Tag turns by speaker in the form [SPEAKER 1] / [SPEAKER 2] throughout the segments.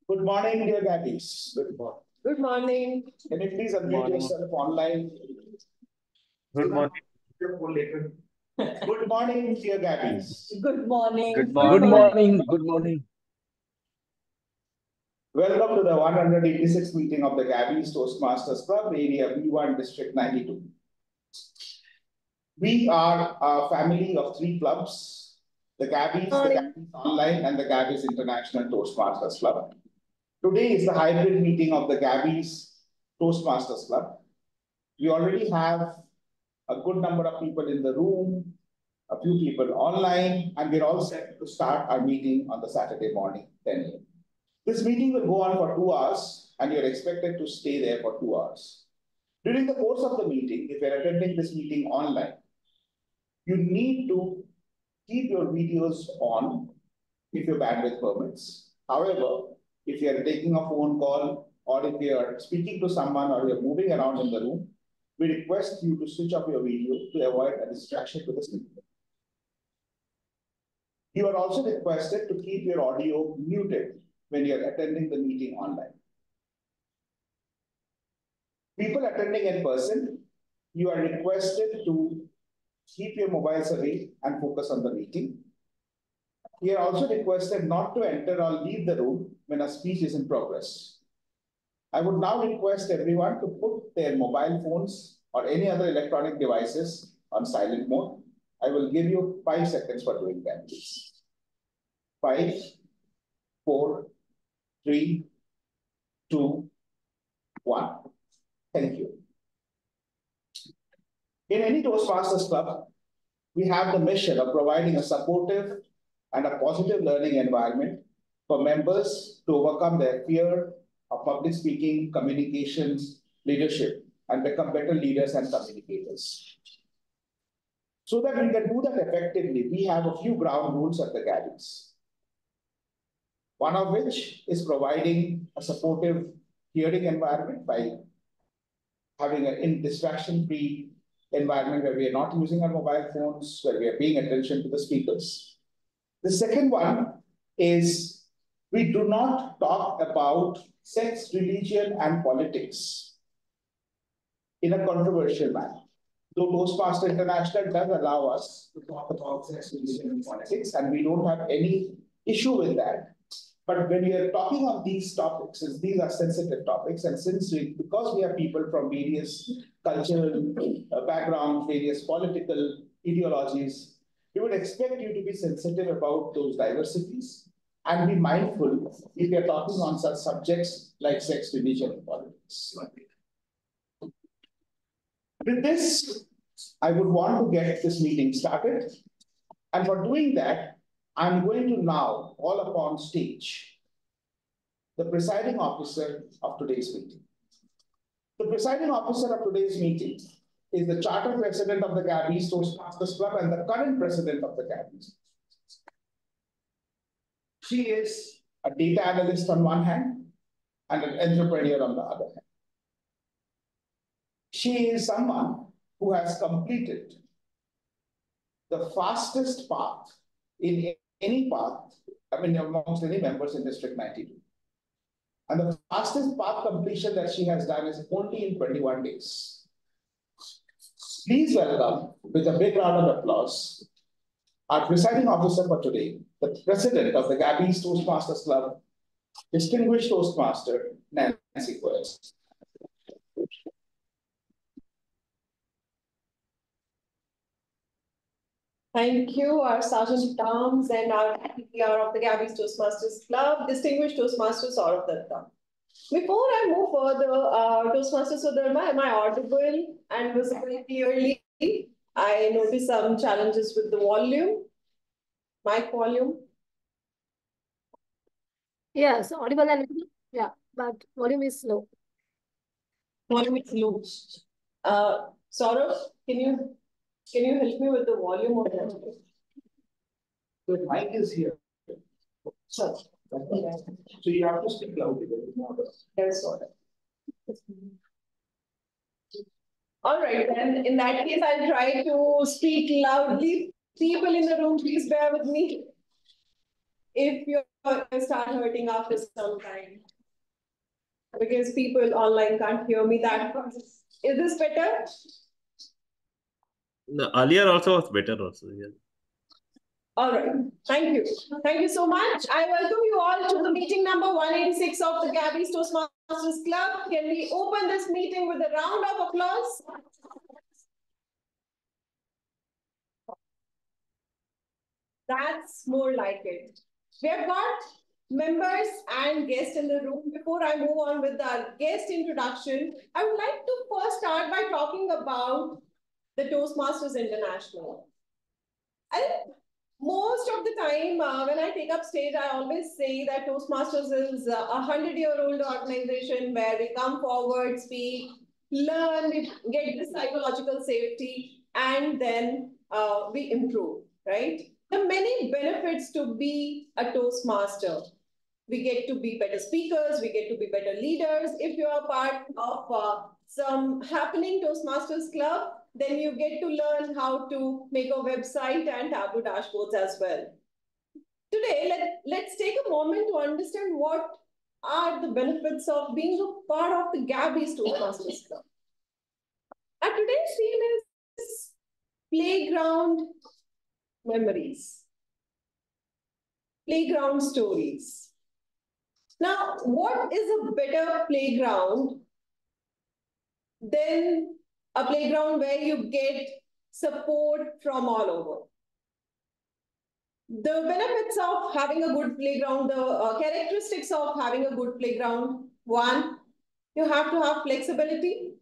[SPEAKER 1] Good morning, dear Gabbys. Good morning.
[SPEAKER 2] Good morning.
[SPEAKER 1] Can you please unmute yourself online?
[SPEAKER 3] Good morning.
[SPEAKER 1] Good morning, dear Gabbys.
[SPEAKER 2] Good morning.
[SPEAKER 3] Good
[SPEAKER 4] Good
[SPEAKER 3] morning.
[SPEAKER 4] morning. Good morning.
[SPEAKER 1] Welcome to the 186th meeting of the Gabbys Toastmasters Club, Area B1, District 92. We are a family of 3 clubs, the Gabbys, the Gabbys Online, and the Gabbys International Toastmasters Club. Today is the hybrid meeting of the Gabbys Toastmasters Club. We already have a good number of people in the room, a few people online, and we're all set to start our meeting on the Saturday morning, 10 a.m. This meeting will go on for 2 hours, and you're expected to stay there for 2 hours. During the course of the meeting, if you're attending this meeting online, you need to keep your videos on if your bandwidth permits. However, if you're taking a phone call or if you're speaking to someone or you're moving around in the room, we request you to switch off your video to avoid a distraction to the speaker. You are also requested to keep your audio muted when you're attending the meeting online. People attending in person, you are requested to keep your mobiles away and focus on the meeting. You are also requested not to enter or leave the room when a speech is in progress. I would now request everyone to put their mobile phones or any other electronic devices on silent mode. I will give you 5 seconds for doing that, please. 5, 4, 3, 2, 1. Thank you. In any Toastmasters club, we have the mission of providing a supportive and a positive learning environment for members to overcome their fear of public speaking, communications, leadership, and become better leaders and communicators. So that we can do that effectively, we have a few ground rules at the Gabbys. One of which is providing a supportive hearing environment by having an distraction-free environment where we are not using our mobile phones, where we are paying attention to the speakers. The second one is we do not talk about sex, religion, and politics in a controversial manner. Though Toastmasters International does allow us to talk about sex, religion, and politics, and we don't have any issue with that. But when we are talking on these topics, these are sensitive topics, and because we have people from various cultural backgrounds, various political ideologies, we would expect you to be sensitive about those diversities and be mindful if you're talking on such subjects like sex, religion, and politics. With this, I would want to get this meeting started. And for doing that, I'm going to now call upon stage the presiding officer of today's meeting. The presiding officer of today's meeting is the charter president of the Gabbys Toastmasters Club and the current president of the Gabbys. She is a data analyst on one hand and an entrepreneur on the other hand. She is someone who has completed the fastest path in any path, amongst any members in District 92. And the fastest path completion that she has done is only in 21 days. Please welcome, with a big round of applause, our presiding officer for today, the president of the Gabbys Toastmasters Club, distinguished Toastmaster, Nancy Quest.
[SPEAKER 2] Thank you, our Sergeant Toms and our PPR of the Gabbys Toastmasters Club, distinguished Toastmasters, all of that club. Before I move further, Toastmasters Sudharma, am I audible and visible clearly? I noticed some challenges with the volume, mic volume.
[SPEAKER 5] Yes, audible and yeah, but volume is low.
[SPEAKER 2] Volume is low. Saurav, can you help me with the volume of that?
[SPEAKER 1] The mic is here.
[SPEAKER 2] Sure.
[SPEAKER 1] So you have to speak loudly.
[SPEAKER 2] Yes, Saurav. All right, then in that case, I'll try to speak loudly. People in the room, please bear with me. If your start hurting after some time because people online can't hear me that much. Is this better?
[SPEAKER 3] No, earlier also was better also. Yeah.
[SPEAKER 2] All right. Thank you. Thank you so much. I welcome you all to the meeting number 186 of the Gabbys Toastmasters Club. Can we open this meeting with a round of applause? That's more like it. We have got members and guests in the room. Before I move on with our guest introduction, I would like to first start by talking about the Toastmasters International. I think most of the time when I take up stage, I always say that Toastmasters is a 100-year-old organization where we come forward, speak, learn, we get the psychological safety, and then we improve, right? There are many benefits to be a Toastmaster. We get to be better speakers, we get to be better leaders. If you are part of some happening Toastmasters club, then you get to learn how to make a website and Tableau dashboards as well. Today, let's take a moment to understand what are the benefits of being a part of the Gabbys Toastmasters club. And today's theme is playground memories, playground stories. Now, what is a better playground than a playground where you get support from all over? The benefits of having a good playground, the characteristics of having a good playground. One, you have to have flexibility.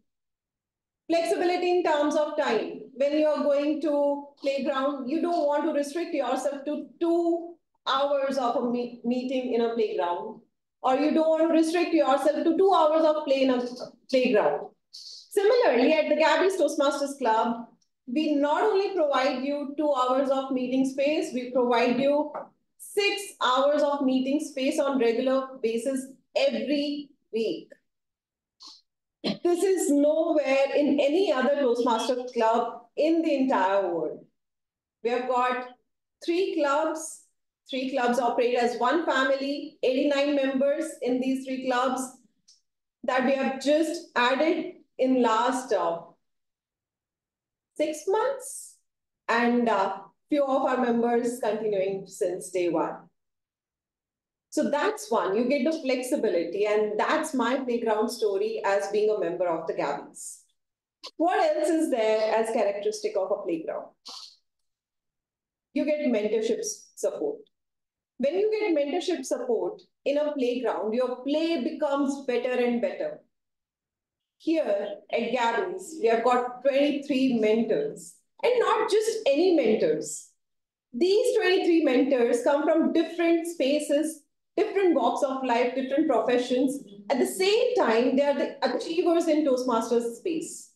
[SPEAKER 2] Flexibility in terms of time. When you are going to playground, you don't want to restrict yourself to 2 hours of a meeting in a playground. Or you don't want to restrict yourself to 2 hours of play in a playground. Similarly, at the Gabbys Toastmasters Club, we not only provide you 2 hours of meeting space, we provide you 6 hours of meeting space on regular basis every week. This is nowhere in any other Toastmasters club in the entire world. We have got 3 clubs. 3 clubs operate as one family, 89 members in these 3 clubs that we have just added in last 6 months, and few of our members continuing since day one. So that's one, you get the flexibility, and that's my playground story as being a member of the Gabbys. What else is there as characteristic of a playground? You get mentorship support. When you get mentorship support in a playground, your play becomes better and better. Here at Gabbys, we have got 23 mentors, and not just any mentors. These 23 mentors come from different spaces, different walks of life, different professions. At the same time, they are the achievers in Toastmasters space.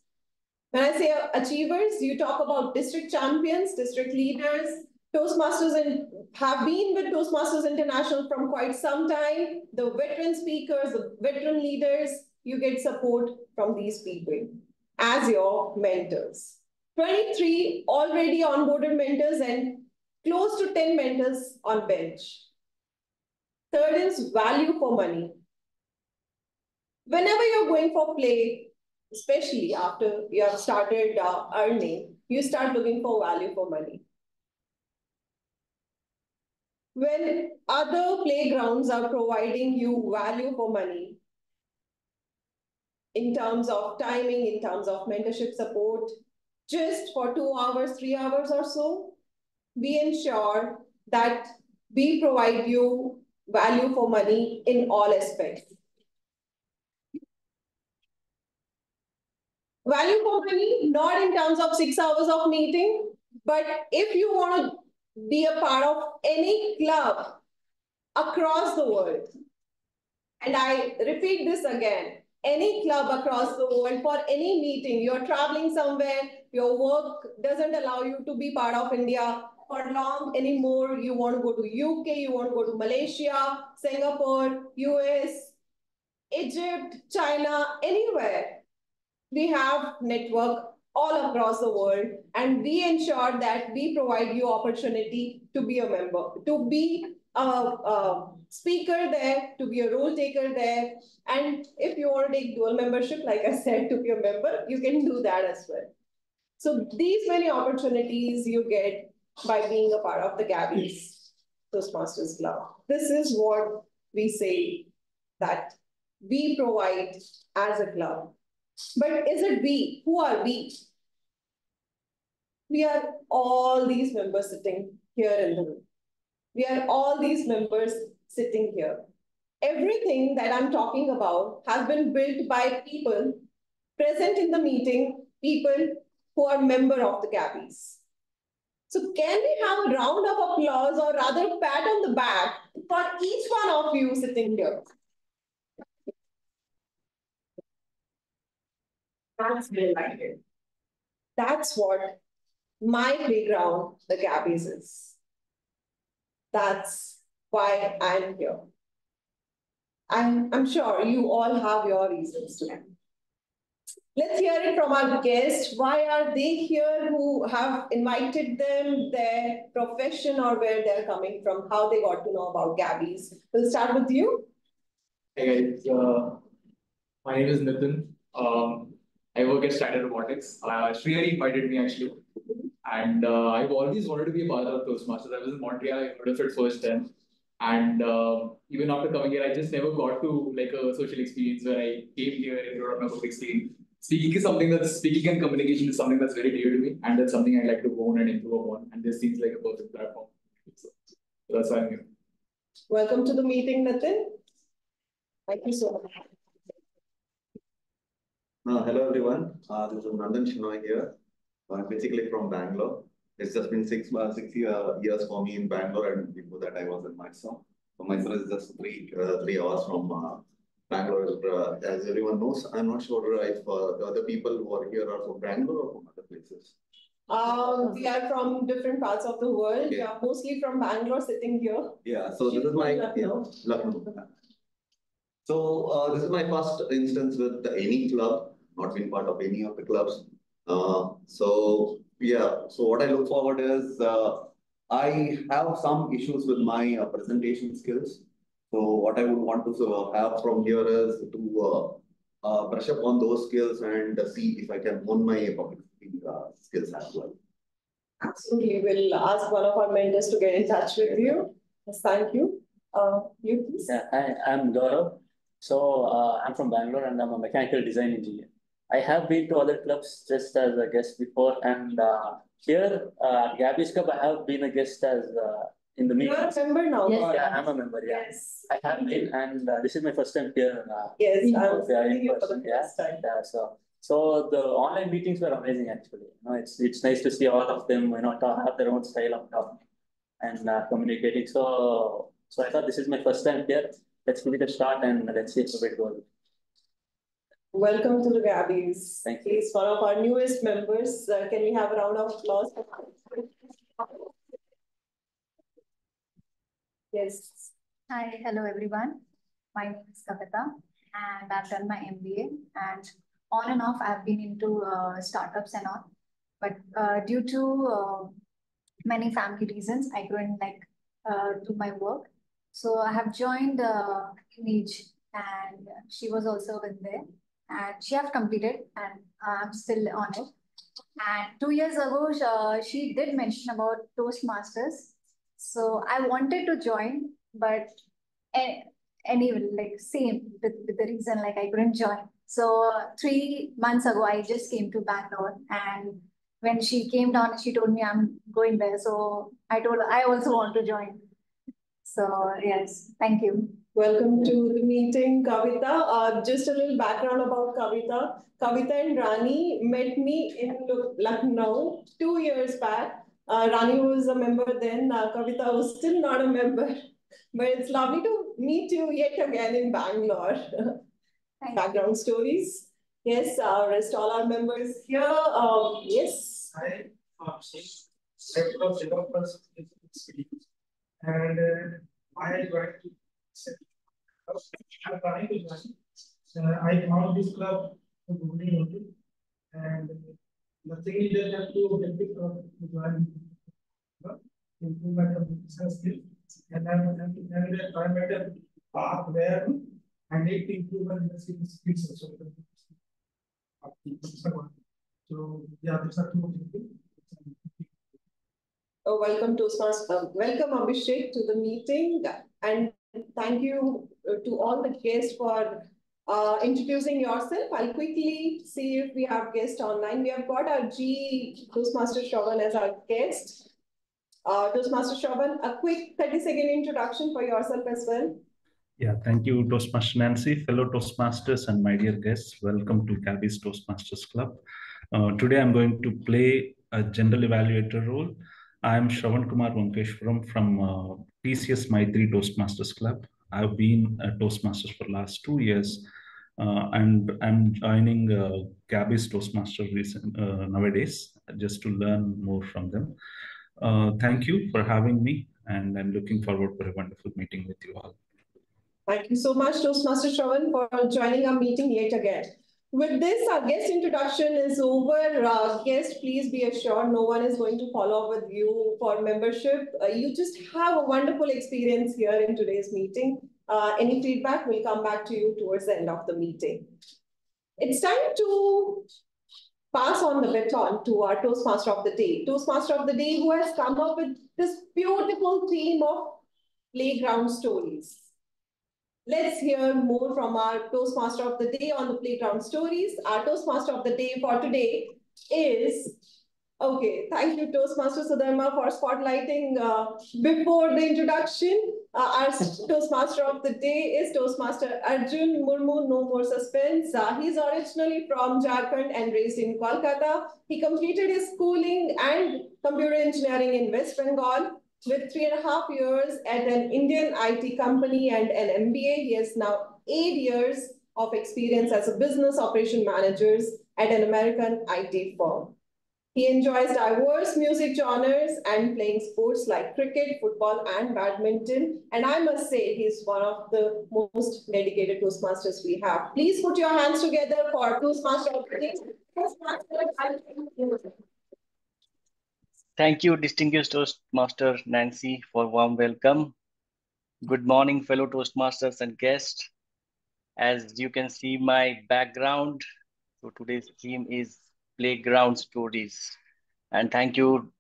[SPEAKER 2] When I say achievers, you talk about district champions, district leaders, Toastmasters have been with Toastmasters International from quite some time. The veteran speakers, the veteran leaders, you get support from these people as your mentors. 23 already onboarded mentors and close to 10 mentors on bench. Third is value for money. Whenever you're going for play, especially after you have started earning, you start looking for value for money. When other playgrounds are providing you value for money, in terms of timing, in terms of mentorship support, just for 2 hours, 3 hours or so, we ensure that we provide you value for money in all aspects. Value for money, not in terms of 6 hours of meeting, but if you want to be a part of any club across the world, and I repeat this again, any club across the world for any meeting, you're traveling somewhere, your work doesn't allow you to be part of India for long anymore, you want to go to UK, you want to go to Malaysia, Singapore, US, Egypt, China, anywhere. We have network all across the world, and we ensure that we provide you opportunity to be a member, to be a speaker there, to be a role taker there. And if you want to take dual membership, like I said, to be a member, you can do that as well. So these many opportunities you get by being a part of the Gabbys Toastmasters Club. This is what we say that we provide as a club. But is it we? Who are we? We are all these members sitting here in the room. We are all these members sitting here. Everything that I'm talking about has been built by people present in the meeting, people who are member of the Gabbys. So can we have a round of applause or rather pat on the back for each one of you sitting here? That's delighted. That's what my playground, the Gabbys, is. That's why I'm here. I'm sure you all have your reasons too. Let's hear it from our guest. Why are they here? Who have invited them, their profession or where they're coming from, how they got to know about Gabbys. We'll start with you.
[SPEAKER 4] Hey guys, my name is Nitin. I work at Standard Robotics. Sreehari invited me actually. And I've always wanted to be a part of Toastmasters. I was in Montreal, I heard of it first time. And even after coming here, I just never got to like a social experience where I came here in front of my public speaking. Speaking and communication is something that's very dear to me, and that's something I'd like to hone and improve upon. And this seems like a perfect platform. So that's why I'm here.
[SPEAKER 2] Welcome to the meeting, Nitin. Thank you so much.
[SPEAKER 6] Hello everyone, this is Nandan Shinoy here. I'm basically from Bangalore. It's just been 6 years for me in Bangalore, and before that I was in Mysore. So Mysore is just 3 hours from Bangalore. As everyone knows, I'm not sure if the other people who are here are from Bangalore or from other places.
[SPEAKER 2] We are from different parts of the world.
[SPEAKER 6] Okay.
[SPEAKER 2] We are mostly from Bangalore sitting here.
[SPEAKER 6] Yeah, so this is my Lucknow. So this is my first instance with any club, not been part of any of the clubs. So what I look forward is I have some issues with my presentation skills. So what I would want to have from here is to brush up on those skills and see if I can hone my public speaking skills as well.
[SPEAKER 2] Absolutely. We'll ask one of our mentors to get in touch with you. Yes, thank you. You please.
[SPEAKER 7] Yeah, hi, I'm Gaurav. So I'm from Bangalore and I'm a mechanical design engineer. I have been to other clubs just as a guest before, and here Gabbys Club I have been a guest as in the
[SPEAKER 2] You are
[SPEAKER 7] meetings.
[SPEAKER 2] a member now.
[SPEAKER 7] Yes, yeah, I'm a member. Yeah,
[SPEAKER 2] Yes.
[SPEAKER 7] I have been, and this is my first time here.
[SPEAKER 2] Yes,
[SPEAKER 7] in
[SPEAKER 2] I'm
[SPEAKER 7] in
[SPEAKER 2] you for the
[SPEAKER 7] person. Yeah,
[SPEAKER 2] first time.
[SPEAKER 7] yeah. So the online meetings were amazing actually. It's nice to see all of them. Have their own style of talking and communicating. So I thought this is my first time here. Let's give it a start and let's see how it goes.
[SPEAKER 2] Welcome to the Gabbys.
[SPEAKER 7] Thank you.
[SPEAKER 2] He's one of our newest members. Can we have a round of applause? Yes.
[SPEAKER 8] Hi, hello everyone. My name is Kavita and I've done my MBA, and on and off I've been into startups and all. But due to many family reasons, I couldn't do my work. So I have joined Image, and she was also with there, and she have completed, and I'm still on it. And 2 years ago, she did mention about Toastmasters. So I wanted to join, but anyway, same with the reason I couldn't join. So 3 months ago, I just came to Bangalore, and when she came down, she told me I'm going there. So I told her I also want to join. So yes, thank you.
[SPEAKER 2] Welcome to the meeting, Kavita. Just a little background about Kavita. Kavita and Rani met me in Lucknow 2 years back. Rani was a member then. Kavita was still not a member. But it's lovely to meet you yet again in Bangalore. Background stories. Yes, rest all our members here. Yes.
[SPEAKER 9] Hi, I'm and I joined. I'm planning to join. I found this club only, and the thing is that to benefit from joining, improve my communication skills And I'm at a path where I need to improve on the skills also. So yeah, these are two things.
[SPEAKER 2] Welcome welcome Abhishek to the meeting, and thank you to all the guests for introducing yourself. I'll quickly see if we have guests online. We have got our G Toastmaster Sravan as our guest. Toastmaster Sravan, a quick 30-second introduction for yourself as well.
[SPEAKER 10] Yeah, thank you, Toastmaster Nancy, fellow Toastmasters, and my dear guests. Welcome to Gabbys Toastmasters Club. Today, I'm going to play a general evaluator role. I'm Sravan Kumar Vankeshwaram from TCS Maitri Toastmasters Club. I've been a Toastmasters for the last 2 years, and I'm joining Gabbys Toastmasters nowadays just to learn more from them. Thank you for having me, and I'm looking forward for a wonderful meeting with you all.
[SPEAKER 2] Thank you so much, Toastmaster Sravan, for joining our meeting yet again. With this, our guest introduction is over. Guest, please be assured no one is going to follow up with you for membership. You just have a wonderful experience here in today's meeting. Any feedback will come back to you towards the end of the meeting. It's time to pass on the baton to our Toastmaster of the Day. Toastmaster of the Day who has come up with this beautiful theme of playground stories. Let's hear more from our Toastmaster of the Day on the playground stories. Our Toastmaster of the Day for today is, okay, thank you Toastmaster Sudharma for spotlighting before the introduction. Our Toastmaster of the Day is Toastmaster Arjun Murmu, no more suspense. He's originally from Jharkhand and raised in Kolkata. He completed his schooling and computer engineering in West Bengal. With 3.5 years at an Indian IT company and an MBA, he has now 8 years of experience as a business operation manager at an American IT firm. He enjoys diverse music genres and playing sports like cricket, football, and badminton. And I must say, he's one of the most dedicated Toastmasters we have. Please put your hands together for Toastmaster of the Day.
[SPEAKER 11] Thank you, distinguished Toastmaster Nancy, for warm welcome. Good morning, fellow Toastmasters and guests. As you can see my background, so today's theme is playground stories. And thank you,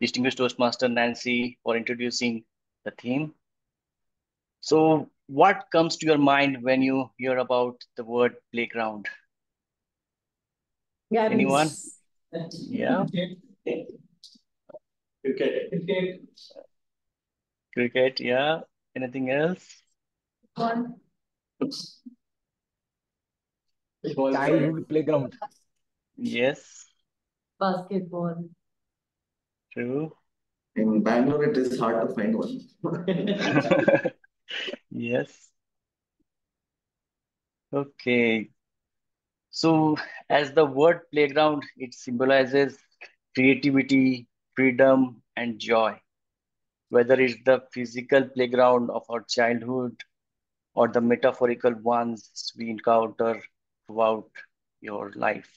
[SPEAKER 11] distinguished Toastmaster Nancy, for introducing the theme. So what comes to your mind when you hear about the word playground?
[SPEAKER 2] Gabbys.
[SPEAKER 11] Anyone? Yeah. Cricket, yeah. Anything else?
[SPEAKER 12] Childhood playground.
[SPEAKER 11] Yes.
[SPEAKER 13] Basketball.
[SPEAKER 11] True.
[SPEAKER 6] In Bangalore, it is hard to find one.
[SPEAKER 11] Yes. Okay. So as the word playground, it symbolizes creativity, freedom, and joy. Whether it's the physical playground of our childhood or the metaphorical ones we encounter throughout your life.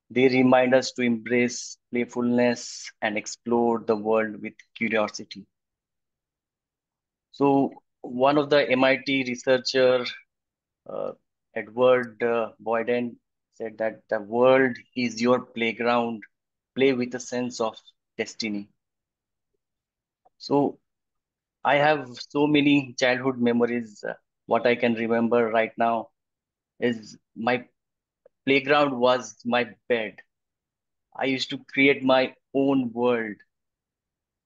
[SPEAKER 11] They remind us to embrace playfulness and explore the world with curiosity. So one of the MIT researcher, Edward Boyden, said that the world is your playground. Play with a sense of destiny. So I have so many childhood memories. What I can remember right now is my playground was my bed. I used to create my own world.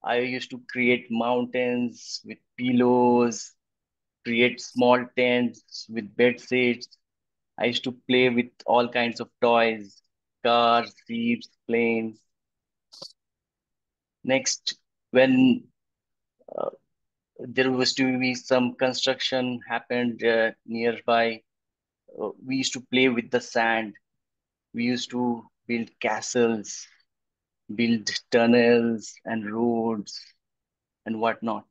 [SPEAKER 11] I used to create mountains with pillows, create small tents with bed sheets. I used to play with all kinds of toys, cars, jeeps, planes. Next, when there was to be some construction happened nearby, we used to play with the sand. We used to build castles, build tunnels and roads and whatnot.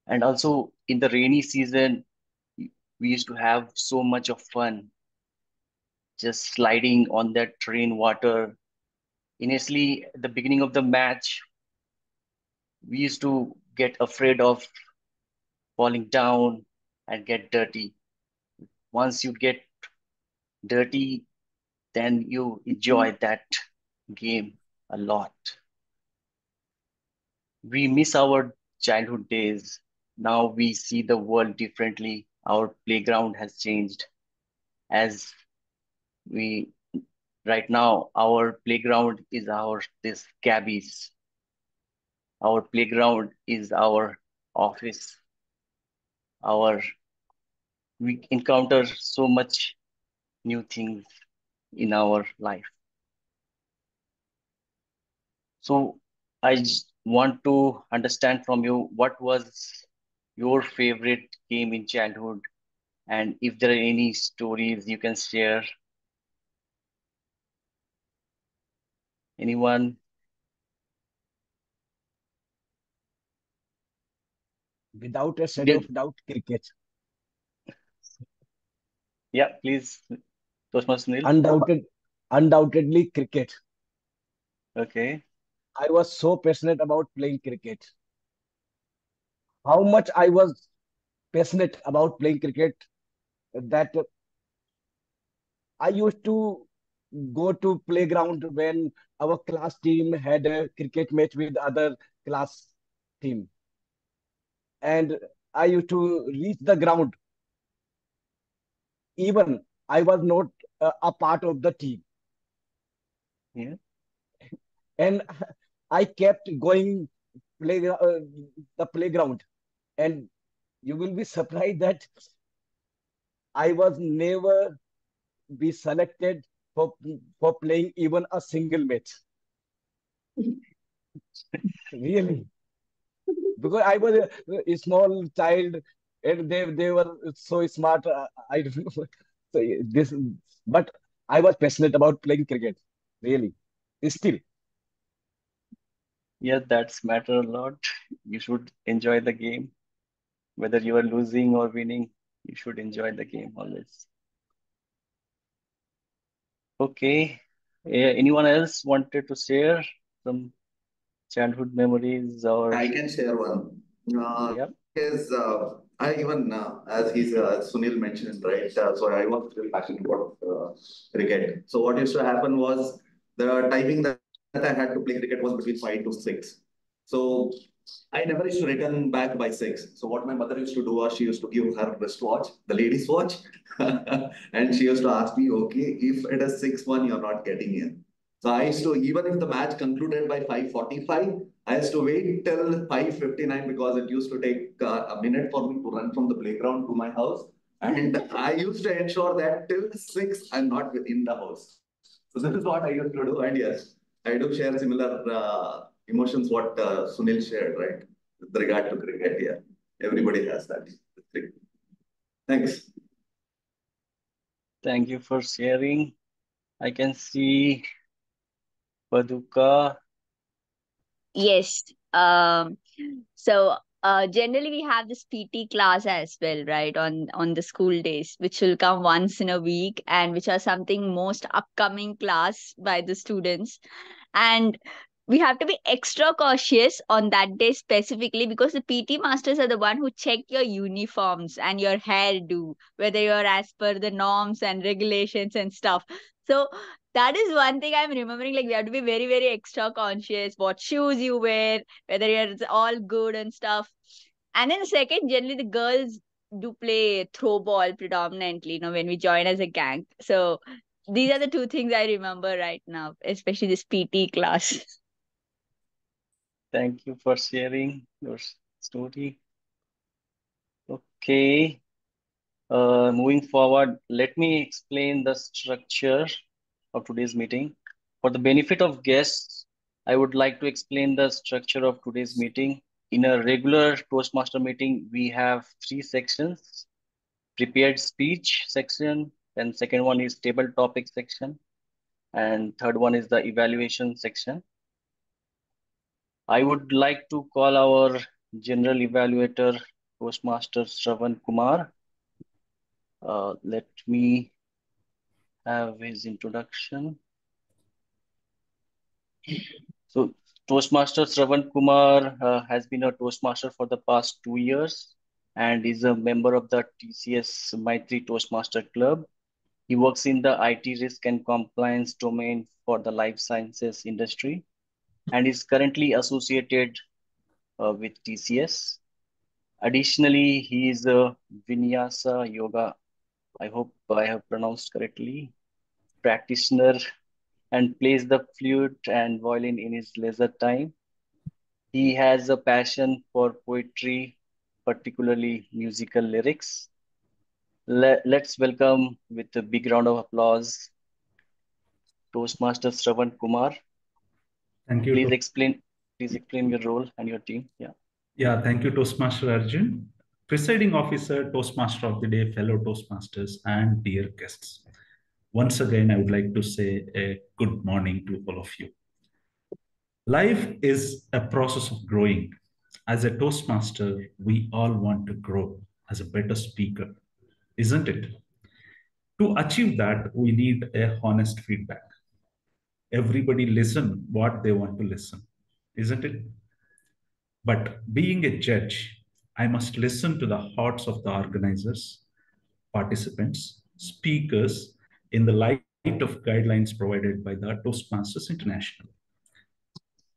[SPEAKER 11] And also in the rainy season, we used to have so much of fun just sliding on that rain water. Initially, at the beginning of the match, We used to get afraid of falling down and get dirty. Once you get dirty, then you enjoy that game a lot. We miss our childhood days. Now we see the world differently. Our playground has changed. As we right now, our playground is this Gabbys. Our playground is our office. We encounter so much new things in our life. So I want to understand from you, what was your favorite game in childhood, and if there are any stories you can share. Anyone?
[SPEAKER 12] Without a shadow of doubt, cricket.
[SPEAKER 11] Yeah, please, Toastmaster
[SPEAKER 12] Sunil. Undoubtedly cricket.
[SPEAKER 11] Okay.
[SPEAKER 12] I was so passionate about playing cricket. How much I was passionate about playing cricket that I used to go to playground when our class team had a cricket match with other class team. And I used to reach the ground. Even I was not a part of the team.
[SPEAKER 11] Yeah.
[SPEAKER 12] And I kept going the playground. And you will be surprised that I was never be selected for playing even a single match. Really, because I was a small child and they were so smart. I don't know. So but I was passionate about playing cricket. Really, still.
[SPEAKER 11] Yeah, that's matter a lot. You should enjoy the game. Whether you are losing or winning, you should enjoy the game always. Okay. Anyone else wanted to share some childhood memories or?
[SPEAKER 6] I can share one.
[SPEAKER 11] Yeah.
[SPEAKER 6] I even, as Sunil mentioned, right? So I was really passionate about cricket. So what used to happen was the timing that I had to play cricket was between 5 to 6. So I never used to return back by 6. So what my mother used to do was she used to give her wristwatch, the ladies' watch, and she used to ask me, okay, if it is 6-1, you're not getting in. So I used to, even if the match concluded by 5:45, I used to wait till 5:59 because it used to take a minute for me to run from the playground to my house. And I used to ensure that till 6, I'm not within the house. So this is what I used to do. And yes, I do share similar emotions what Sunil shared, right? With regard to cricket, yeah. Everybody has that. Thanks.
[SPEAKER 11] Thank you for sharing. I can see Paduka.
[SPEAKER 14] Yes. So generally we have this PT class as well, right? On the school days, which will come once in a week and which are something most upcoming class by the students. And we have to be extra cautious on that day specifically because the PT masters are the one who check your uniforms and your hairdo, whether you're as per the norms and regulations and stuff. So that is one thing I'm remembering. Like we have to be very, very extra conscious what shoes you wear, whether it's all good and stuff. And then second, generally the girls do play throw ball predominantly, when we join as a gang. So these are the two things I remember right now, especially this PT class.
[SPEAKER 11] Thank you for sharing your story. Okay. Moving forward, let me explain the structure of today's meeting. For the benefit of guests, I would like to explain the structure of today's meeting. In a regular Toastmaster meeting, we have 3 sections: prepared speech section, then second one is table topic section, and third one is the evaluation section. I would like to call our general evaluator, Toastmaster Sravan Kumar. Let me have his introduction. So Toastmaster Sravan Kumar has been a Toastmaster for the past 2 years and is a member of the TCS Maitri Toastmaster Club. He works in the IT risk and compliance domain for the life sciences industry and is currently associated with TCS. Additionally, he is a Vinyasa Yoga, I hope I have pronounced correctly, practitioner and plays the flute and violin in his leisure time. He has a passion for poetry, particularly musical lyrics. Let's welcome with a big round of applause Toastmaster Sravan Kumar.
[SPEAKER 10] Thank you.
[SPEAKER 11] Please explain your role and your team.
[SPEAKER 10] Yeah, thank you, Toastmaster Arjun. Presiding officer, Toastmaster of the day, fellow Toastmasters, and dear guests. Once again, I would like to say a good morning to all of you. Life is a process of growing. As a Toastmaster, we all want to grow as a better speaker, isn't it? To achieve that, we need a honest feedback. Everybody listen what they want to listen, isn't it? But being a judge, I must listen to the hearts of the organizers, participants, speakers in the light of guidelines provided by the Toastmasters International.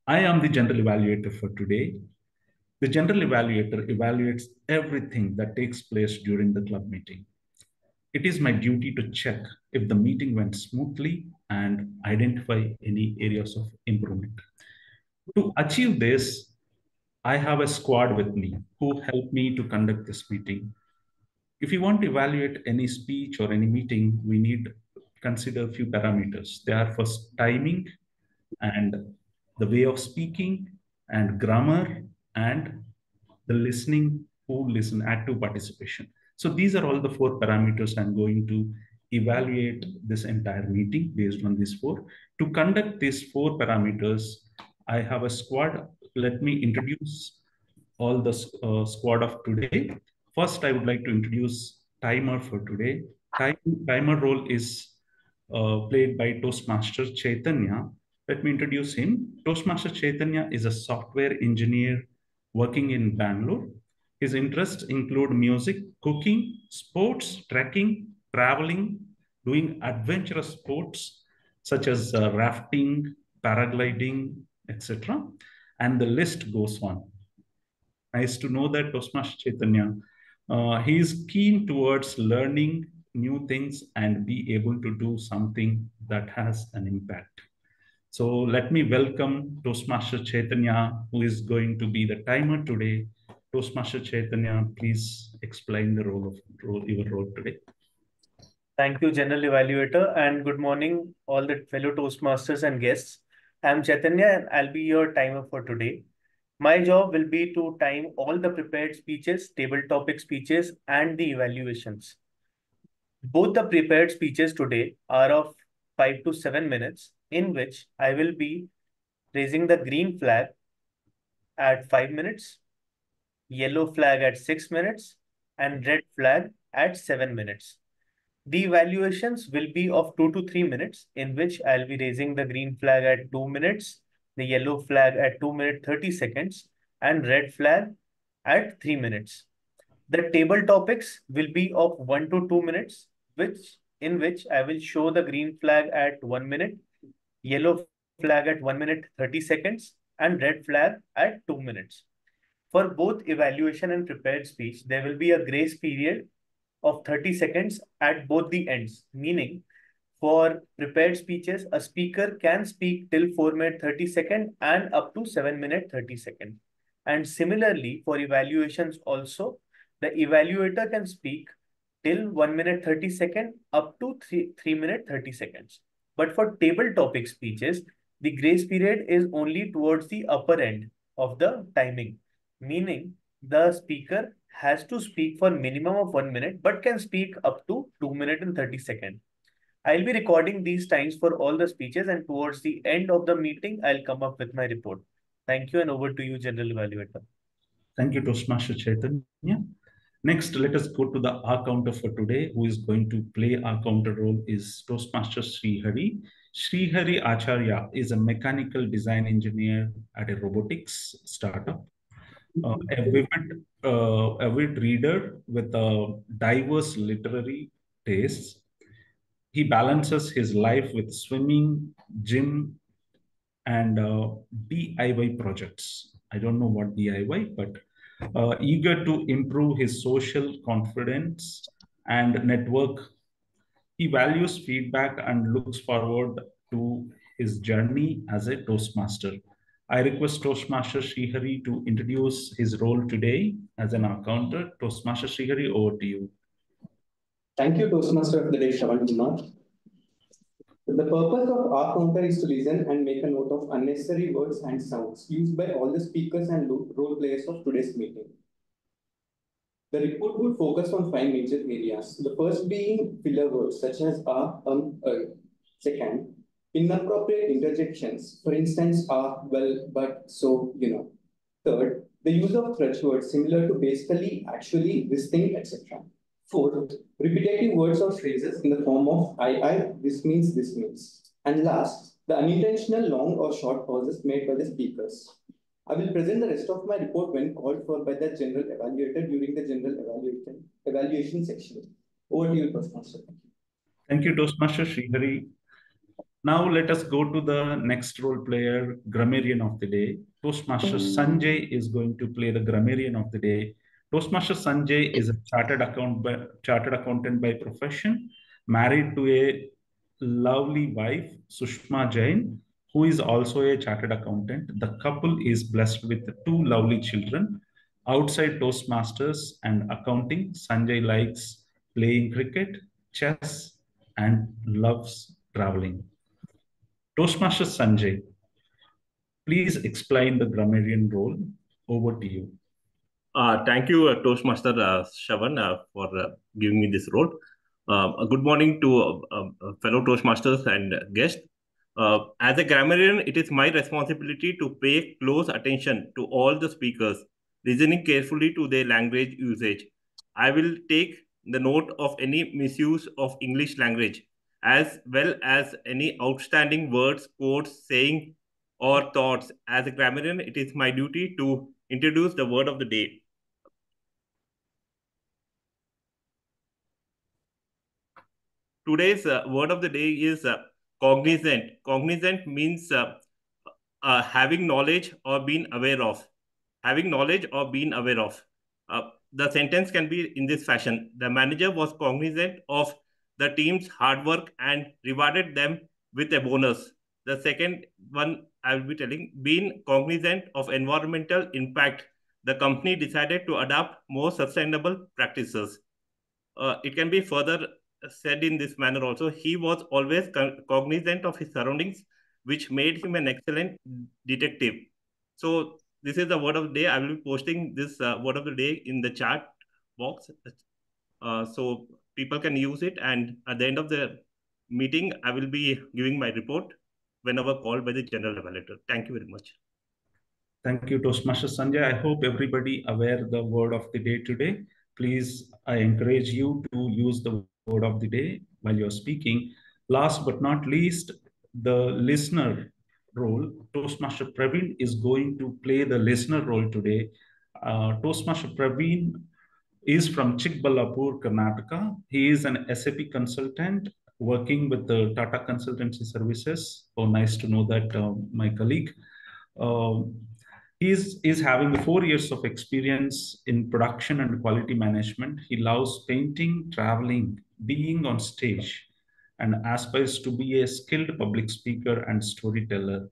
[SPEAKER 10] I am the general evaluator for today. The general evaluator evaluates everything that takes place during the club meeting. It is my duty to check if the meeting went smoothly and identify any areas of improvement. To achieve this, I have a squad with me who help me to conduct this meeting. If you want to evaluate any speech or any meeting, we need to consider a few parameters. They are first timing and the way of speaking and grammar and the listening, who listen, active participation. So these are all the 4 parameters I'm going to evaluate this entire meeting based on these 4. To conduct these 4 parameters, I have a squad. Let me introduce all the squad of today. First, I would like to introduce timer for today. Timer role is played by Toastmaster Chaitanya. Let me introduce him. Toastmaster Chaitanya is a software engineer working in Bangalore. His interests include music, cooking, sports, trekking, traveling, doing adventurous sports such as rafting, paragliding, etc. And the list goes on. Nice to know that Toastmaster Chaitanya. He is keen towards learning new things and be able to do something that has an impact. So let me welcome Toastmaster Chaitanya, who is going to be the timer today. Toastmaster Chaitanya, please explain the your role today.
[SPEAKER 15] Thank you, General Evaluator, and good morning, all the fellow Toastmasters and guests. I'm Chaitanya, and I'll be your timer for today. My job will be to time all the prepared speeches, table topic speeches, and the evaluations. Both the prepared speeches today are of 5 to 7 minutes, in which I will be raising the green flag at 5 minutes, yellow flag at 6 minutes, and red flag at 7 minutes. The evaluations will be of 2 to 3 minutes, in which I'll be raising the green flag at 2 minutes, the yellow flag at 2 minutes 30 seconds, and red flag at 3 minutes. The table topics will be of 1 to 2 minutes, in which I will show the green flag at 1 minute, yellow flag at 1 minute 30 seconds, and red flag at 2 minutes. For both evaluation and prepared speech, there will be a grace period of 30 seconds at both the ends, meaning for prepared speeches, a speaker can speak till 4 minute 30 second and up to 7 minute 30 second. And similarly, for evaluations also, the evaluator can speak till 1 minute 30 second up to 3 minute 30 seconds. But for table topic speeches, the grace period is only towards the upper end of the timing, meaning the speaker has to speak for minimum of 1 minute, but can speak up to 2 minutes and 30 seconds. I'll be recording these times for all the speeches, and towards the end of the meeting, I'll come up with my report. Thank you, and over to you, General Evaluator.
[SPEAKER 10] Thank you, Toastmaster Chaitanya. Next, let us go to the R counter for today. Who is going to play R counter role is Toastmaster Sreehari. Sreehari A is a mechanical design engineer at a robotics startup. A avid reader with a diverse literary tastes. He balances his life with swimming, gym, and DIY projects. I don't know what DIY, but eager to improve his social confidence and network. He values feedback and looks forward to his journey as a Toastmaster. I request Toastmaster Sreehari to introduce his role today as an accountant. Toastmaster Sreehari, over to you.
[SPEAKER 16] Thank you, Toastmaster of the Day, Sravan K. The purpose of our counter is to listen and make a note of unnecessary words and sounds used by all the speakers and role players of today's meeting. The report will focus on 5 major areas. The first being filler words such as Second, inappropriate interjections, for instance, well, but, so, you know. Third, the use of crutch words similar to basically, actually, this thing, etc. Fourth, repetitive words or phrases in the form of I, this means, this means. And last, the unintentional long or short pauses made by the speakers. I will present the rest of my report when called for by the general evaluator during the general evaluation section. Over to you, Toastmaster.
[SPEAKER 10] Thank you, Toastmaster Sreehari. Now let us go to the next role player, Grammarian of the Day. Toastmaster Sanjay is going to play the Grammarian of the Day. Toastmaster Sanjay is a chartered accountant by profession, married to a lovely wife, Sushma Jain, who is also a chartered accountant. The couple is blessed with 2 lovely children. Outside Toastmasters and accounting, Sanjay likes playing cricket, chess, and loves traveling. Toastmaster Sanjay, please explain the grammarian role. Over to you.
[SPEAKER 3] Thank you, Toastmaster Sravan, for giving me this role. Good morning to fellow Toastmasters and guests. As a grammarian, it is my responsibility to pay close attention to all the speakers, listening carefully to their language usage. I will take the note of any misuse of English language, as well as any outstanding words, quotes, saying, or thoughts. As a grammarian, it is my duty to introduce the word of the day. Today's word of the day is cognizant. Cognizant means having knowledge or being aware of. Having knowledge or being aware of. The sentence can be in this fashion. The manager was cognizant of the team's hard work and rewarded them with a bonus. The second one I will be telling, being cognizant of environmental impact, the company decided to adopt more sustainable practices. It can be further said in this manner also. He was always cognizant of his surroundings, which made him an excellent detective. So this is the word of the day. I will be posting this word of the day in the chat box. So people can use it. And at the end of the meeting, I will be giving my report whenever called by the general evaluator. Thank you very much.
[SPEAKER 10] Thank you, Toastmaster Sanjay. I hope everybody aware the word of the day today. Please, I encourage you to use the word of the day while you're speaking. Last but not least, the listener role. Toastmaster Praveen is going to play the listener role today. Toastmaster Praveen is from Chikballapur, Karnataka. He is an SAP consultant working with the Tata Consultancy Services. Oh, nice to know that, my colleague. He is having 4 years of experience in production and quality management. He loves painting, traveling, being on stage, and aspires to be a skilled public speaker and storyteller.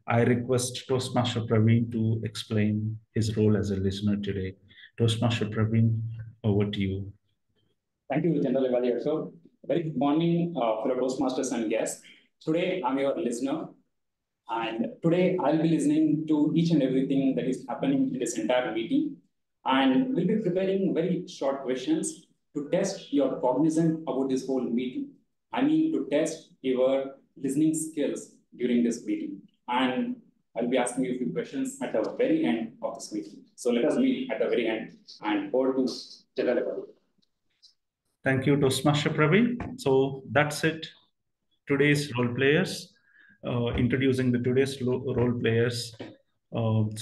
[SPEAKER 10] I request Toastmaster Praveen to explain his role as a listener today. Toastmaster Praveen, over to you.
[SPEAKER 17] Thank you, General Evaluator. Very good morning, fellow Toastmasters and guests. Today, I'm your listener. And today, I'll be listening to each and everything that is happening in this entire meeting. And we'll be preparing very short questions to test your cognizance about this whole meeting. I mean, to test your listening skills during this meeting. And I'll be asking you a few questions at the very end of this meeting. So let us meet at the very end and over to General Evaluator.
[SPEAKER 10] Thank you, Toastmaster Praveen. So that's it today's role players. Introducing the today's role players.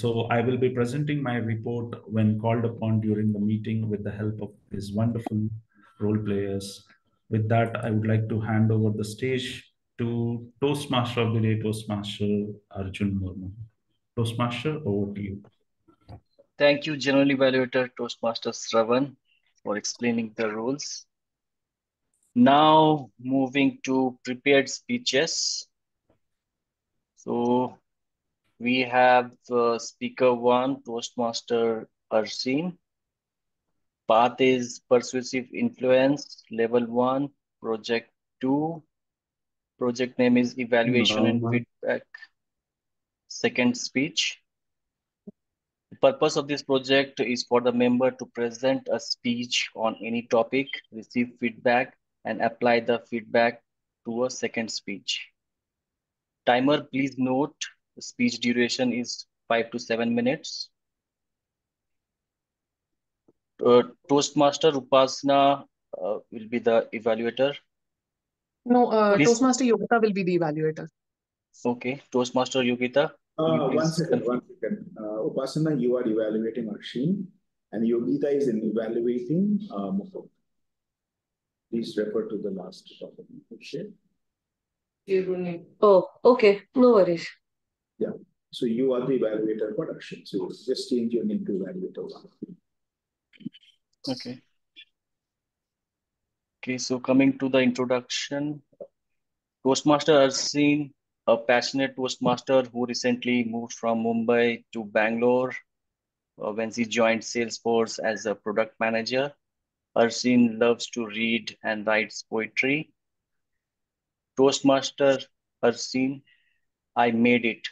[SPEAKER 10] So I will be presenting my report when called upon during the meeting with the help of these wonderful role players. With that, I would like to hand over the stage to Toastmaster of the Day, Toastmaster Arjun M. Toastmaster, over to you.
[SPEAKER 11] Thank you, General Evaluator Toastmaster Sravan, for explaining the rules. Now moving to prepared speeches. So we have speaker 1, Toastmaster Arsheen. Path is persuasive influence, level 1, project 2. Project name is evaluation and feedback. Second speech. The purpose of this project is for the member to present a speech on any topic, receive feedback, and apply the feedback to a second speech. Timer, please note the speech duration is 5 to 7 minutes. Toastmaster Upasana will be the evaluator.
[SPEAKER 18] No,
[SPEAKER 11] Please.
[SPEAKER 18] Toastmaster Yogita will be the evaluator.
[SPEAKER 11] Okay, Toastmaster Yogita.
[SPEAKER 1] One second. Upasana, you are evaluating Arsheen, and Yogita is evaluating Mukund. Please refer to the last topic. Okay.
[SPEAKER 18] Oh, okay. No worries.
[SPEAKER 1] Yeah. So you are the evaluator for Arsheen. So just change your name to evaluator 1.
[SPEAKER 11] Okay. Okay, so coming to the introduction, Toastmaster Arsheen, a passionate Toastmaster who recently moved from Mumbai to Bangalore when she joined Salesforce as a product manager. Arsheen loves to read and writes poetry. Toastmaster Arsheen, I made it.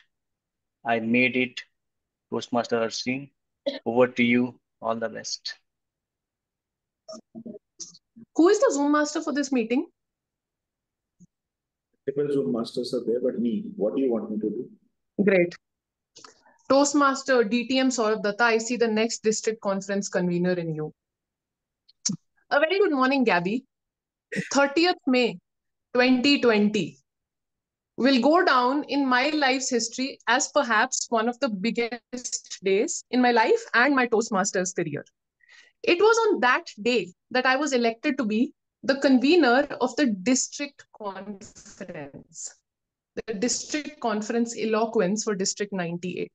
[SPEAKER 11] I made it. Toastmaster Arsheen, over to you. All the best.
[SPEAKER 18] Who is the Zoom master for this meeting?
[SPEAKER 1] Multiple Zoom masters are there, but me, what do you want me to do?
[SPEAKER 18] Great. Toastmaster DTM Saurabh Datta, I see the next district conference convener in you. A very good morning, Gabby. 30th May 2020 will go down in my life's history as perhaps one of the biggest days in my life and my Toastmasters career. It was on that day that I was elected to be the convener of the district conference. The district conference eloquence for District 98.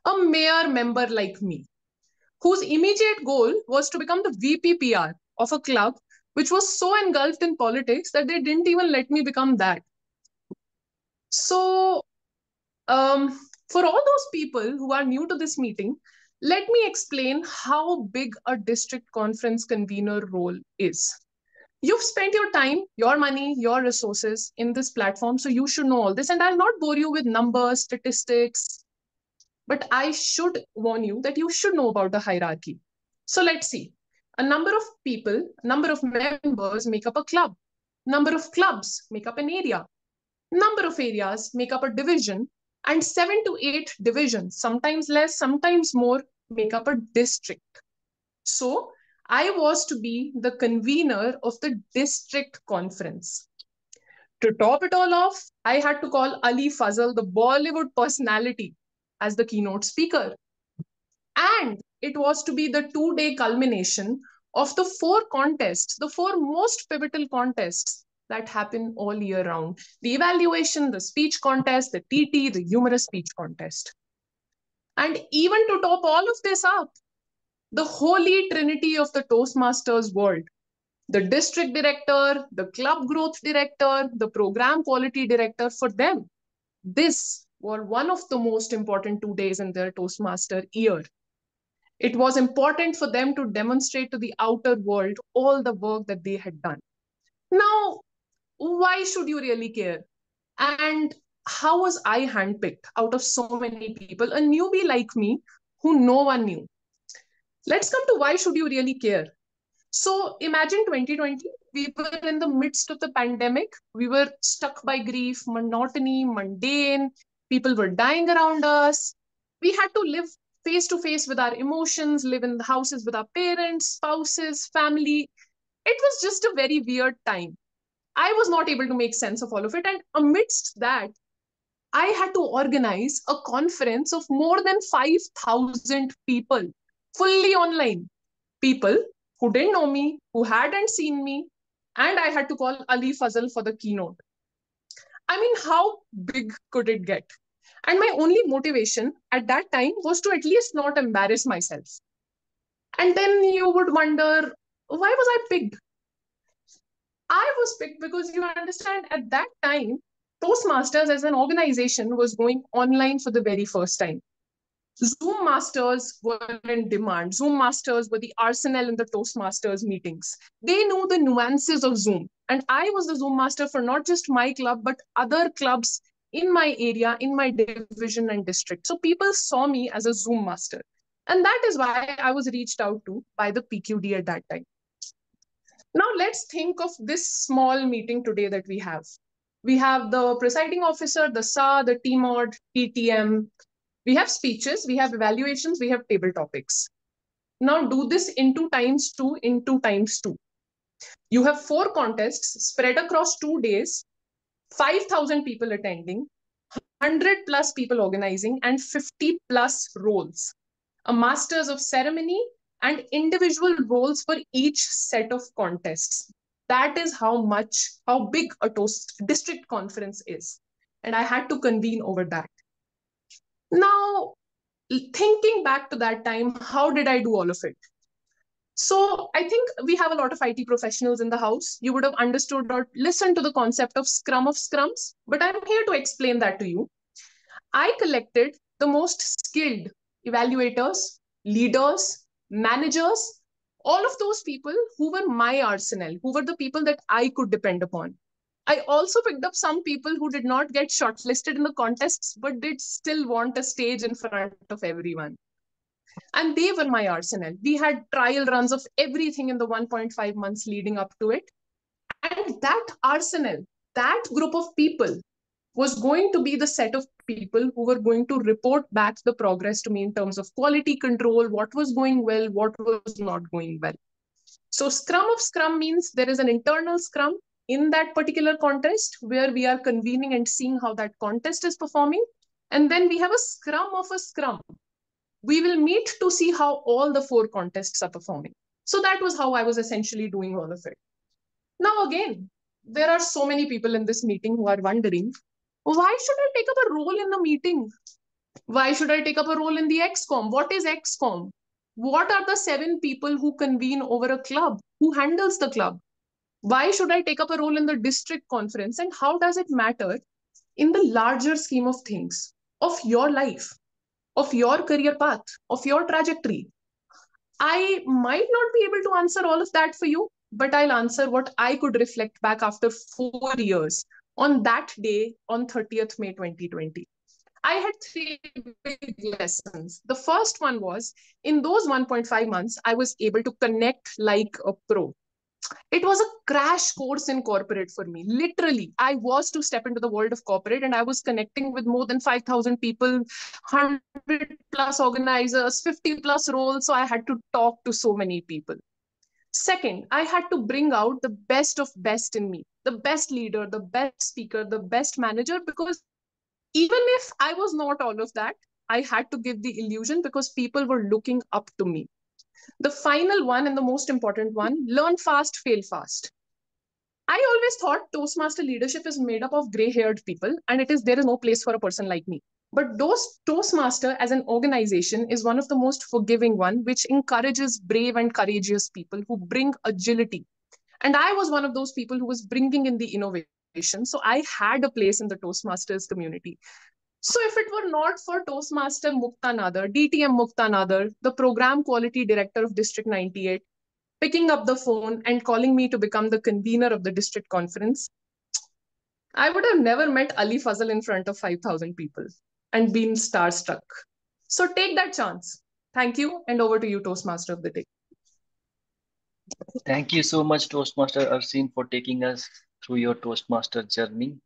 [SPEAKER 18] A mayor member like me, whose immediate goal was to become the VPPR of a club which was so engulfed in politics that they didn't even let me become that. So, for all those people who are new to this meeting, let me explain how big a district conference convener role is. You've spent your time, your money, your resources in this platform, so you should know all this. And I'll not bore you with numbers, statistics, but I should warn you that you should know about the hierarchy. So let's see. A number of people, number of members make up a club. Number of clubs make up an area. Number of areas make up a division. And 7 to 8 divisions, sometimes less, sometimes more, make up a district. So I was to be the convener of the district conference. To top it all off, I had to call Ali Fazal, the Bollywood personality, as the keynote speaker. And it was to be the 2-day culmination of the 4 contests, the 4 most pivotal contests that happen all year round. The evaluation, the speech contest, the TT, the humorous speech contest. And even to top all of this up, the holy trinity of the Toastmasters world, the district director, the club growth director, the program quality director, for them, this was one of the most important 2 days in their Toastmaster year. It was important for them to demonstrate to the outer world all the work that they had done. Now, why should you really care? And how was I handpicked out of so many people, a newbie like me who no one knew? Let's come to why should you really care? So imagine 2020, we were in the midst of the pandemic. We were stuck by grief, monotony, mundane. People were dying around us. We had to live face to face with our emotions, live in the houses with our parents, spouses, family. It was just a very weird time. I was not able to make sense of all of it. And amidst that, I had to organize a conference of more than 5,000 people, fully online. People who didn't know me, who hadn't seen me, and I had to call Ali Fazal for the keynote. I mean, how big could it get? And my only motivation at that time was to at least not embarrass myself. And then you would wonder, why was I picked? I was picked because you understand at that time, Toastmasters as an organization was going online for the very first time. Zoom masters were in demand. Zoom masters were the arsenal in the Toastmasters meetings. They knew the nuances of Zoom. And I was the Zoom master for not just my club, but other clubs in my area, in my division and district. So people saw me as a Zoom master. And that is why I was reached out to by the PQD at that time. Now let's think of this small meeting today that we have. We have the presiding officer, the SA, the TMOD, TTM. We have speeches, we have evaluations, we have table topics. Now do this into times 2, into times 2. You have 4 contests spread across 2 days, 5,000 people attending, 100 plus people organizing, and 50 plus roles. A masters of ceremony and individual roles for each set of contests. That is how big a district conference is. And I had to convene over that. Now, thinking back to that time, how did I do all of it? So I think we have a lot of IT professionals in the house. You would have understood or listened to the concept of Scrum of Scrums, but I'm here to explain that to you. I collected the most skilled evaluators, leaders, managers, all of those people who were my arsenal, who were the people that I could depend upon. I also picked up some people who did not get shortlisted in the contests, but did still want a stage in front of everyone. And they were my arsenal. We had trial runs of everything in the 1.5 months leading up to it. And that arsenal, that group of people was going to be the set of people who were going to report back the progress to me in terms of quality control, what was going well, what was not going well. So Scrum of Scrum means there is an internal Scrum in that particular contest where we are convening and seeing how that contest is performing. And then we have a Scrum of a Scrum. We will meet to see how all the 4 contests are performing. So that was how I was essentially doing all of it. Now again, there are so many people in this meeting who are wondering, why should I take up a role in the meeting? Why should I take up a role in the XCOM? What is XCOM? What are the 7 people who convene over a club? Who handles the club? Why should I take up a role in the district conference? And how does it matter in the larger scheme of things, of your life, of your career path, of your trajectory? I might not be able to answer all of that for you, but I'll answer what I could reflect back after 4 years on that day on 30th May 2020. I had 3 big lessons. The first one was, in those 1.5 months, I was able to connect like a pro. It was a crash course in corporate for me. Literally, I was to step into the world of corporate and I was connecting with more than 5,000 people, 100 plus organizers, 50 plus roles. So I had to talk to so many people. Second, I had to bring out the best of best in me, the best leader, the best speaker, the best manager, because even if I was not all of that, I had to give the illusion because people were looking up to me. The final one and the most important one, learn fast, fail fast. I always thought Toastmaster leadership is made up of gray-haired people, and there is no place for a person like me. But Toastmaster as an organization is one of the most forgiving one, which encourages brave and courageous people who bring agility. And I was one of those people who was bringing in the innovation. So I had a place in the Toastmasters community. So if it were not for Toastmaster Muktanadar, DTM Muktanadar, the program quality director of District 98, picking up the phone and calling me to become the convener of the district conference, I would have never met Ali Fazal in front of 5,000 people and been starstruck. So take that chance. Thank you, and over to you, Toastmaster of the day.
[SPEAKER 11] Thank you so much, Toastmaster Arsheen, for taking us through your Toastmaster journey.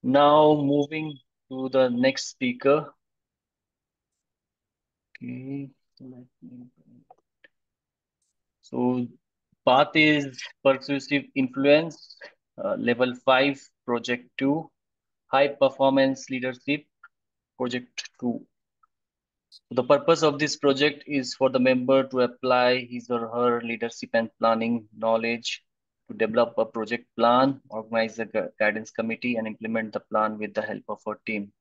[SPEAKER 11] Now moving to the next speaker. Okay. So Path is persuasive influence, level 5, project 2, high performance leadership, project 2. The purpose of this project is for the member to apply his or her leadership and planning knowledge to develop a project plan, organize a guidance committee, and implement the plan with the help of our team.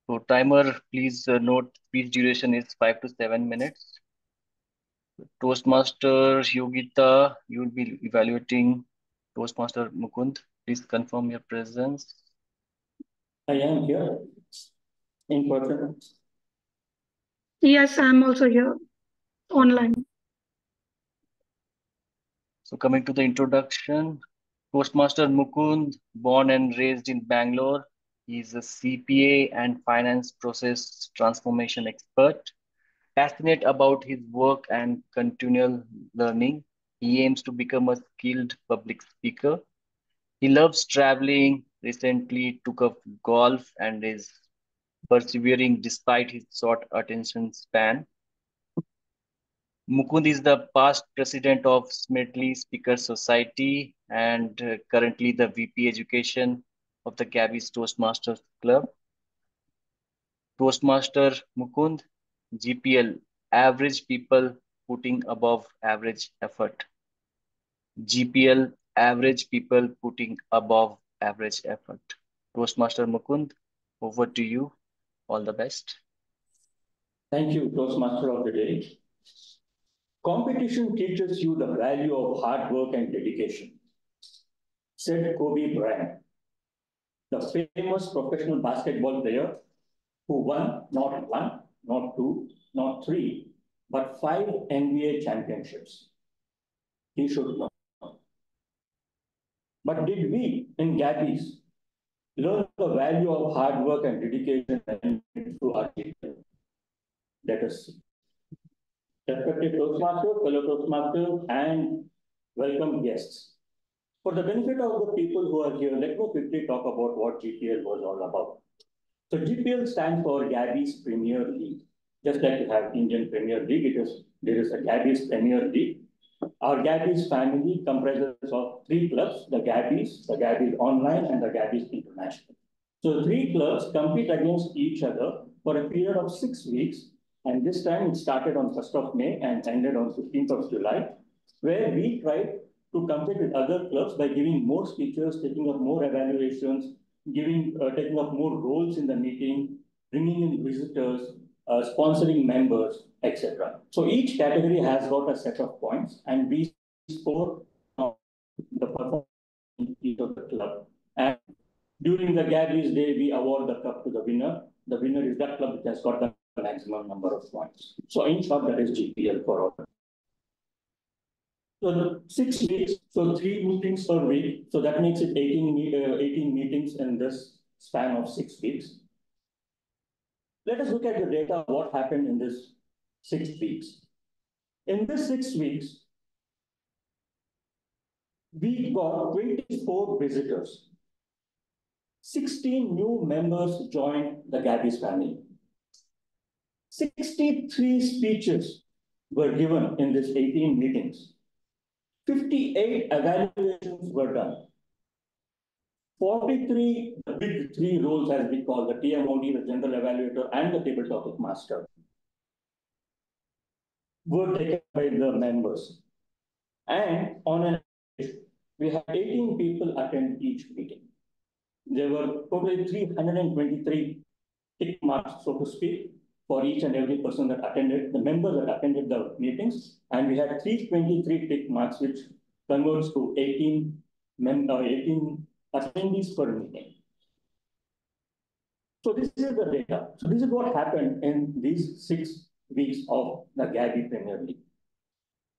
[SPEAKER 11] So timer, please note speech duration is 5 to 7 minutes. Toastmaster Yogita, you will be evaluating Toastmaster Mukund. Please confirm your presence.
[SPEAKER 19] I am here in person.
[SPEAKER 5] Yes, I'm also here online.
[SPEAKER 11] So coming to the introduction, Toastmaster Mukund, born and raised in Bangalore, he is a CPA and finance process transformation expert. Passionate about his work and continual learning, he aims to become a skilled public speaker. He loves traveling, recently took up golf and is persevering despite his short attention span. Mukund is the past president of Smetley Speaker Society and currently the VP Education of the Gabbys Toastmasters Club. Toastmaster Mukund, GPL, average people putting above average effort. GPL, average people putting above average effort. Toastmaster Mukund, over to you. All the best.
[SPEAKER 19] Thank you, Toastmaster of the Day. Competition teaches you the value of hard work and dedication, said Kobe Bryant, the famous professional basketball player who won not one, not two, not three, but 5 NBA championships. He should know. But did we in Gabbys learn the value of hard work and dedication through our people? Let us see. Respected Toastmasters, fellow Toastmasters, and welcome guests. For the benefit of the people who are here, let me quickly talk about what GPL was all about. So GPL stands for Gabbys Premier League. Just like you have Indian Premier League, there is a Gabbys Premier League. Our Gabbys family comprises of 3 clubs, the Gabbys Online, and the Gabbys International. So 3 clubs compete against each other for a period of 6 weeks. And this time it started on 1st of May and ended on 15th of July, where we tried to compete with other clubs by giving more speeches, taking up more evaluations, taking up more roles in the meeting, bringing in visitors, sponsoring members, etc. So each category has got a set of points, and we score the performance in each of the club. And during the Gabbys Day, we award the cup to the winner. The winner is that club which has got the maximum number of points. So in short, that is GPL for all. So the 6 weeks, so 3 meetings per week. So that makes it 18 meetings in this span of 6 weeks. Let us look at the data of what happened in this 6 weeks. In this 6 weeks, we got 24 visitors. 16 new members joined the Gabbys family. 63 speeches were given in this 18 meetings. 58 evaluations were done. 43, the big 3 roles as we call the TMOD, the General Evaluator, and the Table Topic Master, were taken by the members. And on an average, we had 18 people attend each meeting. There were totally 323 tick marks, so to speak, for each and every person that attended, the members that attended the meetings. And we had 323 tick marks, which converts to 18 attendees per meeting. So this is the data. So this is what happened in these 6 weeks of the Gabbys Premier League.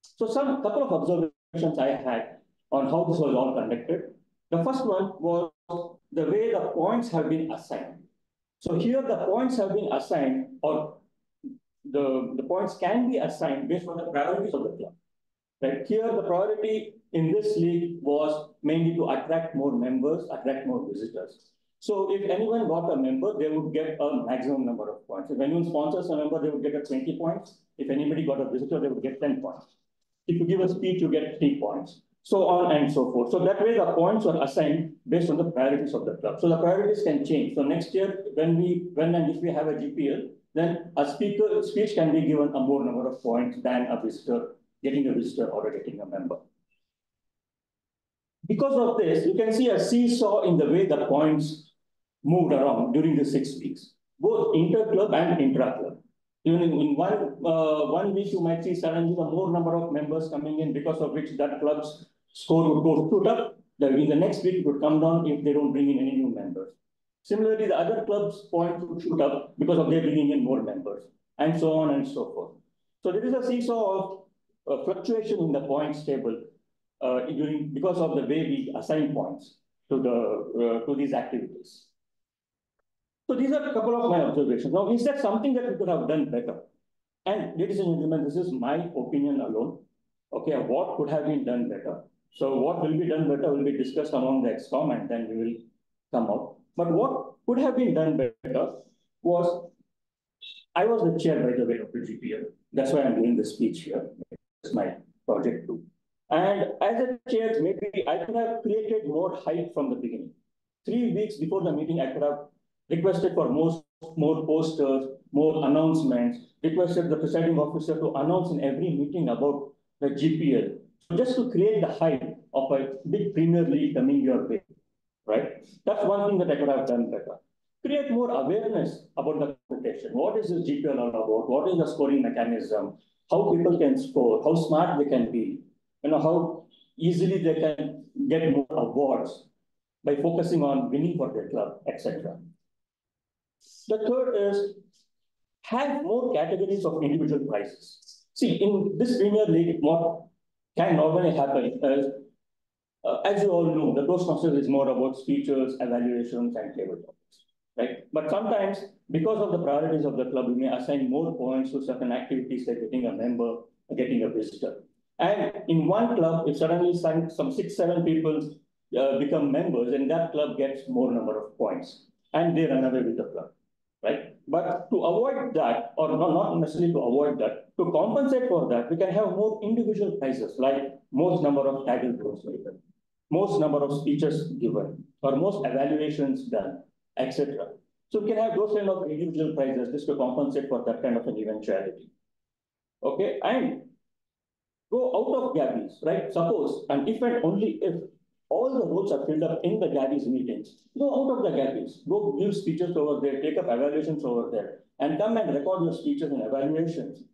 [SPEAKER 19] So couple of observations I had on how this was all conducted. The first one was the way the points have been assigned. So here the points have been assigned, or the points can be assigned based on the priorities of the club. Right? Here the priority in this league was mainly to attract more members, attract more visitors. So if anyone got a member, they would get a maximum number of points. If anyone sponsors a member, they would get a 20 points. If anybody got a visitor, they would get 10 points. If you give a speech, you get 3 points. So on and so forth. So that way the points are assigned based on the priorities of the club. So the priorities can change. So next year, when and if we have a GPL, then a speech can be given a more number of points than a visitor, getting a visitor or getting a member. Because of this, you can see a seesaw in the way the points moved around during the 6 weeks, both inter-club and intra-club. Even in one week, you might see suddenly the more number of members coming in, because of which that club's score would go shoot up. In the next week, it would come down if they don't bring in any new members. Similarly, the other clubs' points would shoot up because of their bringing in more members, and so on and so forth. So there is a seesaw of fluctuation in the points table because of the way we assign points to these activities. So these are a couple of my observations. Now, is that something that we could have done better? And ladies and gentlemen, this is my opinion alone. Okay, what could have been done better? So what will be done better will be discussed among the ExCom, and then we will come out. But what could have been done better was, I was the chair, by the way, of the GPL. That's why I'm doing the speech here. It's my project too. And as a chair, maybe I could have created more hype from the beginning. 3 weeks before the meeting, I could have requested for more posters, more announcements, requested the presiding officer to announce in every meeting about the GPL, just to create the hype of a big Premier League coming your way, right? That's one thing that I could have done better. Create more awareness about the competition. What is this GPL all about? What is the scoring mechanism? How people can score? How smart they can be? How easily they can get more awards by focusing on winning for their club, etc. The third is have more categories of individual prizes. See, in this Premier League, what can normally happen is, as you all know, the Toastmasters is more about speeches, evaluations, and table topics, right? But sometimes, because of the priorities of the club, we may assign more points to certain activities like getting a member, getting a visitor. And in one club, if suddenly some 6-7 people become members, and that club gets more number of points, and they run away with the club, right? But to avoid that, or not necessarily to avoid that, to compensate for that, we can have more individual prizes, like most number of title goals given, most number of speeches given, or most evaluations done, etc. So we can have those kind of individual prizes just to compensate for that kind of an eventuality. Okay, and go out of Gabbys, right? Suppose, and if and only if all the roles are filled up in the Gabbys meetings, go out of the Gabbys, go give speeches over there, take up evaluations over there, and come and record your speeches and evaluations,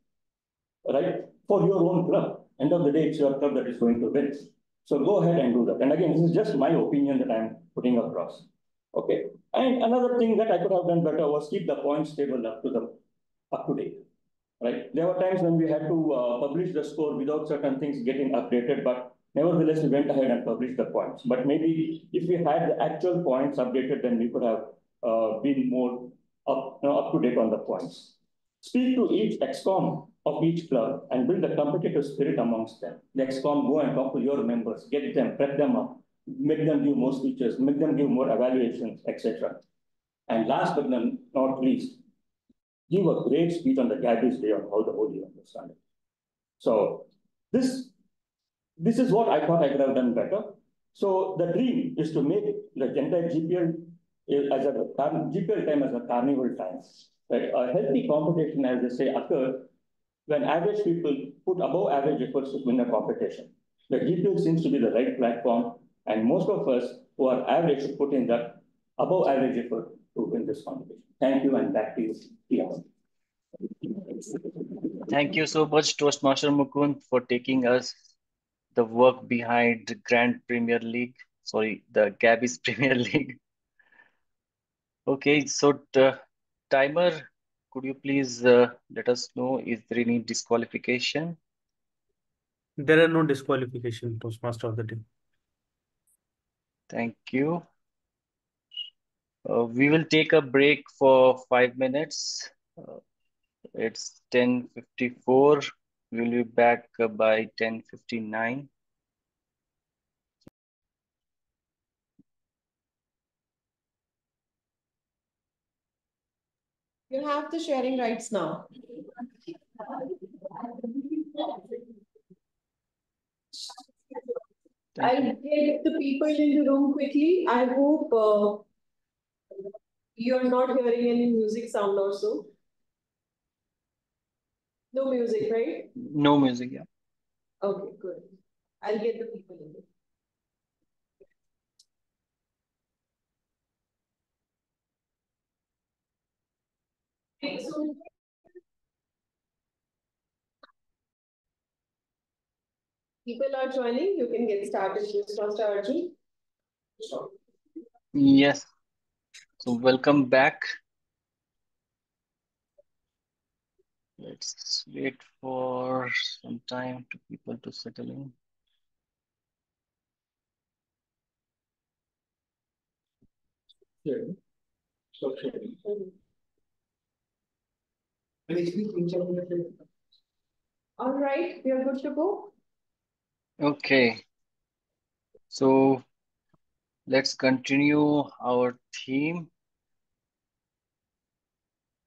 [SPEAKER 19] right? For your own club. End of the day, it's your club that is going to win. So go ahead and do that. And again, this is just my opinion that I'm putting across. Okay. And another thing that I could have done better was keep the points table up to date. Right? There were times when we had to publish the score without certain things getting updated, but nevertheless, we went ahead and published the points. But maybe if we had the actual points updated, then we could have been more up to date on the points. Speak to each ExCom of each club and build a competitive spirit amongst them. The ExCom go and talk to your members, get them, prep them up, make them give more speeches, make them give more evaluations, etc. And last but not least, give a great speech on the Gabbys Day on how the whole year understand it. So this is what I thought I could have done better. So the dream is to make the entire GPL as a GPL time as a carnival time. Right? A healthy competition, as they say, occurs when average people put above average efforts to win a competition. The GPL seems to be the right platform, and most of us who are average should put in that above average effort to win this competition. Thank you, and back to you, TMOD.
[SPEAKER 11] Thank you so much, Toastmaster Mukund, for taking us the work behind the the Gabbys Premier League. Okay, so timer, could you please let us know, is there any disqualification?
[SPEAKER 15] There are no disqualification, Toastmaster of the day.
[SPEAKER 11] Thank you. We will take a break for 5 minutes. It's 10:54. We'll be back by 10:59.
[SPEAKER 2] You have the sharing rights now. I'll get the people in the room quickly. I hope you're not hearing any music sound or so. No music, right?
[SPEAKER 11] No music, yeah.
[SPEAKER 2] Okay, good. I'll get the people in there. So, people are joining. You can get started, Mr. Arjun.
[SPEAKER 11] Yes. So welcome back. Let's wait for some time to people to settle in.
[SPEAKER 2] All right, we are good to go.
[SPEAKER 11] Okay. So let's continue our theme.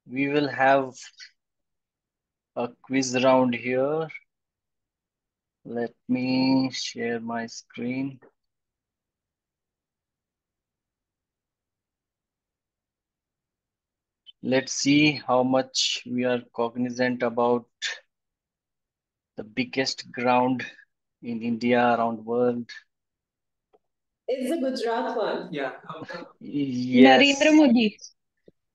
[SPEAKER 11] We will have a quiz round here. Let me share my screen. Let's see how much we are cognizant about the biggest ground in India, around world.
[SPEAKER 2] It's the Gujarat one.
[SPEAKER 11] Yes.
[SPEAKER 2] Narendra Modi.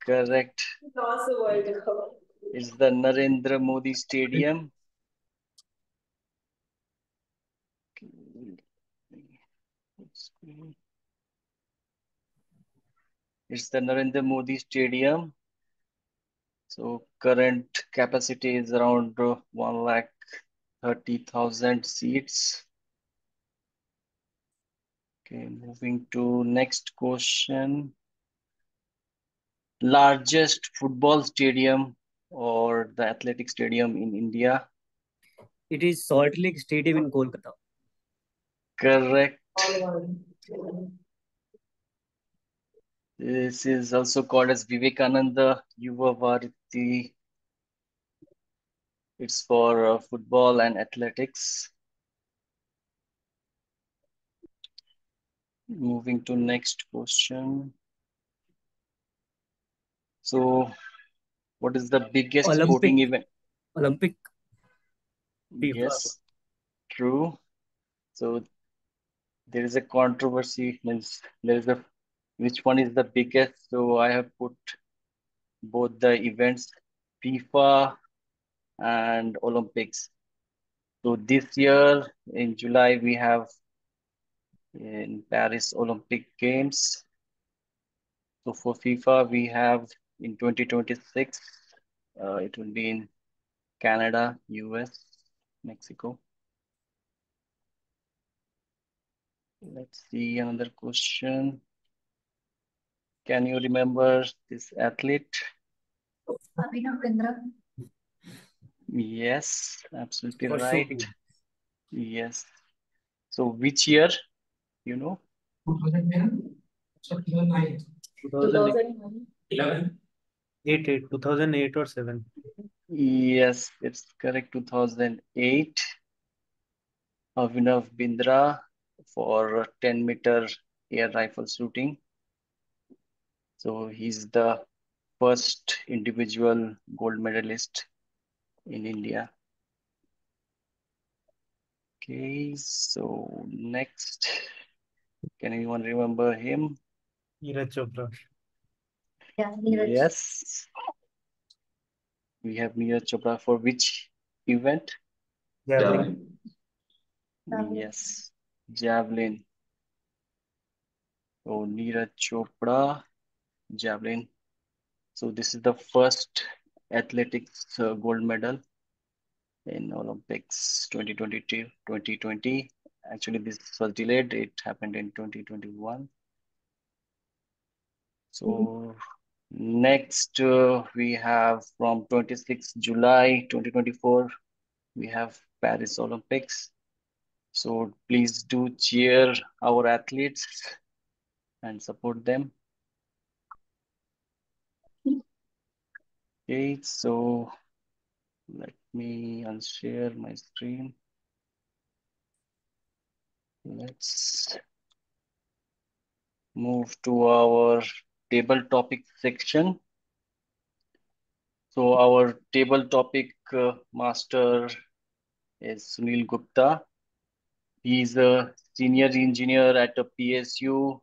[SPEAKER 11] Correct.
[SPEAKER 2] Across the World Cup.
[SPEAKER 11] It's the Narendra Modi Stadium. It's the Narendra Modi Stadium. So current capacity is around 1,30,000 seats. Okay, moving to next question. Largest football stadium or the athletic stadium in India?
[SPEAKER 20] It is Salt Lake Stadium in Kolkata.
[SPEAKER 11] Correct. This is also called as Vivekananda Yuva Bharati. It's for football and athletics. Moving to next question. So, what is the biggest sporting event?
[SPEAKER 20] Olympic.
[SPEAKER 11] Yes, true. So, there is a controversy. Means there is a which one is the biggest? So, I have put both the events, FIFA and Olympics. So, this year in July we have in Paris Olympic Games. So for FIFA, we have in 2026, it will be in Canada, US, Mexico. Let's see another question. Can you remember this athlete?
[SPEAKER 8] Abhinav Bindra.
[SPEAKER 11] Yes, absolutely
[SPEAKER 20] For
[SPEAKER 11] right.
[SPEAKER 20] shooting.
[SPEAKER 11] Yes. So which year, you know?
[SPEAKER 20] 2009.
[SPEAKER 2] 2009.
[SPEAKER 15] 2008 or 7.
[SPEAKER 11] Yes, it's correct, 2008. Abhinav Bindra for 10-meter air rifle shooting. So he's the first individual gold medalist in India. Okay, so next, can anyone remember him?
[SPEAKER 15] Neeraj Chopra.
[SPEAKER 8] Yeah, Neeraj.
[SPEAKER 11] Yes. We have Neeraj Chopra for which event?
[SPEAKER 15] Javelin.
[SPEAKER 11] Yes, javelin. So Neeraj Chopra, javelin. So this is the first athletics gold medal in Olympics 2020. Actually, this was delayed. It happened in 2021. So next, we have from 26 July 2024, we have Paris Olympics. So please do cheer our athletes and support them. Okay, so let me unshare my screen. Let's move to our table topic section. So our table topic master is Sunil Gupta. He's a senior engineer at a PSU.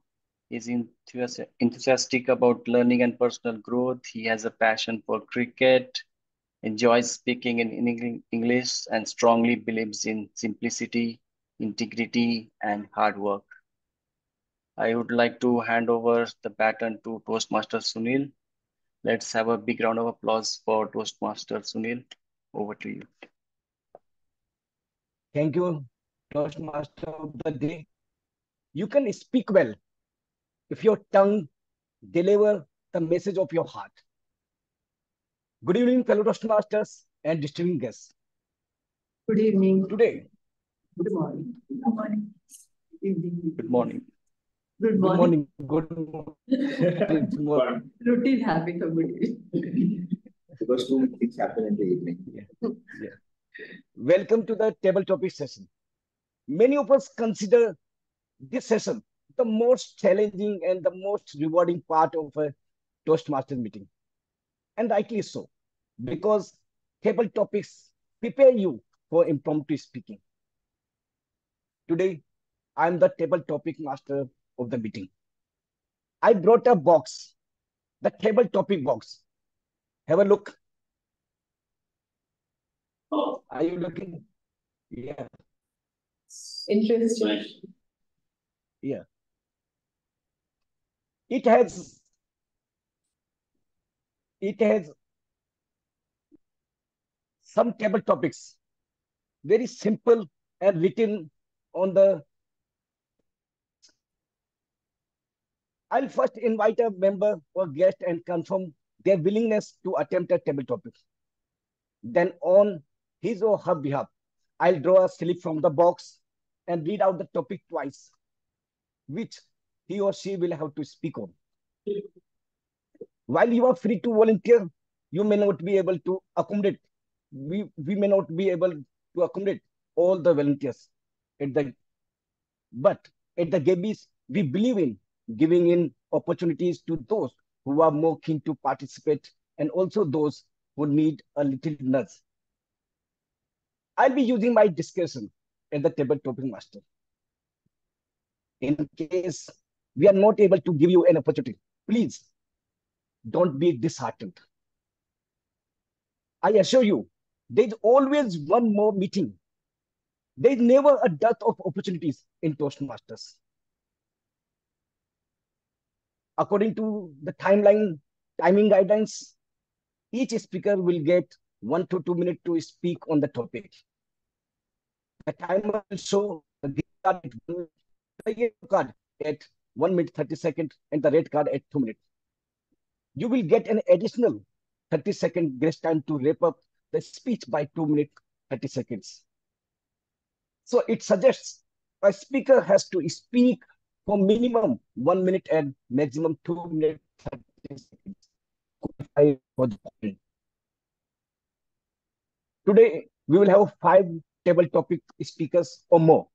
[SPEAKER 11] He's enthusiastic about learning and personal growth. He has a passion for cricket, enjoys speaking in English, and strongly believes in simplicity, integrity, and hard work. I would like to hand over the baton to Toastmaster Sunil. Let's have a big round of applause for Toastmaster Sunil. Over to you.
[SPEAKER 12] Thank you, Toastmaster of the day. You can speak well if your tongue deliver the message of your heart. Good evening, fellow Toastmasters and distinguished guests.
[SPEAKER 13] Good evening.
[SPEAKER 12] Today,
[SPEAKER 13] Good morning. Good morning.
[SPEAKER 11] Good morning.
[SPEAKER 13] Good morning.
[SPEAKER 12] Good morning. Good morning.
[SPEAKER 13] Routine habit of good evening.
[SPEAKER 6] Because two things happen in the evening.
[SPEAKER 12] Yeah. Welcome to the table topic session. Many of us consider this session the most challenging and the most rewarding part of a Toastmasters meeting. And rightly so, because table topics prepare you for impromptu speaking. Today, I'm the table topic master of the meeting. I brought a box, the table topic box. Have a look.
[SPEAKER 13] Oh.
[SPEAKER 12] Are you looking? Yeah.
[SPEAKER 13] Interesting.
[SPEAKER 12] Yeah. It has some table topics, very simple and written on the. I'll first invite a member or guest and confirm their willingness to attempt a table topic. Then on his or her behalf, I'll draw a slip from the box and read out the topic twice, which he or she will have to speak on. While you are free to volunteer, you may not be able to accommodate. We may not be able to accommodate all the volunteers but at the Gabbys, we believe in giving in opportunities to those who are more keen to participate and also those who need a little nudge. I'll be using my discussion as the table topic master. In case we are not able to give you an opportunity, please don't be disheartened. I assure you, there's always one more meeting. There's never a dearth of opportunities in Toastmasters. According to the timing guidelines, each speaker will get 1 to 2 minutes to speak on the topic. The timer will show the yellow card at 1 minute 30 seconds and the red card at 2 minutes. You will get an additional 30-second grace time to wrap up the speech by 2 minutes 30 seconds. So it suggests a speaker has to speak for minimum 1 minute and maximum 2 minutes 30 seconds. Today, we will have 5 table topic speakers or more,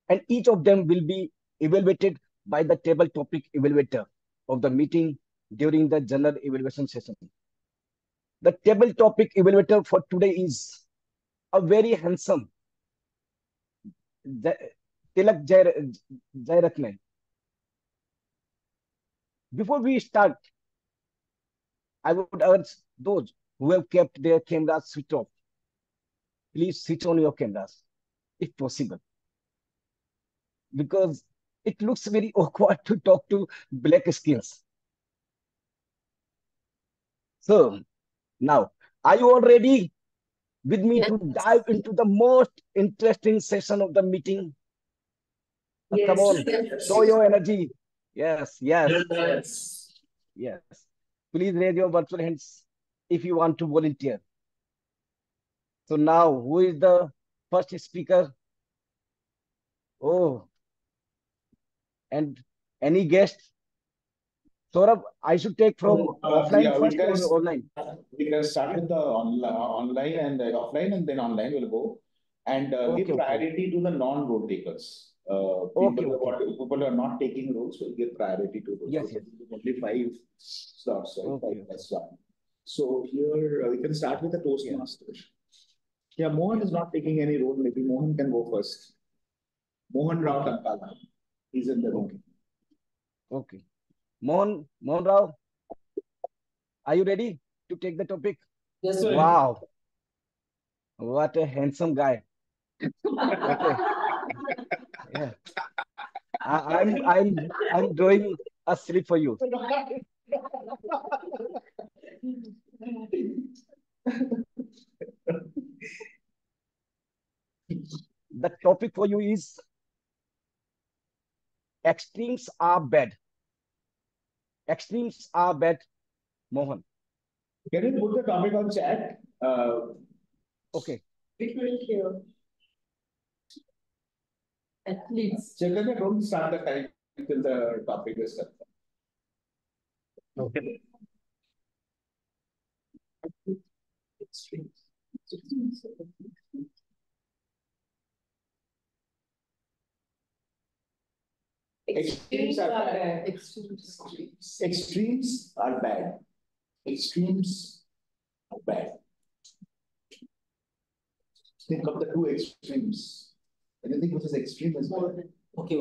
[SPEAKER 12] and each of them will be evaluated by the table topic evaluator of the meeting during the general evaluation session. The table topic evaluator for today is a very handsome Tilak Jairatne. Before we start, I would urge those who have kept their cameras switched off, please switch on your cameras if possible, because it looks very awkward to talk to black skins. So now, are you all ready with me to dive into the most interesting session of the meeting?
[SPEAKER 13] Yes.
[SPEAKER 12] Come on, show your energy. Yes. Please raise your virtual hands if you want to volunteer. So now, who is the first speaker? Oh, and any guest? Saurabh, I should take from offline
[SPEAKER 1] Yeah,
[SPEAKER 12] first or online?
[SPEAKER 1] We can start with the online and offline, and then online will go. And give priority to the non-road takers. People who are not taking roles will give priority to those.
[SPEAKER 12] Yes, yes.
[SPEAKER 1] Only 5 slots, right? 5+1. So here we can start with the Toastmasters. Yeah, Mohan is not taking any role. Maybe Mohan can go first. Mohan Rao Tankala. He's in the room.
[SPEAKER 12] Okay. Mohan Rao, are you ready to take the topic?
[SPEAKER 21] Yes, sir.
[SPEAKER 12] Wow. What a handsome guy. Okay. Yeah. I'm drawing a slip for you. The topic for you is extremes are bad. Extremes are bad, Mohan.
[SPEAKER 1] Can you put the topic on chat?
[SPEAKER 12] Okay.
[SPEAKER 21] Athletes.
[SPEAKER 1] Chaitanya, don't start the time until the topic is confirmed.
[SPEAKER 15] Okay.
[SPEAKER 1] Extremes are bad. Extremes are bad. Extremes are bad. Think of the two extremes. Anything which is extreme is bad.
[SPEAKER 21] Okay.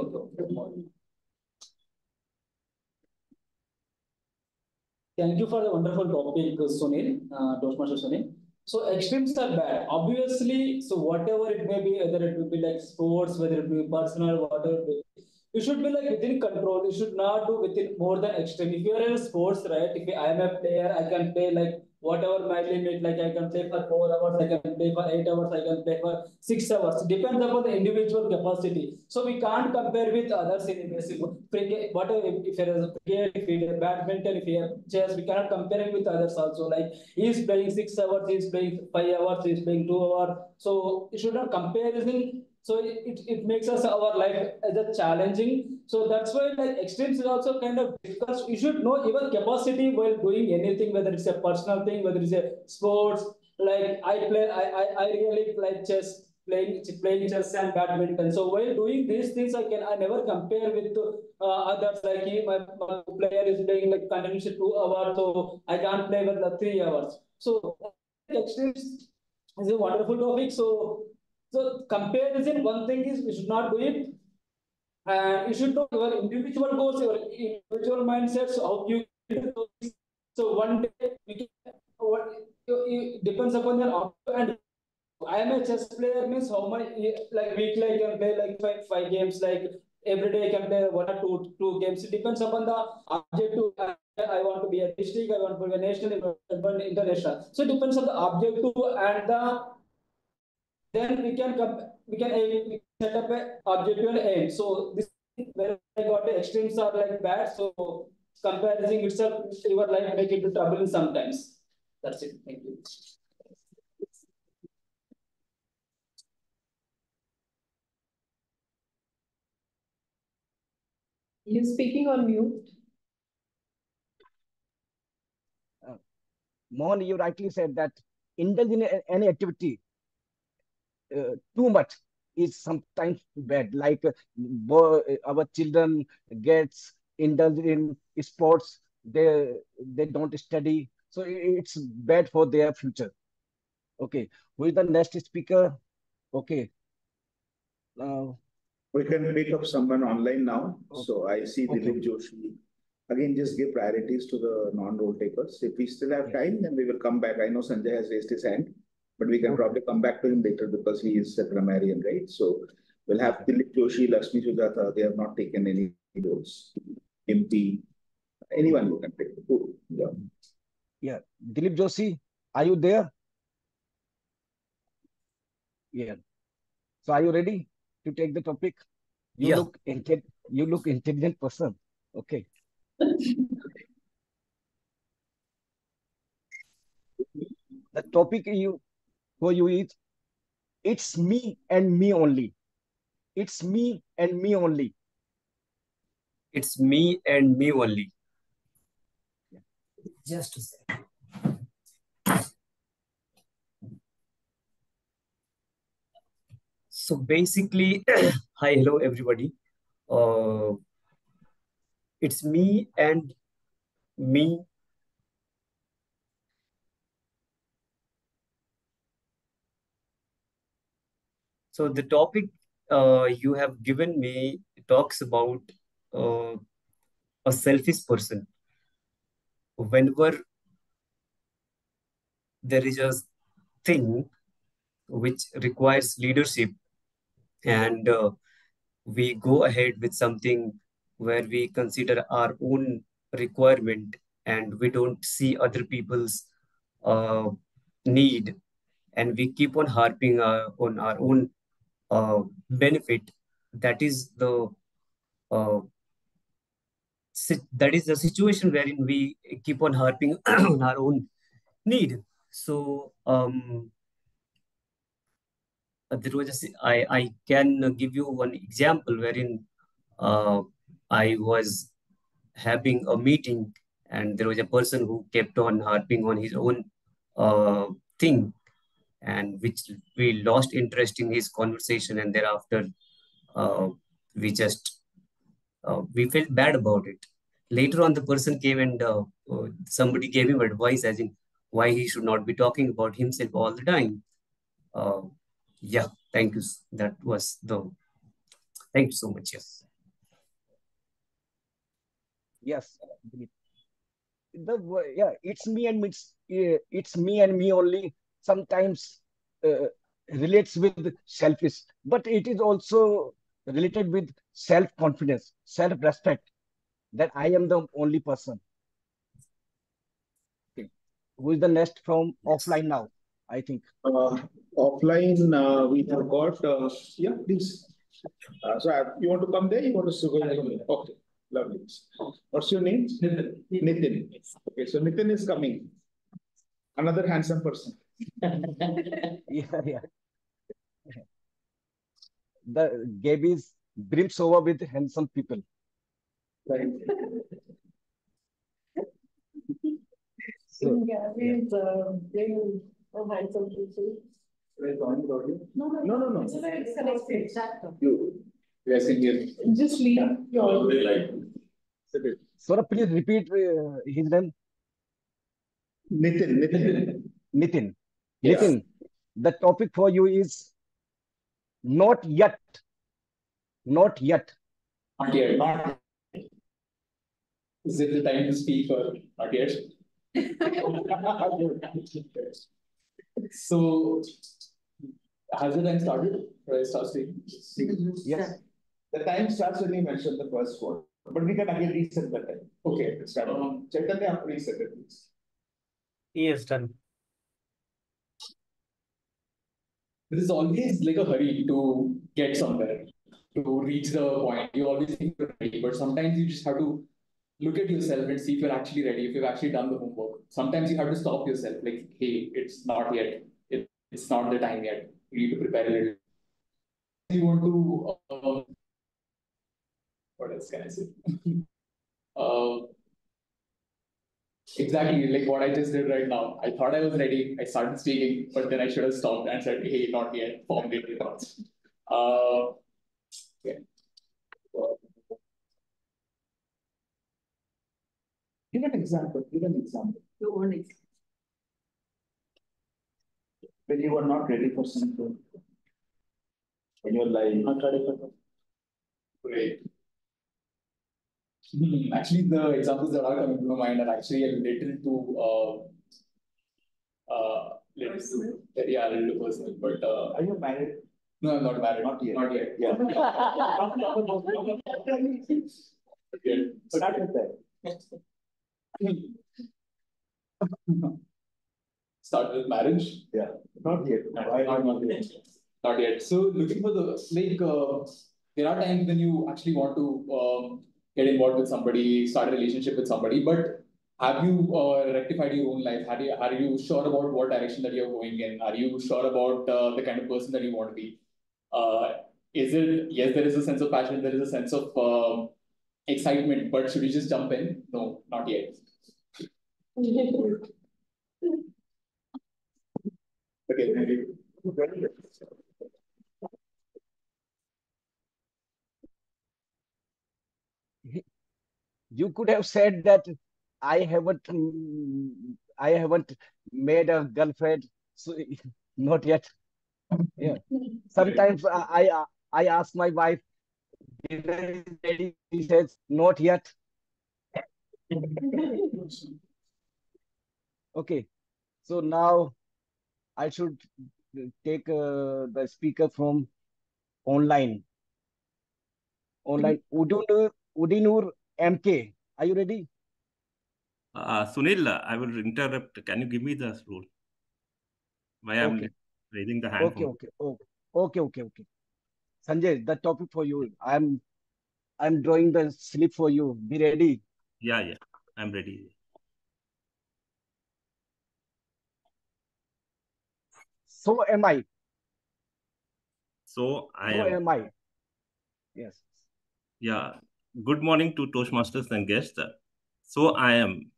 [SPEAKER 21] Thank you for the wonderful topic, Sunil, Toastmaster Sunil. So extremes are bad. Obviously, so whatever it may be, whether it will be like sports, whether it will be personal, whatever it will be, you should be like within control. You should not do within more than extreme. If you are in a sports, right? If I am a player, I can play like whatever my limit, like I can play for 4 hours, I can play for 8 hours, I can play for 6 hours. Depends upon the individual capacity. So we can't compare with others in basic. Whatever if there is a cricket, if it is badminton, if you have chess, we cannot compare it with others also. Like he is playing 6 hours, he is playing 5 hours, he is playing 2 hours. So you should not compare anything. So it makes us our life as a challenging. So that's why like extremes is also kind of difficult. You should know your capacity while doing anything, whether it's a personal thing, whether it's a sports. Like I really like chess, playing chess and badminton. So while doing these things, I never compare with others. Like my player is playing like continuously 2 hours, so I can't play with the 3 hours. So extremes is a wonderful topic. So comparison, one thing is we should not do it. And you should know your individual goals, your individual mindsets, how you do those. So one day we can, it depends upon your and I am a chess player means how much like weekly I can play like five games, like every day I can play 1 or 2 games. It depends upon the objective. I want to be a district, I want to be a national, international. So it depends on the objective and then we can set up a objective and aim. So this where I got the extremes are like bad. So comparison itself, your life make it to trouble sometimes. That's it. Thank you.
[SPEAKER 2] You're speaking on mute.
[SPEAKER 12] Mohan, you rightly said that indulging in any activity too much is sometimes bad. Like our children gets indulged in sports, they don't study, so it's bad for their future. Okay, who is the next speaker? Okay.
[SPEAKER 1] We can pick up someone online now. So I see Dilip Joshi. Again, just give priorities to the non-role takers. If we still have time, then we will come back. I know Sanjay has raised his hand, but we can probably come back to him later because he is a grammarian, right? So we'll have Dilip Joshi, Lakshmi Sujata. They have not taken any roles. MP, anyone you can take.
[SPEAKER 12] Yeah. Dilip Joshi, are you there? Yeah. So are you ready to take the topic? You look intelligent person. Okay. The topic for you is it's me and me only. It's me and me only.
[SPEAKER 20] It's me and me only. Just a second. So basically, hi, hello everybody. It's me and me. So the topic you have given me talks about a selfish person. Whenever there is a thing which requires leadership, and we go ahead with something where we consider our own requirement and we don't see other people's need, and we keep on harping on our own benefit. That is the situation wherein we keep on harping on our own need. So there was I can give you one example wherein I was having a meeting and there was a person who kept on harping on his own thing, and which we lost interest in his conversation, and thereafter we just we felt bad about it. Later on, the person came and somebody gave him advice as in why he should not be talking about himself all the time. Yeah, thank you. That was the. Thank you so much. Yes.
[SPEAKER 12] Yes. Yeah, it's me and it's me and me only. Sometimes relates with selfish, but it is also related with self-confidence, self-respect, that I am the only person. Okay. Who is the next from offline now? I think.
[SPEAKER 1] Offline, we have got, yeah, please. So you want to come there? You want to go there? Okay, lovely. What's your name? Nitin. Okay, so Nitin is coming. Another handsome person.
[SPEAKER 12] Yeah. The Gabbys brims over with handsome people.
[SPEAKER 1] Right.
[SPEAKER 2] So, Gabbys bring a handsome people.
[SPEAKER 1] No.
[SPEAKER 2] It's a connected.
[SPEAKER 1] You guys can hear me.
[SPEAKER 2] Just leave your.
[SPEAKER 12] Sora, please repeat his name.
[SPEAKER 1] Nitin.
[SPEAKER 12] Yes. Nitin, the topic for you is not yet. Not yet.
[SPEAKER 17] Not yet. Not yet. Is it the time to speak or not yet? So, has the time started? Or I start speaking?
[SPEAKER 12] Yes.
[SPEAKER 1] The time starts when you mention the first word, but we can again reset the time. Okay, let's start. Chaitanya, reset it, please.
[SPEAKER 15] Yes, done.
[SPEAKER 17] There is always like a hurry to get somewhere, to reach the point. You always think you're ready, but sometimes you just have to look at yourself and see if you're actually ready, if you've actually done the homework. Sometimes you have to stop yourself, like, hey, it's not yet. It's not the time yet. You need to prepare a little. You want to, what else can I say? Exactly like what I just did right now. I thought I was ready. I started speaking, but then I should have stopped and said, hey, not yet. Formulated thoughts. Okay.
[SPEAKER 1] Give an example.
[SPEAKER 13] You want it.
[SPEAKER 1] When you were not ready for something. When you were like, not ready for something.
[SPEAKER 17] Great. Actually, the examples that are coming to my mind are actually a little too yeah, a little personal. But
[SPEAKER 1] are you married?
[SPEAKER 17] No, I'm not married.
[SPEAKER 1] Not yet.
[SPEAKER 17] Not yet.
[SPEAKER 1] Yeah.
[SPEAKER 17] Start with that. Start with marriage.
[SPEAKER 1] Yeah. Not yet.
[SPEAKER 17] Not yet. Not yet. So looking for the there are times when you actually want to get involved with somebody, start a relationship with somebody, but have you rectified your own life? Are you sure about what direction that you're going in? Are you sure about the kind of person that you want to be? Is it, yes, there is a sense of passion, there is a sense of excitement, but should you just jump in? No, not yet.
[SPEAKER 1] Okay.
[SPEAKER 12] You could have said that I haven't, I haven't made a girlfriend, so not yet. Yeah. Sometimes I ask my wife, dinner is ready. She says, not yet. Okay. So now I should take the speaker from online. Online. Udinur MK. Are you ready?
[SPEAKER 3] Sunil, I will interrupt. Can you give me the rule? Why I'm
[SPEAKER 12] Okay.
[SPEAKER 3] raising the hand?
[SPEAKER 12] Okay. Okay. Sanjay, the topic for you. I'm drawing the slip for you. Be ready.
[SPEAKER 3] Yeah. I'm ready.
[SPEAKER 12] So am I.
[SPEAKER 3] So I
[SPEAKER 12] So
[SPEAKER 3] am.
[SPEAKER 12] am I. Yes.
[SPEAKER 3] Yeah. Good morning to Toastmasters and guests. So I am.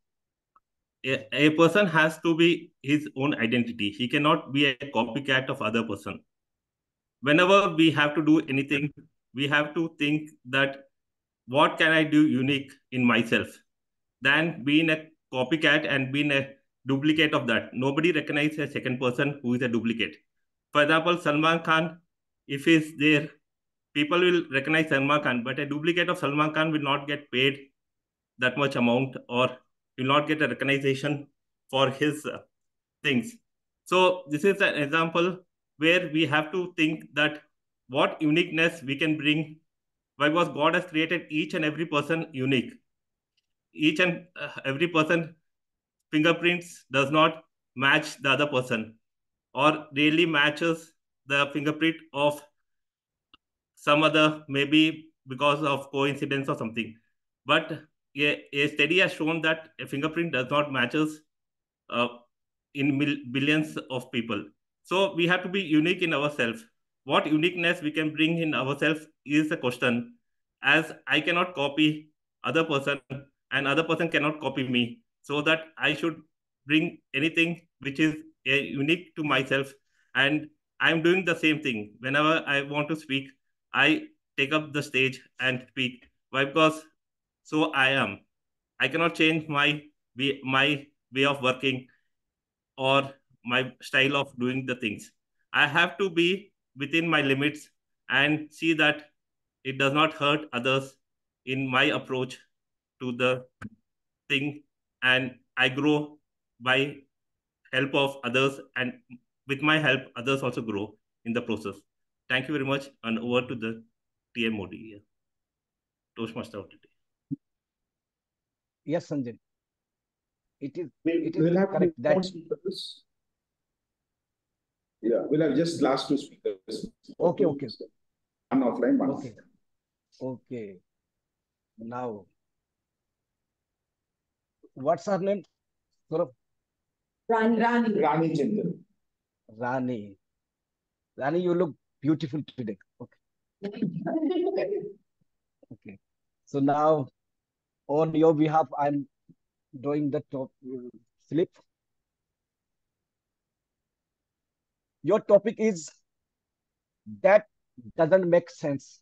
[SPEAKER 3] A person has to be his own identity. He cannot be a copycat of other person. Whenever we have to do anything, we have to think that what can I do unique in myself than being a copycat and being a duplicate of that. Nobody recognizes a second person who is a duplicate. For example, Salman Khan, if he's there, people will recognize Salman Khan, but a duplicate of Salman Khan will not get paid that much amount or will not get a recognition for his things. So this is an example where we have to think that what uniqueness we can bring, because God has created each and every person unique. Each and every person fingerprints does not match the other person or really matches the fingerprint of some other, maybe because of coincidence or something. But a study has shown that a fingerprint does not matches uh, in billions of people. So we have to be unique in ourselves. What uniqueness we can bring in ourselves is the question, as I cannot copy other person and other person cannot copy me. So that I should bring anything which is unique to myself. And I'm doing the same thing. Whenever I want to speak, I take up the stage and speak. Why? Because so I am. I cannot change my way of working or my style of doing the things. I have to be within my limits and see that it does not hurt others in my approach to the thing, and I grow by help of others, and with my help others also grow in the process. Thank you very much, and over to the TMOD, Toastmaster of today.
[SPEAKER 12] Yes, Sanjay. It is
[SPEAKER 1] We'll have
[SPEAKER 12] correct
[SPEAKER 1] more
[SPEAKER 12] that.
[SPEAKER 1] speakers. Yeah, we'll have just last two speakers.
[SPEAKER 12] Okay.
[SPEAKER 1] One offline, one
[SPEAKER 12] okay. Okay. Now, what's her name?
[SPEAKER 2] Rani
[SPEAKER 1] Jindal.
[SPEAKER 12] Rani, you look beautiful today. Okay. Okay. So now, on your behalf, I'm doing the top slip. Your topic is that doesn't make sense.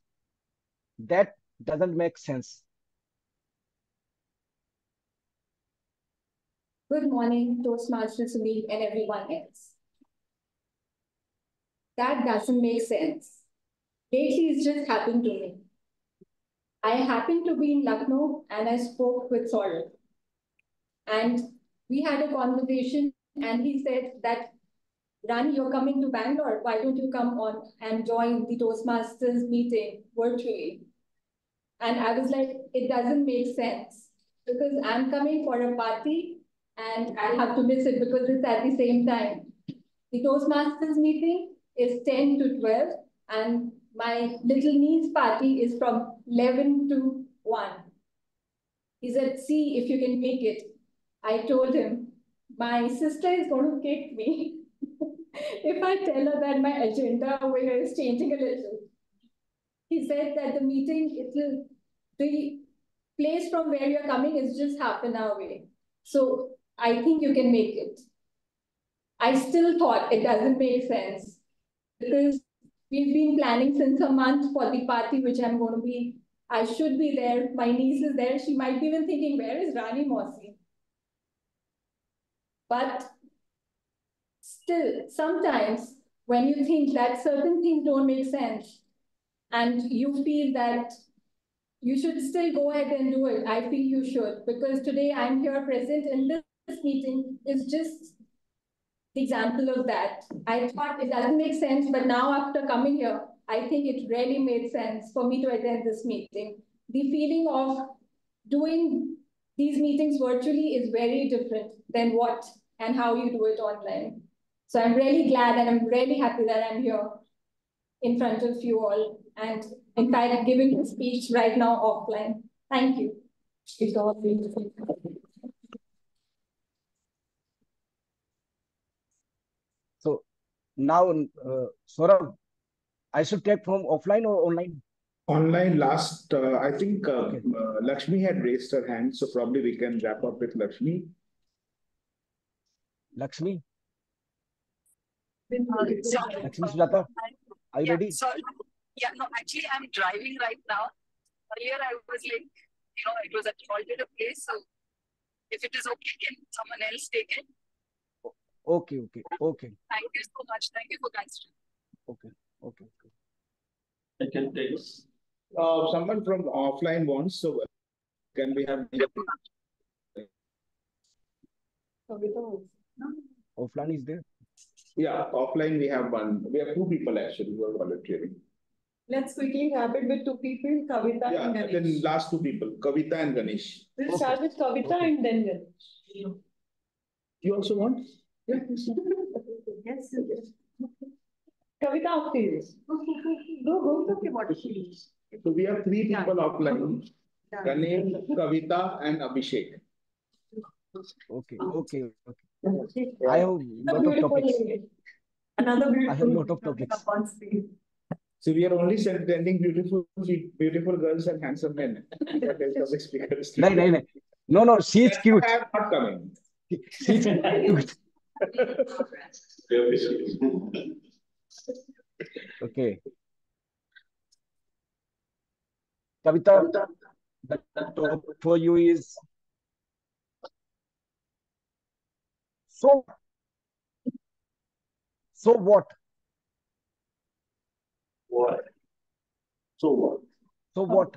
[SPEAKER 12] That doesn't make sense.
[SPEAKER 4] Good morning, Toastmasters Sunil and everyone else. That doesn't make sense. Lately, it's just happened to me. I happened to be in Lucknow and I spoke with Saurabh. And we had a conversation and he said that, Rani, you're coming to Bangalore. Why don't you come on and join the Toastmasters meeting virtually? And I was like, it doesn't make sense because I'm coming for a party and I'll have to miss it because it's at the same time. The Toastmasters meeting is 10 to 12 and my little niece party is from 11 to 1. He said, see if you can make it. I told him, my sister is going to kick me if I tell her that my agenda over here is changing a little. He said that the meeting, the place from where you're coming is just half an hour away. So I think you can make it. I still thought it doesn't make sense because we've been planning since a month for the party, which I'm going to be. I should be there. My niece is there. She might be even thinking, where is Rani Mosi? But still, sometimes when you think that certain things don't make sense and you feel that you should still go ahead and do it, I feel you should, because today I'm here present in this meeting is just the example of that. I thought it doesn't make sense, but now after coming here, I think it really made sense for me to attend this meeting. The feeling of doing these meetings virtually is very different than what and how you do it online. So I'm really glad and I'm really happy that I'm here in front of you all. And in fact, giving the speech right now offline. Thank you. It's all beautiful.
[SPEAKER 12] So now, Saurabh, I should take from offline or online?
[SPEAKER 1] Online last, I think Lakshmi had raised her hand, so probably we can wrap up with Lakshmi.
[SPEAKER 12] Lakshmi?
[SPEAKER 7] Sorry.
[SPEAKER 12] Lakshmi Sujata, are you ready?
[SPEAKER 7] Sorry. Yeah, no, actually, I'm driving right now. Earlier, I was like, it was at a place. So if it is okay, can someone else take it?
[SPEAKER 12] Okay.
[SPEAKER 7] Thank you so much. Thank you for considering.
[SPEAKER 12] Okay.
[SPEAKER 19] I can take it.
[SPEAKER 1] Someone from offline wants, so can we have
[SPEAKER 12] offline is there?
[SPEAKER 1] Yeah, offline we have one. We have two people actually who are volunteering.
[SPEAKER 2] Let's quickly wrap it with two people, Kavita and Ganesh.
[SPEAKER 1] Then last two people, Kavita and Ganesh.
[SPEAKER 2] We'll start with Kavita and then Ganesh.
[SPEAKER 1] You also want? Yeah.
[SPEAKER 2] Yes. Kavita, after you. Go. Okay, what is she?
[SPEAKER 1] So we have three people offline. Ganesh, Kavita, and Abhishek.
[SPEAKER 12] Okay. I have a lot of topics. I have a lot of topics.
[SPEAKER 1] So we are only sending beautiful girls and handsome men.
[SPEAKER 12] No, she's cute.
[SPEAKER 1] I am not coming.
[SPEAKER 12] She's cute. Okay. Kavita, the topic for you is so what?
[SPEAKER 19] So
[SPEAKER 12] what?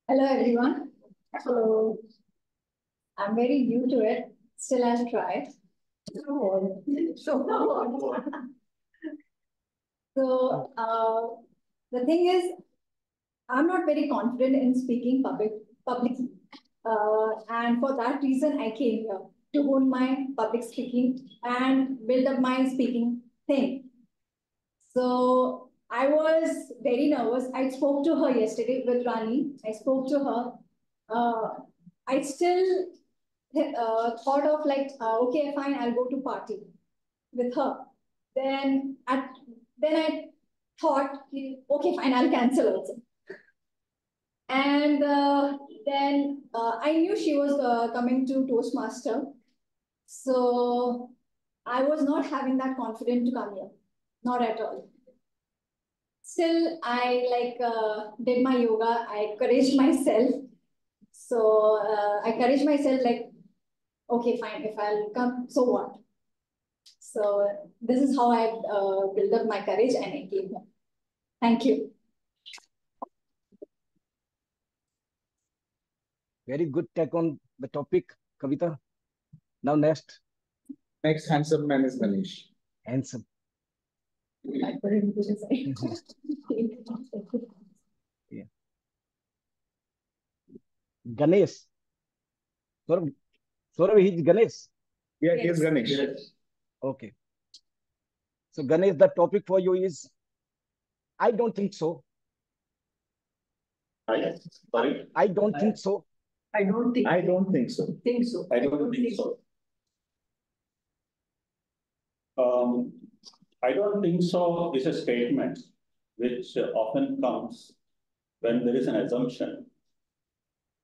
[SPEAKER 4] Hello, everyone. Hello. I'm very new to it. Still, I'll try. So, the thing is, I'm not very confident in speaking publicly. And for that reason, I came here to hone my public speaking and build up my speaking thing. So I was very nervous. I spoke to her yesterday with Rani. I spoke to her. I still thought of like, okay, fine, I'll go to party with her. Then I thought, okay, fine, I'll cancel also. And then I knew she was coming to Toastmaster. So I was not having that confidence to come here. Not at all. Still, I did my yoga. I encouraged myself. So I encouraged myself like, okay, fine, if I'll come, so what? So this is how I built up my courage and I came here. Thank you.
[SPEAKER 12] Very good take on the topic, Kavita. Now next.
[SPEAKER 1] Next handsome man is Ganesh.
[SPEAKER 12] Handsome.
[SPEAKER 4] I put it into the
[SPEAKER 12] Yeah. Ganesh. Saurabh, he's Ganesh.
[SPEAKER 1] Yeah, he is Ganesh.
[SPEAKER 19] Yes.
[SPEAKER 12] Okay. So Ganesh, the topic for you is, I don't think so.
[SPEAKER 19] Sorry?
[SPEAKER 12] I don't think so.
[SPEAKER 2] I don't think so.
[SPEAKER 19] I don't think so. I don't think so is a statement which often comes when there is an assumption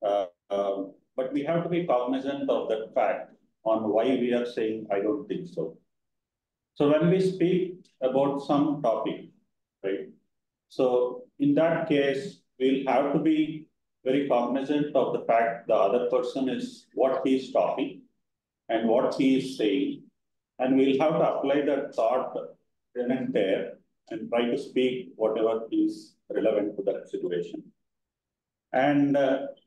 [SPEAKER 19] But we have to be cognizant of that fact on why we are saying, I don't think so. So when we speak about some topic, right? So in that case, we'll have to be very cognizant of the fact the other person is what he is talking and what he is saying. And we'll have to apply that thought then and there and try to speak whatever is relevant to that situation. And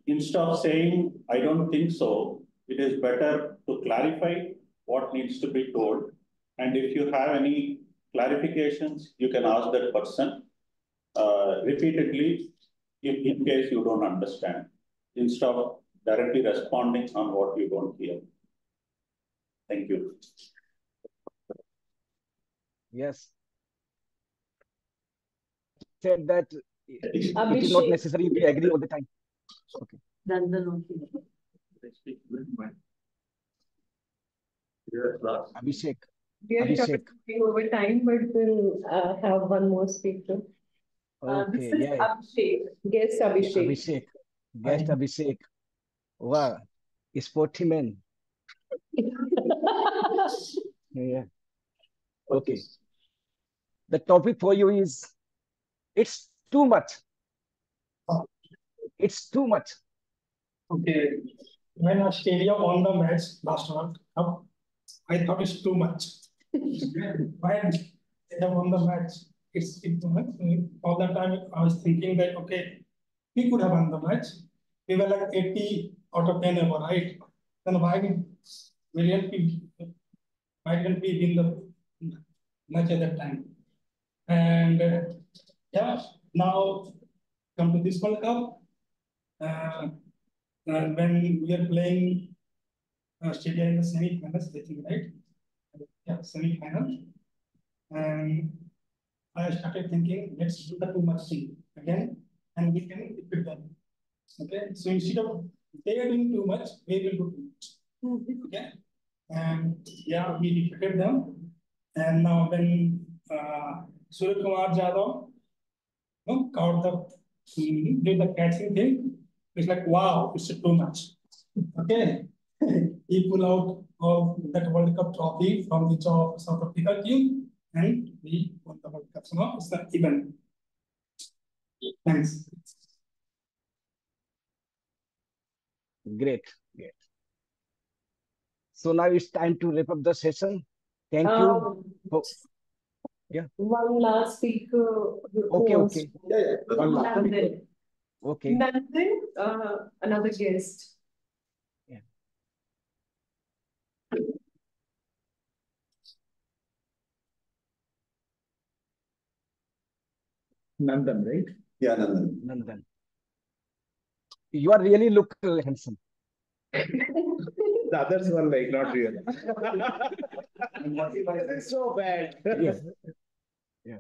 [SPEAKER 19] instead of saying, I don't think so, it is better to clarify what needs to be told. And if you have any clarifications, you can ask that person repeatedly in case you don't understand, instead of directly responding on what you don't hear. Thank you.
[SPEAKER 12] Yes. Said that it is not necessary we agree all the time. Okay. Abhishek.
[SPEAKER 2] We are
[SPEAKER 12] Abhishek.
[SPEAKER 2] over time, but we'll have one more speaker. This
[SPEAKER 12] Okay,
[SPEAKER 2] is
[SPEAKER 12] yeah.
[SPEAKER 2] Abhishek. Guest Abhishek.
[SPEAKER 12] Abhishek. Guest Abhishek. Wow. Sporty man. Yeah. Okay. The topic for you is it's too much. It's too much.
[SPEAKER 9] Okay. When Australia won the match last World Cup, I thought it's too much. When they won the match, it's too much. All the time I was thinking that, okay, we could have won the match. We were like 80 out of 10 ever, right? Then why didn't we win the match at that time? And yeah, now come to this World Cup. When we are playing Australia in the semi-finals, I think, right? Yeah, semi-final. And I started thinking, let's do the too much thing again, and we can repeat them. Okay, so instead of they are doing too much, we will do too much. Okay, and yeah, we repeated them. And now when Surya Kumar Jadhav caught did the catching thing, it's like, wow, it's too much. Okay. He pulled out of that World Cup trophy from the jaw of South Africa team, and we won the World Cup. So now it's the event. Thanks.
[SPEAKER 12] Great. Great. So now it's time to wrap up the session. Thank you. Yeah.
[SPEAKER 2] One last speaker.
[SPEAKER 12] Okay.
[SPEAKER 2] Yeah.
[SPEAKER 12] One last.
[SPEAKER 2] Nandan.
[SPEAKER 12] Okay.
[SPEAKER 2] Nandan, another guest.
[SPEAKER 12] Yeah.
[SPEAKER 1] Nandan, right?
[SPEAKER 6] Yeah, Nandan.
[SPEAKER 12] Nandan. You are really look handsome.
[SPEAKER 1] The others were like not real. This is so bad.
[SPEAKER 12] Yeah. Yeah.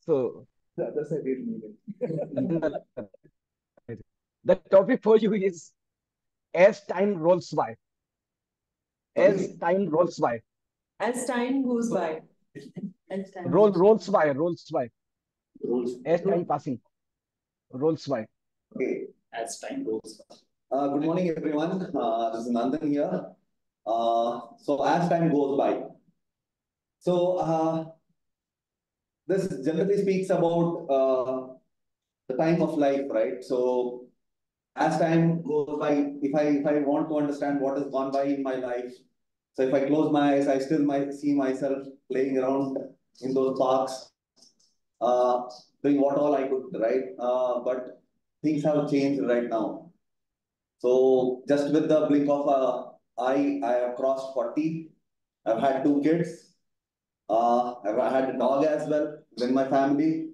[SPEAKER 12] So
[SPEAKER 1] the others I didn't mean it.
[SPEAKER 12] The topic for you is as time rolls by. As time rolls by.
[SPEAKER 2] As time goes by.
[SPEAKER 12] Rolls by. As time passing. Rolls by.
[SPEAKER 6] Okay.
[SPEAKER 9] As time goes by.
[SPEAKER 6] Good morning, everyone. This is Nandan here. So as time goes by. So this generally speaks about the time of life, right? So as time goes by, if I want to understand what has gone by in my life, so if I close my eyes, I still might see myself playing around in those parks, doing what all I could, right? But things have changed right now. So just with the blink of an eye, I have crossed 40. I've had 2 kids. I've had a dog as well in my family.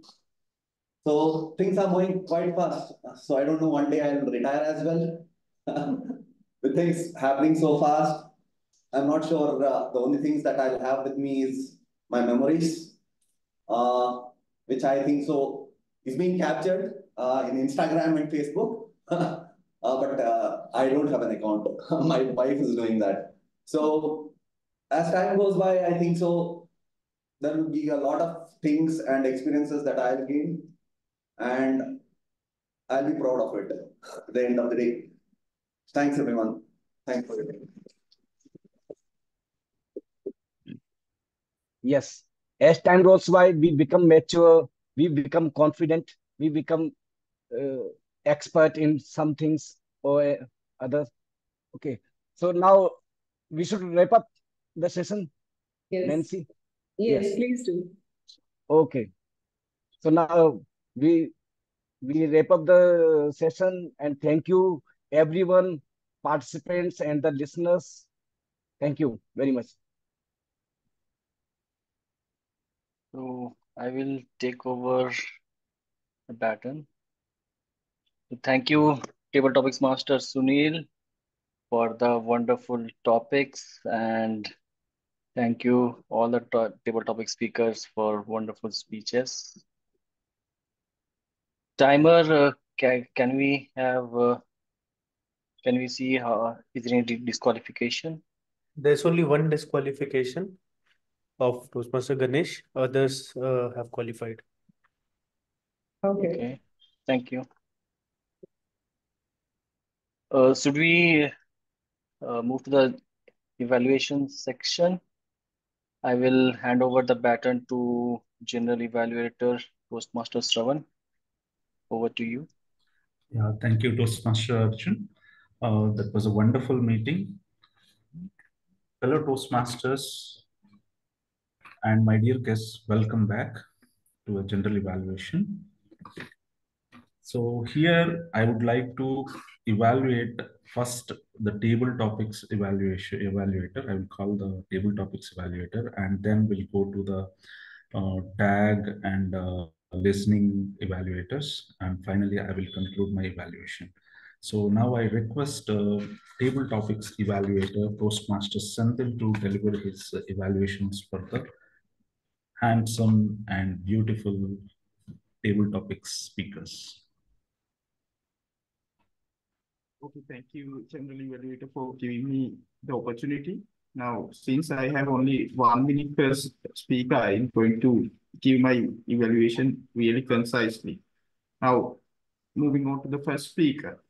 [SPEAKER 6] So things are going quite fast. So I don't know, one day I'll retire as well. With things happening so fast, I'm not sure. The only things that I'll have with me is my memories, which I think so is being captured in Instagram and Facebook. But I don't have an account. My wife is doing that. So as time goes by, I think so there will be a lot of things and experiences that I'll gain. And I'll be proud of it at the end of the day. Thanks, everyone. Thanks for your time.
[SPEAKER 12] Yes. As time goes by, we become mature, we become confident, we become expert in some things or others. Okay. So now we should wrap up the session,
[SPEAKER 2] Yes.
[SPEAKER 12] Nancy.
[SPEAKER 2] Yes, please do.
[SPEAKER 12] Okay. So now we wrap up the session, and thank you everyone, participants and the listeners. Thank you very much.
[SPEAKER 11] So I will take over the baton. So thank you, Table Topics Master Sunil, for the wonderful topics, and thank you all the table topic speakers for wonderful speeches. Timer, can we see is there any disqualification?
[SPEAKER 15] There's only one disqualification of Toastmaster Ganesh. Others have qualified.
[SPEAKER 11] Okay, thank you. Should we move to the evaluation section? I will hand over the baton to General Evaluator Toastmaster Sravan. Over to you.
[SPEAKER 10] Yeah, thank you, Toastmaster Arjun. That was a wonderful meeting. Fellow Toastmasters and my dear guests, welcome back to a general evaluation. So here I would like to evaluate first the table topics evaluator. I will call the table topics evaluator, and then we'll go to the tag and listening evaluators, and finally I will conclude my evaluation. So now I request table topics evaluator Toastmaster Sanjay to deliver his evaluations for the handsome and beautiful table topics speakers.
[SPEAKER 1] Okay, thank you, General Evaluator, for giving me the opportunity. Now, since I have only 1 minute per speaker, I'm going to give my evaluation really concisely. Now, moving on to the first speaker.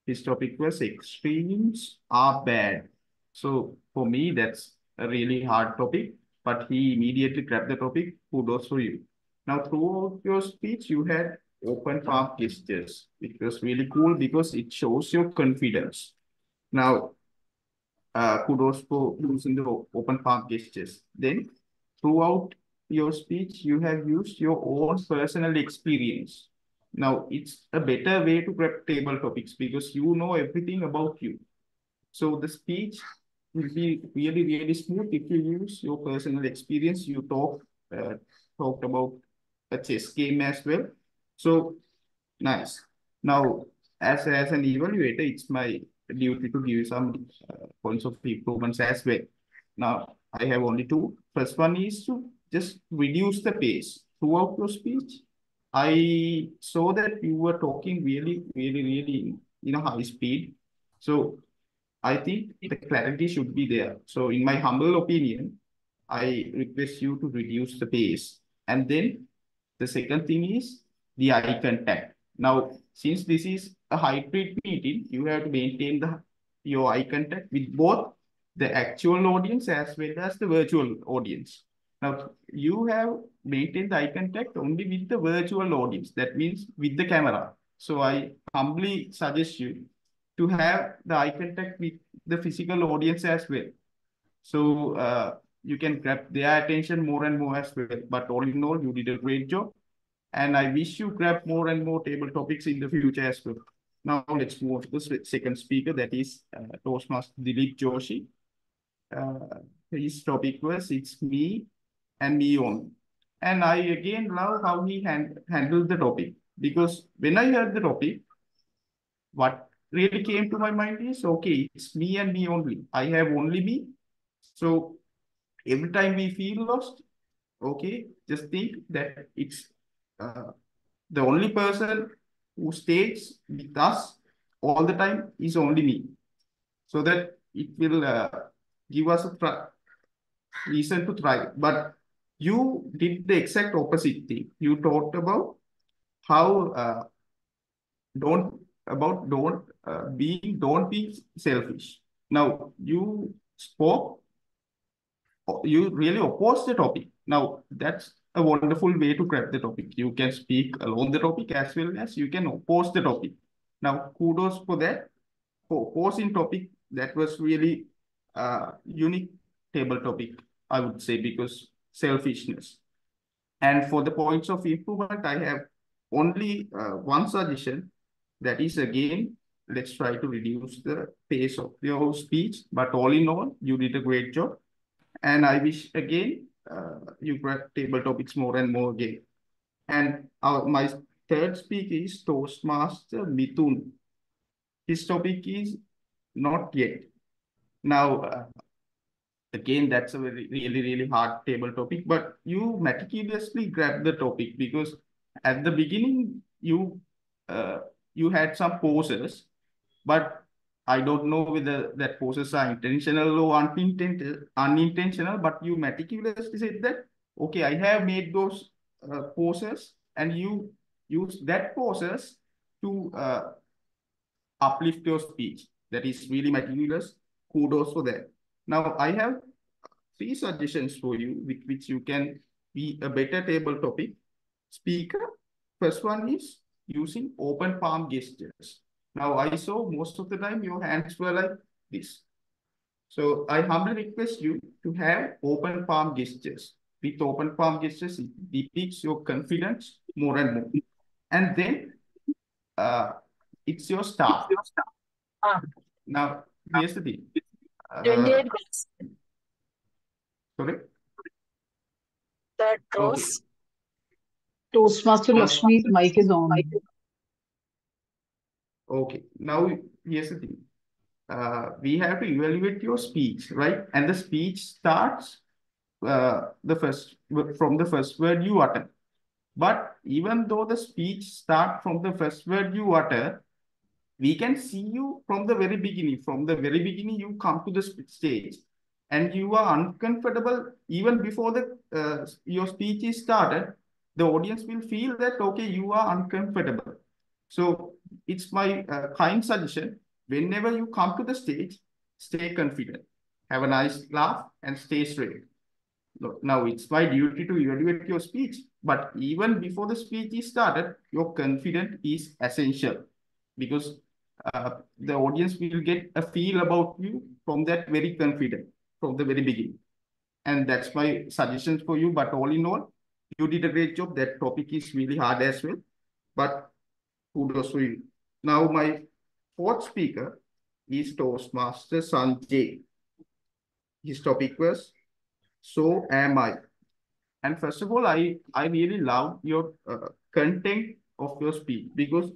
[SPEAKER 1] His topic was extremes are bad. So for me, that's a really hard topic, but he immediately grabbed the topic. Kudos for you. Now, throughout your speech, you had open palm gestures. It was really cool because it shows your confidence. Now, kudos for using the open palm gestures. Then, throughout your speech, you have used your own personal experience. Now, it's a better way to grab table topics because you know everything about you. So the speech will be really, really smooth if you use your personal experience. You talked about a chess game as well. So nice. Now, as an evaluator, it's my duty to give some points of improvements as well. Now, I have only two. First one is to just reduce the pace throughout your speech. I saw that you were talking really, really, really in a high speed. So I think the clarity should be there. So in my humble opinion, I request you to reduce the pace. And then the second thing is the eye contact. Now, since this is a hybrid meeting, you have to maintain your eye contact with both the actual audience as well as the virtual audience. Now, you have maintained the eye contact only with the virtual audience. That means with the camera. So I humbly suggest you to have the eye contact with the physical audience as well. So you can grab their attention more and more as well. But all in all, you did a great job. And I wish you grab more and more table topics in the future as well. Now let's move on to the second speaker, that is Toastmaster Dilip Joshi. His topic was It's Me and Me Only. And I again love how he handled the topic, because when I heard the topic, what really came to my mind is, okay, it's me and me only. I have only me. So every time we feel lost, okay, just think that it's the only person who stays with us all the time is only me. So that it will give us a reason to thrive. But you did the exact opposite thing. You talked about how don't don't be selfish. Now you spoke, you really oppose the topic. Now that's a wonderful way to grab the topic. You can speak along the topic as well as you can oppose the topic. Now kudos for that. For opposing topic, that was really unique table topic, I would say, because selfishness. And for the points of improvement, I have only one suggestion. That is, again, let's try to reduce the pace of your speech. But all in all, you did a great job. And I wish, again, you grab table topics more and more again. And my third speaker is Toastmaster Mithun. His topic is not yet. Now, again, that's a really hard table topic, but you meticulously grab the topic because at the beginning you had some pauses, but I don't know whether that pauses are intentional or unintentional, but you meticulously said that, okay, I have made those pauses, and you use that pauses to uplift your speech. That is really meticulous. Kudos for that. Now, I have 3 suggestions for you with which you can be a better table topic speaker. First one is using open palm gestures. Now, I saw most of the time your hands were like this. So I humbly request you to have open palm gestures. With open palm gestures, it depicts your confidence more and more. And then it's your start. Now, here's the thing.
[SPEAKER 7] 28 minutes.
[SPEAKER 1] Sorry?
[SPEAKER 7] That goes.
[SPEAKER 1] Okay.
[SPEAKER 14] Toastmaster Lakshmi's mic is on.
[SPEAKER 1] Okay. Now, here's the thing. We have to evaluate your speech, right? And the speech starts from the first word you utter. But even though the speech starts from the first word you utter, we can see you from the very beginning. From the very beginning, you come to the stage and you are uncomfortable even before your speech is started. The audience will feel that, okay, you are uncomfortable. So it's my kind suggestion. Whenever you come to the stage, stay confident, have a nice laugh, and stay straight. Now, it's my duty to evaluate your speech, but even before the speech is started, your confidence is essential because the audience will get a feel about you from that very confident, from the very beginning. And that's my suggestions for you. But all in all, you did a great job. That topic is really hard as well, but kudos to you. Now, my fourth speaker is Toastmaster Sanjay. His topic was, so am I. And first of all, I really love your content of your speech because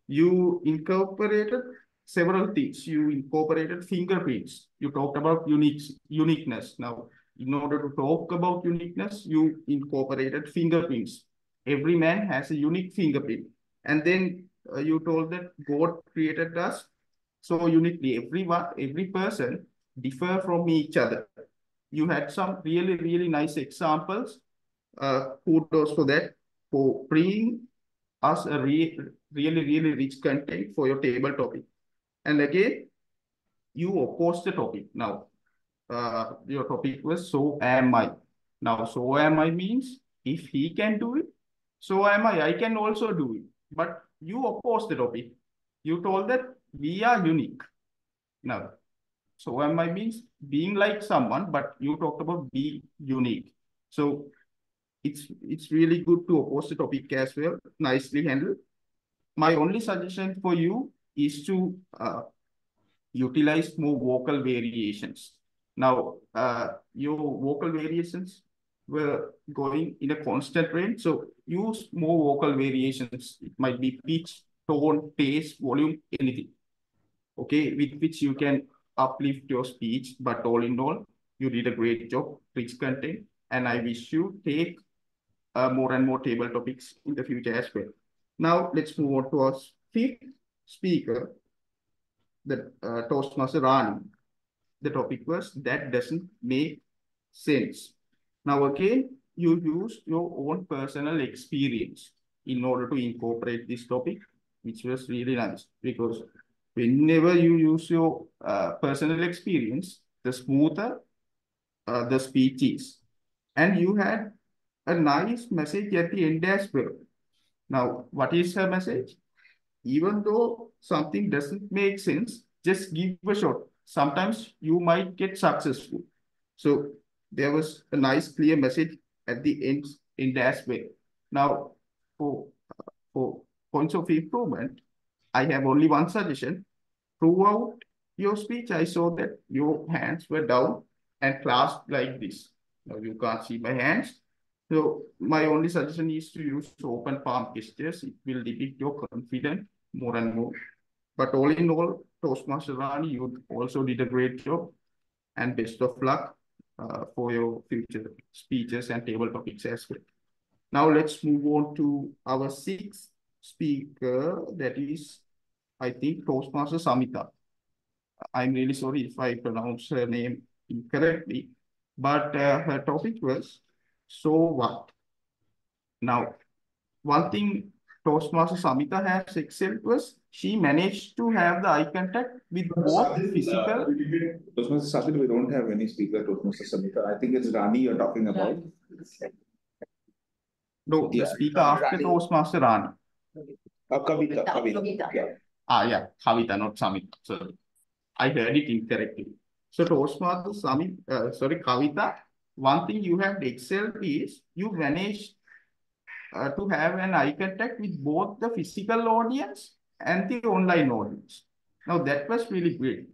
[SPEAKER 1] you incorporated several things. You incorporated fingerprints. You talked about uniqueness. Now, in order to talk about uniqueness, you incorporated fingerprints. Every man has a unique fingerprint. And then you told that God created us so uniquely. Every person differ from each other. You had some really nice examples. Kudos for that, for bringing us a really rich content for your table topic. And again, you oppose the topic. Now, your topic was, so am I. Now, so am I means, if he can do it, so am I can also do it. But you oppose the topic. You told that we are unique. Now, so am I means being like someone, but you talked about being unique. So it's really good to oppose the topic as well. Nicely handled. My only suggestion for you is to utilize more vocal variations. Now, your vocal variations were going in a constant range, so use more vocal variations. It might be pitch, tone, pace, volume, anything. Okay, with which you can uplift your speech. But all in all, you did a great job, rich content, and I wish you take more and more table topics in the future as well. Now, let's move on to our fifth speaker, the Toastmaster Rani. The topic was, that doesn't make sense. Now, again, you use your own personal experience in order to incorporate this topic. which was really nice because whenever you use your personal experience, the smoother the speech is. And you had a nice message at the end as well. Now, what is her message? Even though something doesn't make sense, just give a shot. Sometimes you might get successful. So there was a nice clear message at the end as well. Now, for points of improvement, I have only one suggestion. Throughout your speech, I saw that your hands were down and clasped like this. Now you can't see my hands. So my only suggestion is to use open palm gestures. It will depict your confidence more and more. But all in all, Toastmaster Rani, you also did a great job and best of luck for your future speeches and table topics as well. Now let's move on to our sixth speaker, that is, I think, Toastmaster Samita. I'm really sorry if I pronounce her name incorrectly, but her topic was, so what? Now, one thing Toastmaster Samita has excelled was she managed to have the eye contact with both physical.
[SPEAKER 16] Toastmaster Sadil, we don't have any speaker, Toastmaster Samita. I think it's Rani you're talking about.
[SPEAKER 1] No, the speaker after Toastmaster Rani.
[SPEAKER 16] Kavita.
[SPEAKER 1] Yeah, Kavita, not Samita. Sorry, I heard it incorrectly. So Toastmaster Kavita, one thing you have excelled is you managed to have an eye contact with both the physical audience and the online audience. Now that was really great.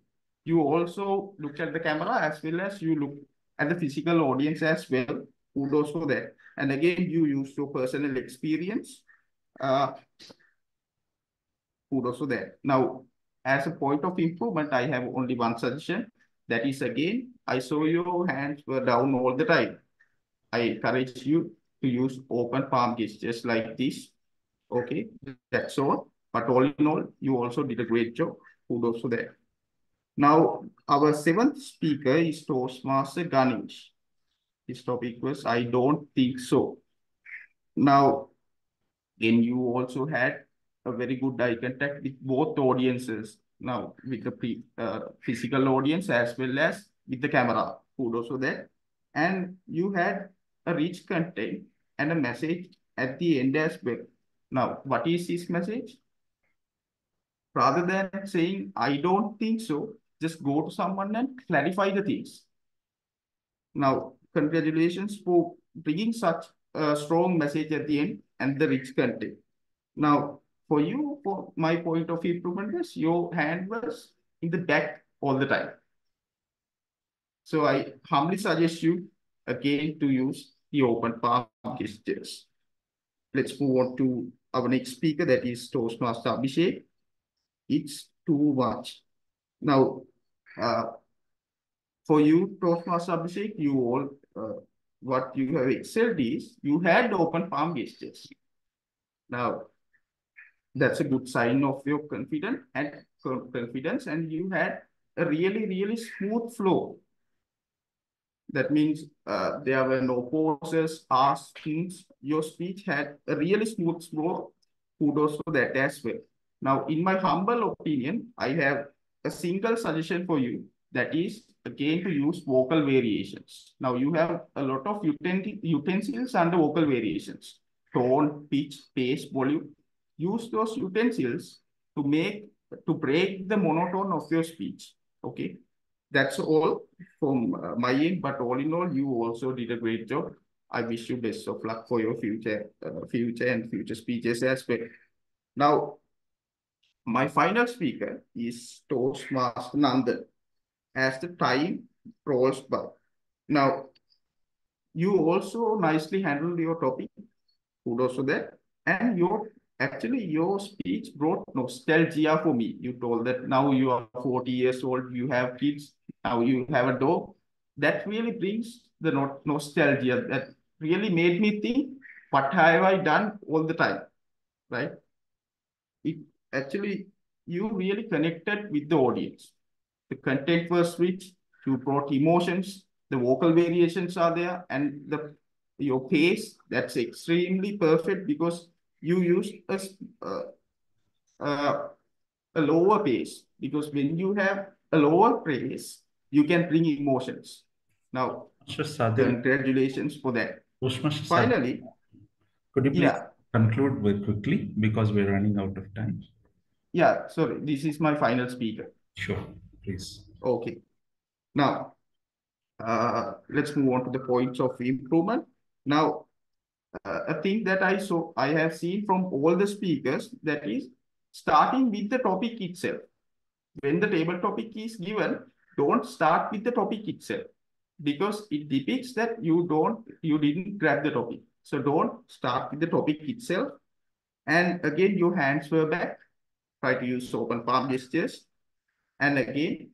[SPEAKER 1] You also look at the camera as well as you look at the physical audience as well. Kudos for that. And again, you use your personal experience. Kudos for that. Now, as a point of improvement, I have only one suggestion. That is, again, I saw your hands were down all the time. I encourage you to use open palm gestures like this. Okay, that's all. But all in all, you also did a great job. Kudos for that. Now, our seventh speaker is Toastmaster Ganesh. His topic was, I don't think so. Now, again, you also had a very good eye contact with both audiences. Now, with the physical audience as well as with the camera. Kudos for that. And you had a rich content and a message at the end as well. Now, what is this message? Rather than saying, I don't think so, just go to someone and clarify the things. Now, congratulations for bringing such a strong message at the end and the rich content. Now, for you, for my point of improvement is your hand was in the back all the time. So I humbly suggest you again to use the open palm gestures. Let's move on to our next speaker, that is Toastmaster Abhishek. It's too much. Now, for you, Toastmaster Abhishek, you all, what you have excelled is you had open palm gestures. Now, that's a good sign of your confidence, and you had a really, really smooth flow. That means there were no pauses, askings. Your speech had a really smooth flow. Kudos for that as well. Now, in my humble opinion, I have a single suggestion for you. That is, again, to use vocal variations. Now, you have a lot of utensils under vocal variations. Tone, pitch, pace, volume. Use those utensils to break the monotone of your speech. Okay, that's all from my end. But all in all, you also did a great job. I wish you best of luck for your future speeches as well. Now, my final speaker is Toastmaster Nandan. As the time rolls by, now you also nicely handled your topic. Kudos for that. And your speech brought nostalgia for me. You told that now you are 40 years old, you have kids, now you have a dog. That really brings the nostalgia. That really made me think, what have I done all the time, right? You really connected with the audience. The content was rich, you brought emotions, the vocal variations are there, and your pace, that's extremely perfect because you used a lower pace, because when you have a lower pace, you can bring emotions. Now, congratulations for that. Finally,
[SPEAKER 10] could you please
[SPEAKER 1] yeah,
[SPEAKER 10] conclude very quickly because we're running out of time?
[SPEAKER 1] yeah, sorry, this is my final speaker.
[SPEAKER 10] Sure, please.
[SPEAKER 1] Okay. Now, let's move on to the points of improvement. Now, a thing that I have seen from all the speakers, that is starting with the topic itself. When the table topic is given, don't start with the topic itself, because it depicts that you didn't grab the topic. So don't start with the topic itself. And again, your hands were back. Try to use open palm gestures. And again,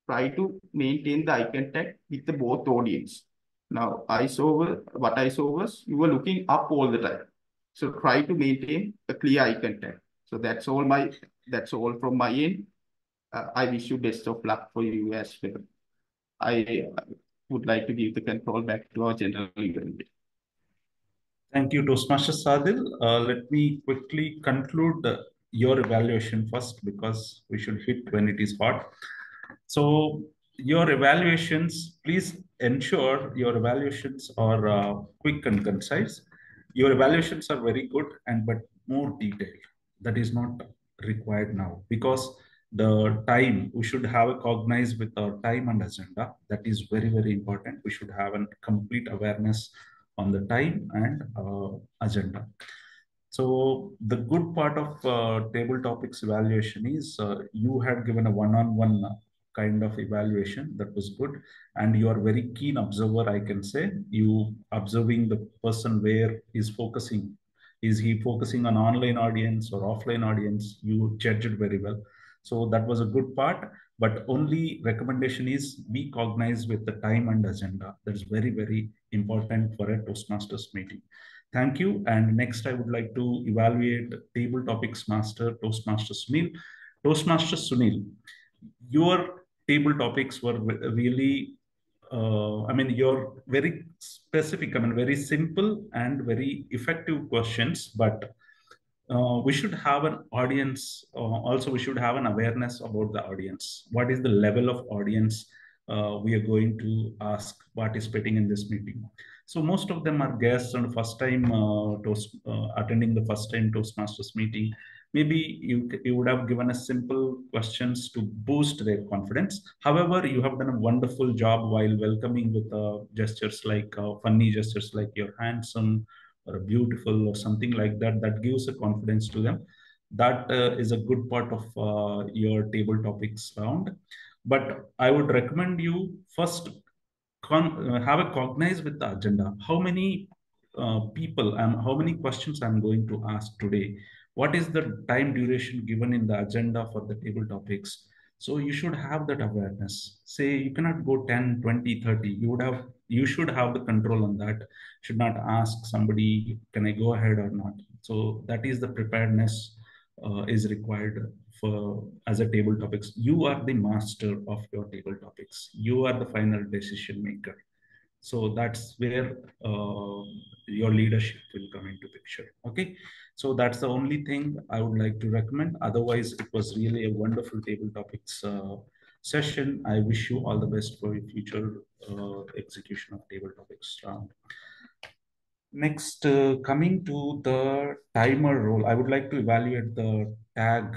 [SPEAKER 1] try to maintain the eye contact with the both audience. Now, what I saw was you were looking up all the time. So try to maintain a clear eye contact. So that's all from my end. I wish you best of luck for you as well. I would like to give the control back to our general event.
[SPEAKER 10] Thank you, Toastmaster Sadil. Let me quickly conclude your evaluation first, because we should hit when it is hot. So your evaluations, please ensure your evaluations are quick and concise. Your evaluations are very good, but more detailed. That is not required now, because the time, we should have a cognize with our time and agenda. That is very, very important. We should have a complete awareness on the time and agenda. So the good part of table topics evaluation is you had given a one-on-one kind of evaluation that was good, and you are very keen observer. I can say you observing the person where he's focusing. Is he focusing on online audience or offline audience? You judged it very well. So that was a good part. But only recommendation is be cognized with the time and agenda. That is very, very important for a Toastmasters meeting. Thank you. And next, I would like to evaluate table topics master, Toastmaster Sunil. Toastmaster Sunil, your table topics were really, you're very specific, very simple and very effective questions, but we should have an audience. Also, we should have an awareness about the audience. What is the level of audience we are going to ask participating in this meeting? So most of them are guests and first time attending the first time Toastmasters meeting. Maybe you would have given us simple questions to boost their confidence. However, you have done a wonderful job while welcoming with gestures like funny gestures like you're handsome or beautiful or something like that. That gives a confidence to them. That is a good part of your table topics round. But I would recommend you first have a cognize with the agenda. How many people and how many questions I'm going to ask today? What is the time duration given in the agenda for the table topics? So you should have that awareness. Say you cannot go 10, 20, 30. You should have the control on that. Should not ask somebody, can I go ahead or not? So that is the preparedness is required for as a table topics. You are the master of your table topics. You are the final decision maker. So that's where your leadership will come into picture. Okay. So that's the only thing I would like to recommend. Otherwise, it was really a wonderful table topics session. I wish you all the best for your future execution of table topics round. Next, coming to the timer role, I would like to evaluate the tag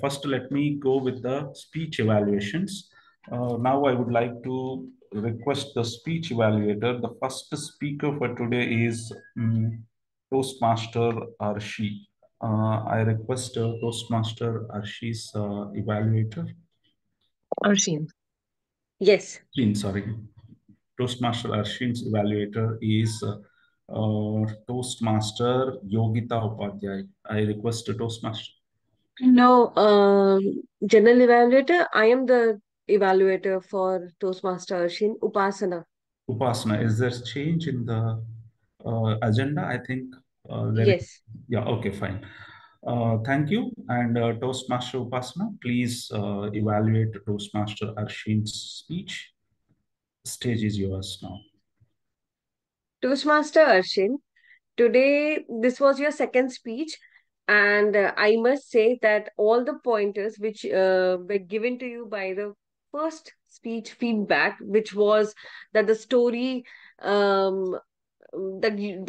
[SPEAKER 10] first let me go with the speech evaluations. Now I would like to request the speech evaluator. The first speaker for today is Toastmaster Arsheen. I request Toastmaster Arshee's evaluator.
[SPEAKER 18] Arsheen. Yes.
[SPEAKER 10] Sorry. Toastmaster Arsheen's evaluator is Toastmaster Yogita U. I request a Toastmaster.
[SPEAKER 18] No, general evaluator. I am the evaluator for Toastmaster Arsheen. Upasana.
[SPEAKER 10] Upasana, is there change in the agenda? I think
[SPEAKER 18] yes.
[SPEAKER 10] Yeah, okay, fine. Thank you. And Toastmaster Upasana, please evaluate Toastmaster Arsheen's speech. Stage is yours now.
[SPEAKER 18] Toastmaster Arsheen, today this was your second speech, And I must say that all the pointers which were given to you by the first speech feedback, which was that the story, the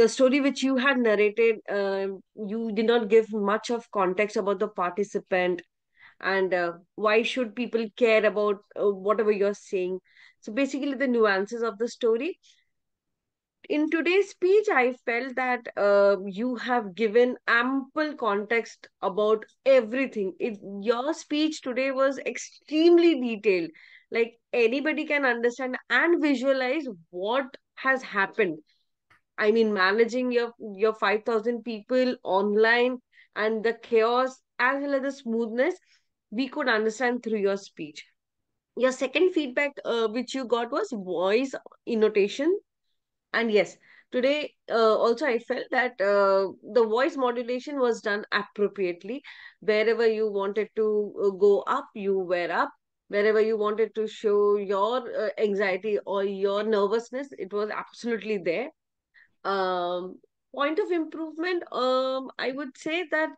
[SPEAKER 18] story which you had narrated, you did not give much of context about the participant, and why should people care about whatever you're saying. So basically, the nuances of the story. In today's speech, I felt that you have given ample context about everything. Your speech today was extremely detailed. Like anybody can understand and visualize what has happened. I mean, managing your 5,000 people online and the chaos as well as the smoothness, we could understand through your speech. Your second feedback, which you got, was voice intonation. And yes, today also I felt that the voice modulation was done appropriately. Wherever you wanted to go up, you were up. Wherever you wanted to show your anxiety or your nervousness, it was absolutely there. um Point of improvement, I would say that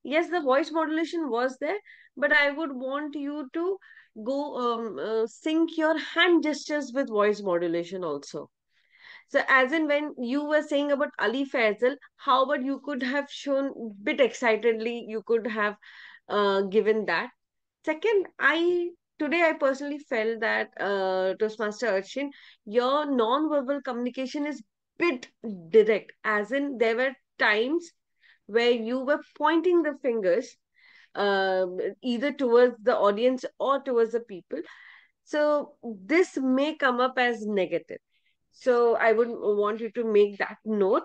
[SPEAKER 18] yes, the voice modulation was there, but I would want you to go sync your hand gestures with voice modulation also. So as in when you were saying about Ali Faisal, how about you could have shown bit excitedly, you could have given that. Second, I personally felt that Toastmaster Arsheen, your non-verbal communication is bit direct. As in, there were times where you were pointing the fingers either towards the audience or towards the people. So this may come up as negative. So I would want you to make that note.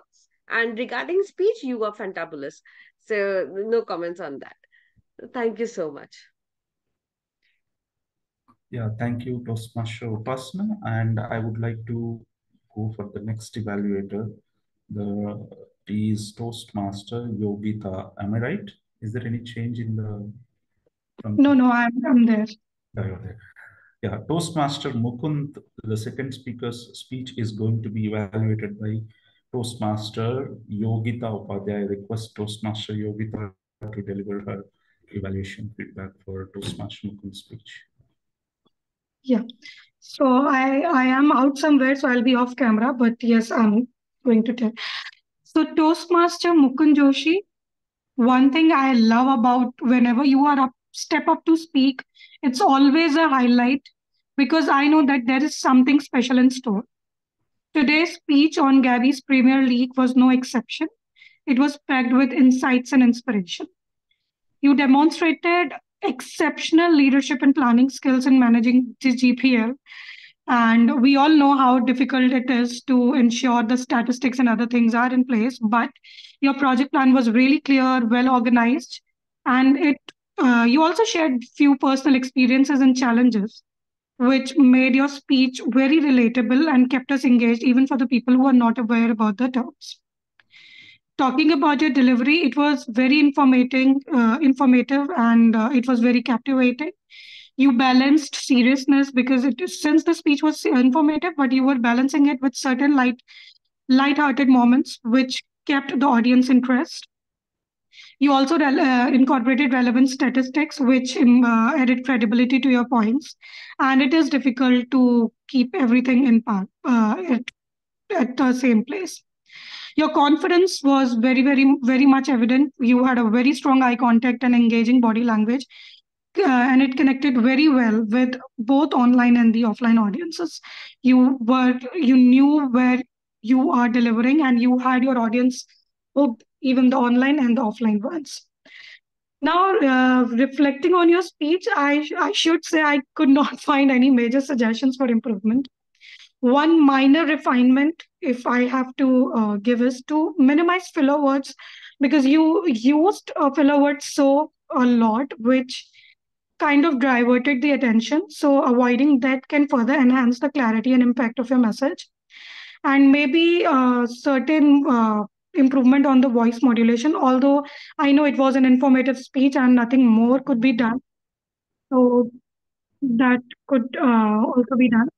[SPEAKER 18] And regarding speech, you are fantabulous. So no comments on that. Thank you so much.
[SPEAKER 10] Yeah, thank you, Toastmaster Upasana. And I would like to go for the next evaluator. The is Toastmaster Yogita. Am I right? Is there any change in the?
[SPEAKER 14] No, I'm there.
[SPEAKER 10] Yeah, you're there. Yeah, Toastmaster Mukund, the second speaker's speech is going to be evaluated by Toastmaster Yogita Upadhyay. I request Toastmaster Yogita to deliver her evaluation feedback for Toastmaster Mukund's speech.
[SPEAKER 14] Yeah. So I am out somewhere, so I'll be off camera, but yes, I'm going to tell. So Toastmaster Mukund Joshi, one thing I love about whenever you are step up to speak, it's always a highlight because I know that there is something special in store. Today's speech on Gabbys Premier League was no exception. It was packed with insights and inspiration. You demonstrated exceptional leadership and planning skills in managing the GPL. And we all know how difficult it is to ensure the statistics and other things are in place. But your project plan was really clear, well organized, and you also shared few personal experiences and challenges, which made your speech very relatable and kept us engaged, even for the people who are not aware about the terms. Talking about your delivery, it was very informative, and it was very captivating. You balanced seriousness because since the speech was informative, but you were balancing it with certain light-hearted moments, which kept the audience interest. You also incorporated relevant statistics, which added credibility to your points. And it is difficult to keep everything in part at the same place. Your confidence was very, very, very much evident. You had a very strong eye contact and engaging body language, and it connected very well with both online and the offline audiences. You knew where you are delivering, and you had your audience hooked, even the online and the offline ones. Now, reflecting on your speech, I should say I could not find any major suggestions for improvement. One minor refinement, if I have to give, is to minimize filler words, because you used filler words so a lot, which kind of diverted the attention. So avoiding that can further enhance the clarity and impact of your message. And maybe certain improvement on the voice modulation, although I know it was an informative speech and nothing more could be done. So that could also be done.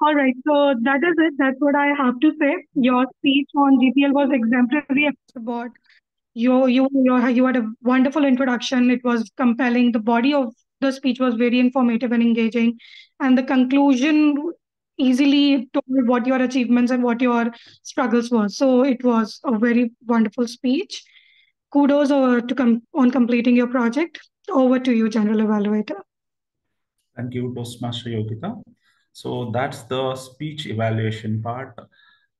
[SPEAKER 14] All right, so that is it. That's what I have to say. Your speech on GPL was exemplary across the board. You had a wonderful introduction. It was compelling. The body of the speech was very informative and engaging, and the conclusion easily told what your achievements and what your struggles were. So it was a very wonderful speech. Kudos on completing your project. Over to you, General Evaluator.
[SPEAKER 10] Thank you, Toastmaster Yogita. So that's the speech evaluation part.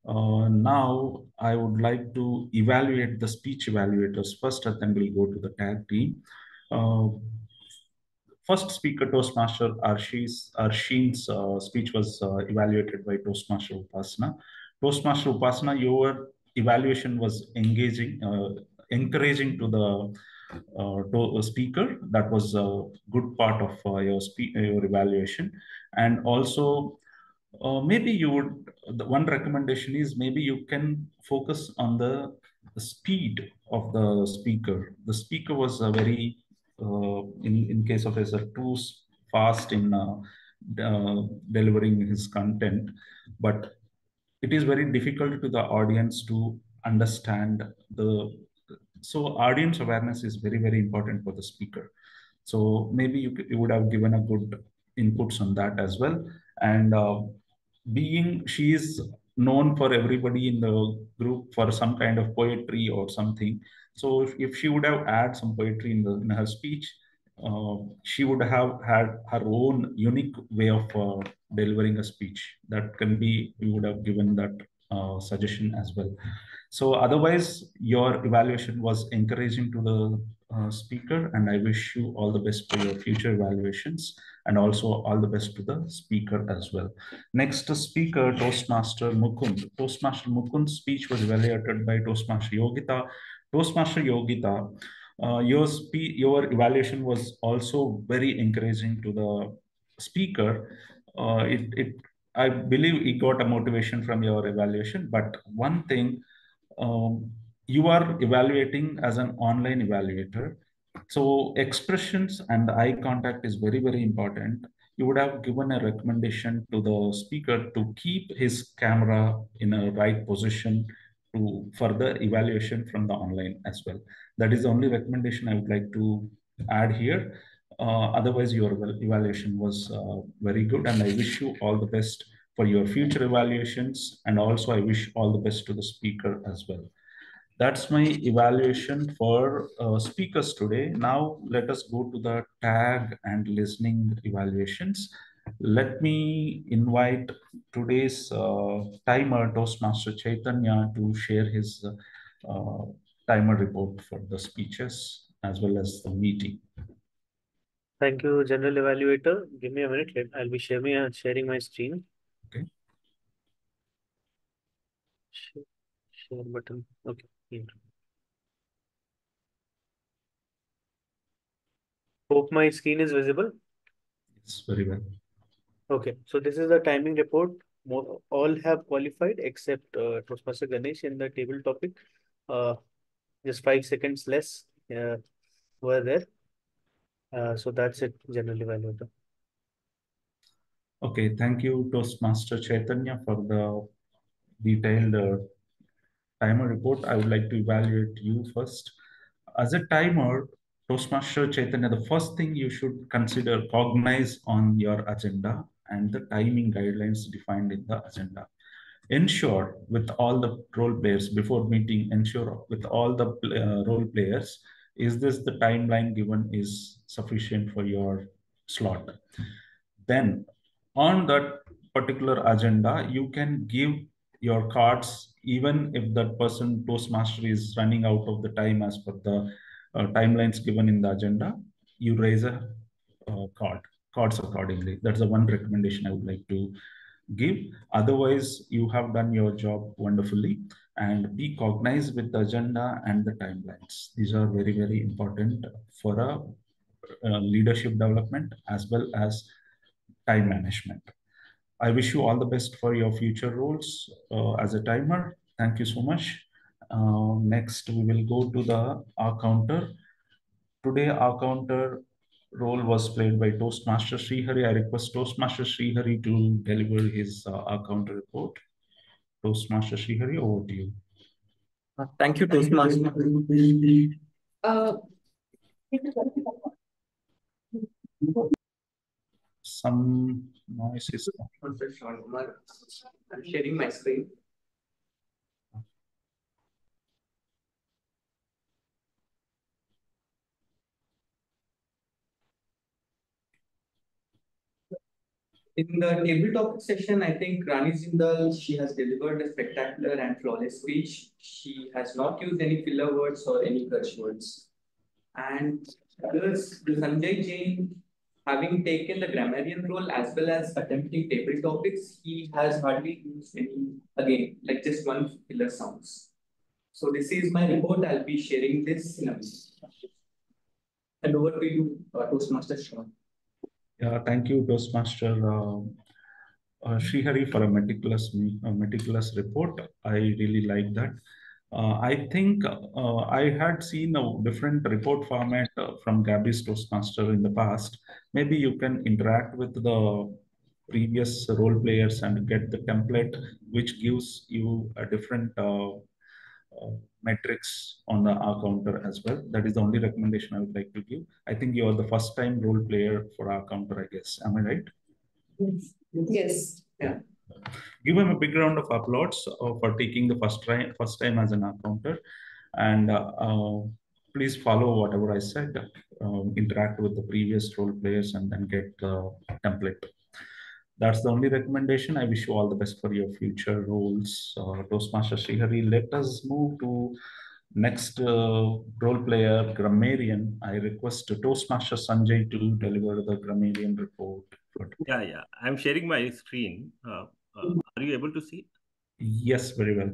[SPEAKER 10] Now I would like to evaluate the speech evaluators first, and then we'll go to the tag team. First speaker, Toastmaster Arsheen's speech was evaluated by Toastmaster Upasana. Toastmaster Upasana, your evaluation was engaging, encouraging to the speaker. That was a good part of your evaluation. And also, maybe you would, the one recommendation is maybe you can focus on the speed of the speaker. The speaker was a very, in case of as a too fast in delivering his content, but it is very difficult to the audience to understand so audience awareness is very, very important for the speaker. So maybe you would have given a good inputs on that as well. And she is known for everybody in the group for some kind of poetry or something. So if she would have added some poetry in her speech, she would have had her own unique way of delivering a speech. That can be, we would have given that suggestion as well. So otherwise, your evaluation was encouraging to the speaker, and I wish you all the best for your future evaluations, and also all the best to the speaker as well. Next speaker, Toastmaster Mukund. Toastmaster Mukund's speech was evaluated by Toastmaster Yogita. Toastmaster Yogita, your evaluation was also very encouraging to the speaker. I believe he got a motivation from your evaluation, but one thing, you are evaluating as an online evaluator. So expressions and eye contact is very, very important. You would have given a recommendation to the speaker to keep his camera in a right position for the evaluation from the online as well. That is the only recommendation I would like to add here. Otherwise, your evaluation was very good, and I wish you all the best for your future evaluations. And also, I wish all the best to the speaker as well. That's my evaluation for speakers today. Now, let us go to the tag and listening evaluations. Let me invite today's timer, Toastmaster Chaitanya, to share his timer report for the speeches as well as the meeting.
[SPEAKER 15] Thank you, General Evaluator. Give me a minute. I'll be sharing my screen.
[SPEAKER 10] Okay.
[SPEAKER 15] Share button. Okay. Here. Hope my screen is visible.
[SPEAKER 10] It's very well.
[SPEAKER 15] Okay, so this is the timing report. All have qualified except Toastmaster Ganesh in the table topic. Just 5 seconds less were there. So that's it, General Evaluator.
[SPEAKER 10] Okay, thank you, Toastmaster Chaitanya, for the detailed timer report. I would like to evaluate you first. As a timer, Toastmaster Chaitanya, the first thing you should consider, cognize on your agenda and the timing guidelines defined in the agenda. Ensure with all the role players before meeting, ensure with all the role players, is this the timeline given is sufficient for your slot? Then on that particular agenda, you can give your cards, even if that person, Toastmaster, is running out of the time as per the timelines given in the agenda, you raise a cards accordingly. That's the one recommendation I would like to give. Otherwise, you have done your job wonderfully, and be cognized with the agenda and the timelines. These are very, very important for a leadership development as well as time management. I wish you all the best for your future roles as a timer. Thank you so much. Next, we will go to the our counter. Today, our counter role was played by Toastmaster Sreehari. I request Toastmaster Sreehari to deliver his counter report. Toastmaster Sreehari, over to you.
[SPEAKER 20] Thank you, Toastmaster.
[SPEAKER 10] Some noise is.
[SPEAKER 20] I'm sharing my screen. In the table topic session, I think Rani Zindal, she has delivered a spectacular and flawless speech. She has not used any filler words or any curse words. And others, the Sanjay J, having taken the grammarian role as well as attempting table topics, he has hardly used any, again, like just one filler sounds. So this is my report. I'll be sharing this in a minute. And over to you, Toastmaster Sravan.
[SPEAKER 10] Yeah, thank you, Toastmaster Sreehari, for a meticulous report. I really like that. I think I had seen a different report format from Gabbys Toastmaster in the past. Maybe you can interact with the previous role players and get the template, which gives you a different metrics on the R counter as well. That is the only recommendation I would like to give. I think you are the first time role player for R counter, I guess. Am I right?
[SPEAKER 2] Yes. Yes.
[SPEAKER 10] Yeah. Give him a big round of applause for taking the first time as an R counter. And please follow whatever I said. Interact with the previous role players and then get the template. That's the only recommendation. I wish you all the best for your future roles. Toastmaster Sreehari, let us move to next role player, Grammarian. I request Toastmaster Sanjay to deliver the Grammarian report.
[SPEAKER 3] Yeah. I'm sharing my screen. Are you able to see?
[SPEAKER 10] Yes, very well.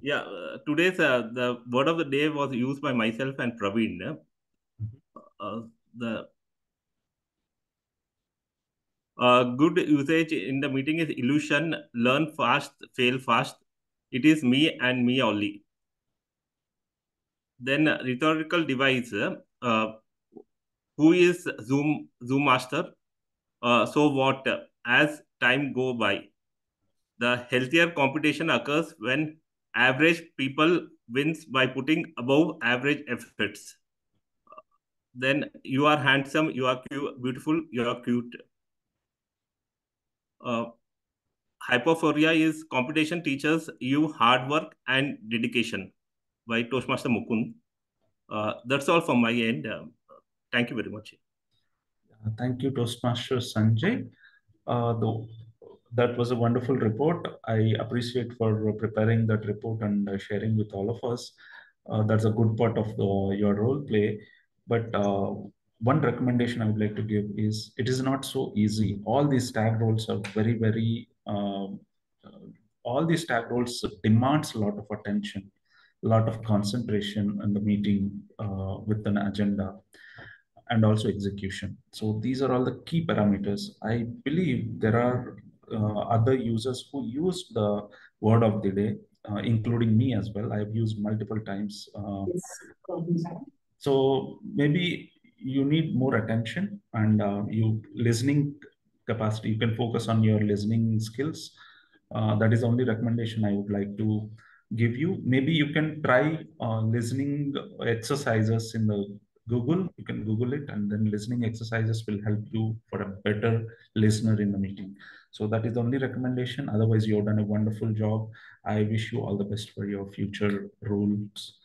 [SPEAKER 3] Yeah, today's the word of the day was used by myself and Praveen. The good usage in the meeting is illusion, learn fast, fail fast. It is me and me only. Then rhetorical device, who is Zoom master? So what? As time go by, the healthier competition occurs when average people wins by putting above average efforts. Then you are handsome, you are cute, beautiful, you are cute. Hypophoria is competition teaches you hard work and dedication by Toastmaster Mukund. That's all from my end. Thank you very much.
[SPEAKER 10] Thank you, Toastmaster Sanjay. That was a wonderful report. I appreciate for preparing that report and sharing with all of us. That's a good part of your role play. But one recommendation I would like to give is it is not so easy. All these tag roles are very, all these tag roles demands a lot of attention, a lot of concentration in the meeting with an agenda, and also execution. So these are all the key parameters. I believe there are other users who use the word of the day, including me as well. I've used multiple times. So maybe you need more attention and you listening capacity. You can focus on your listening skills. That is the only recommendation I would like to give you. Maybe you can try listening exercises in the Google. You can Google it, and then listening exercises will help you for a better listener in the meeting. So that is the only recommendation. Otherwise, you've done a wonderful job. I wish you all the best for your future roles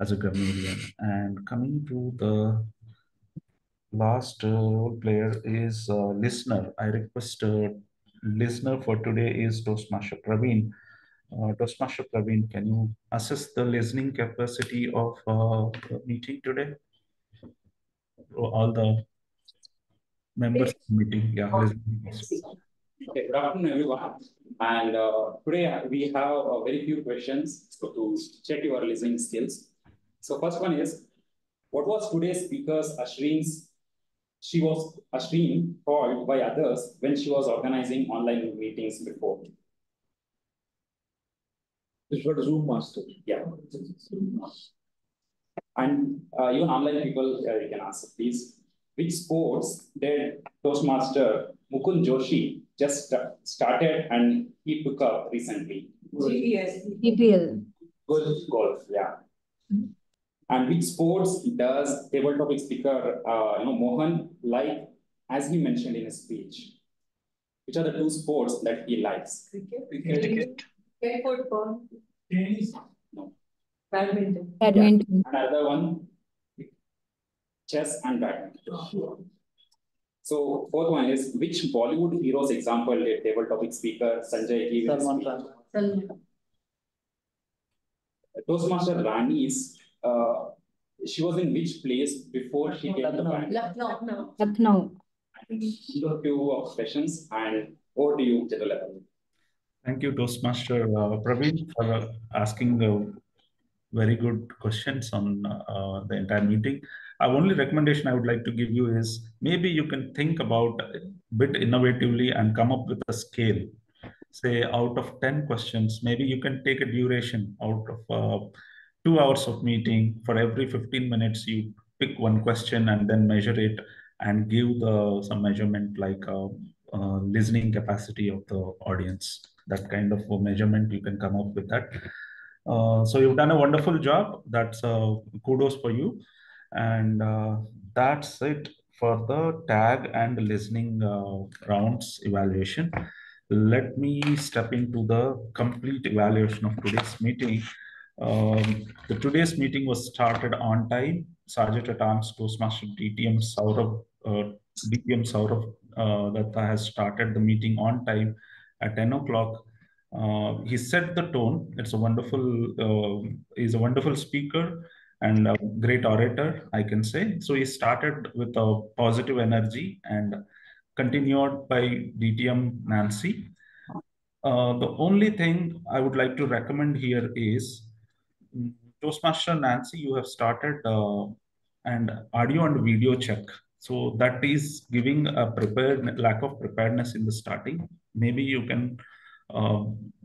[SPEAKER 10] as a grammarian. And coming to the last role player is listener. I request listener for today is Toastmaster Praveen. Toastmaster Praveen, can you assess the listening capacity of the meeting today? All the members of the meeting, yeah.
[SPEAKER 17] Okay, good afternoon, everyone. And today we have very few questions to check your listening skills. So first one is, what was today's speaker's Arsheen called by others when she was organizing online meetings before?
[SPEAKER 16] This was Zoom master.
[SPEAKER 17] Yeah. And even online people, you can answer, please. which sports did Toastmaster Mukund Joshi just started and he took up recently?
[SPEAKER 13] GPS.
[SPEAKER 8] EPL.
[SPEAKER 17] Golf, yeah. And which sports does table topic speaker Mohan like, as he mentioned in his speech? Which are the two sports that he likes?
[SPEAKER 13] Cricket. Football.
[SPEAKER 9] Tennis.
[SPEAKER 17] No.
[SPEAKER 13] Badminton.
[SPEAKER 8] Badminton.
[SPEAKER 17] Another one, chess and badminton. So fourth one is, which Bollywood heroes example did table topic speaker Sanjay give in his speech? Toastmaster Rani's, she was in which place before she came to bank?
[SPEAKER 8] Lucknow.
[SPEAKER 17] Two questions, and over to you, General Level.
[SPEAKER 10] Thank you, Toastmaster Praveen, for asking very good questions on the entire meeting. Our only recommendation I would like to give you is maybe you can think about a bit innovatively and come up with a scale. Say out of 10 questions, maybe you can take a duration out of 2 hours of meeting. For every 15 minutes, you pick one question and then measure it and give some measurement like listening capacity of the audience. That kind of a measurement, you can come up with that. So you've done a wonderful job. That's kudos for you. And that's it for the tag and listening rounds evaluation. Let me step into the complete evaluation of today's meeting. Today's meeting was started on time. Sergeant at Arms Toastmaster DTM Saurabh Datta has started the meeting on time at 10 o'clock. He set the tone. It's a wonderful, he's a wonderful speaker and a great orator, I can say. So he started with a positive energy and continued by DTM Nancy. The only thing I would like to recommend here is Toastmaster Nancy, you have started and audio and video check. So that is giving a lack of preparedness in the starting. Maybe you can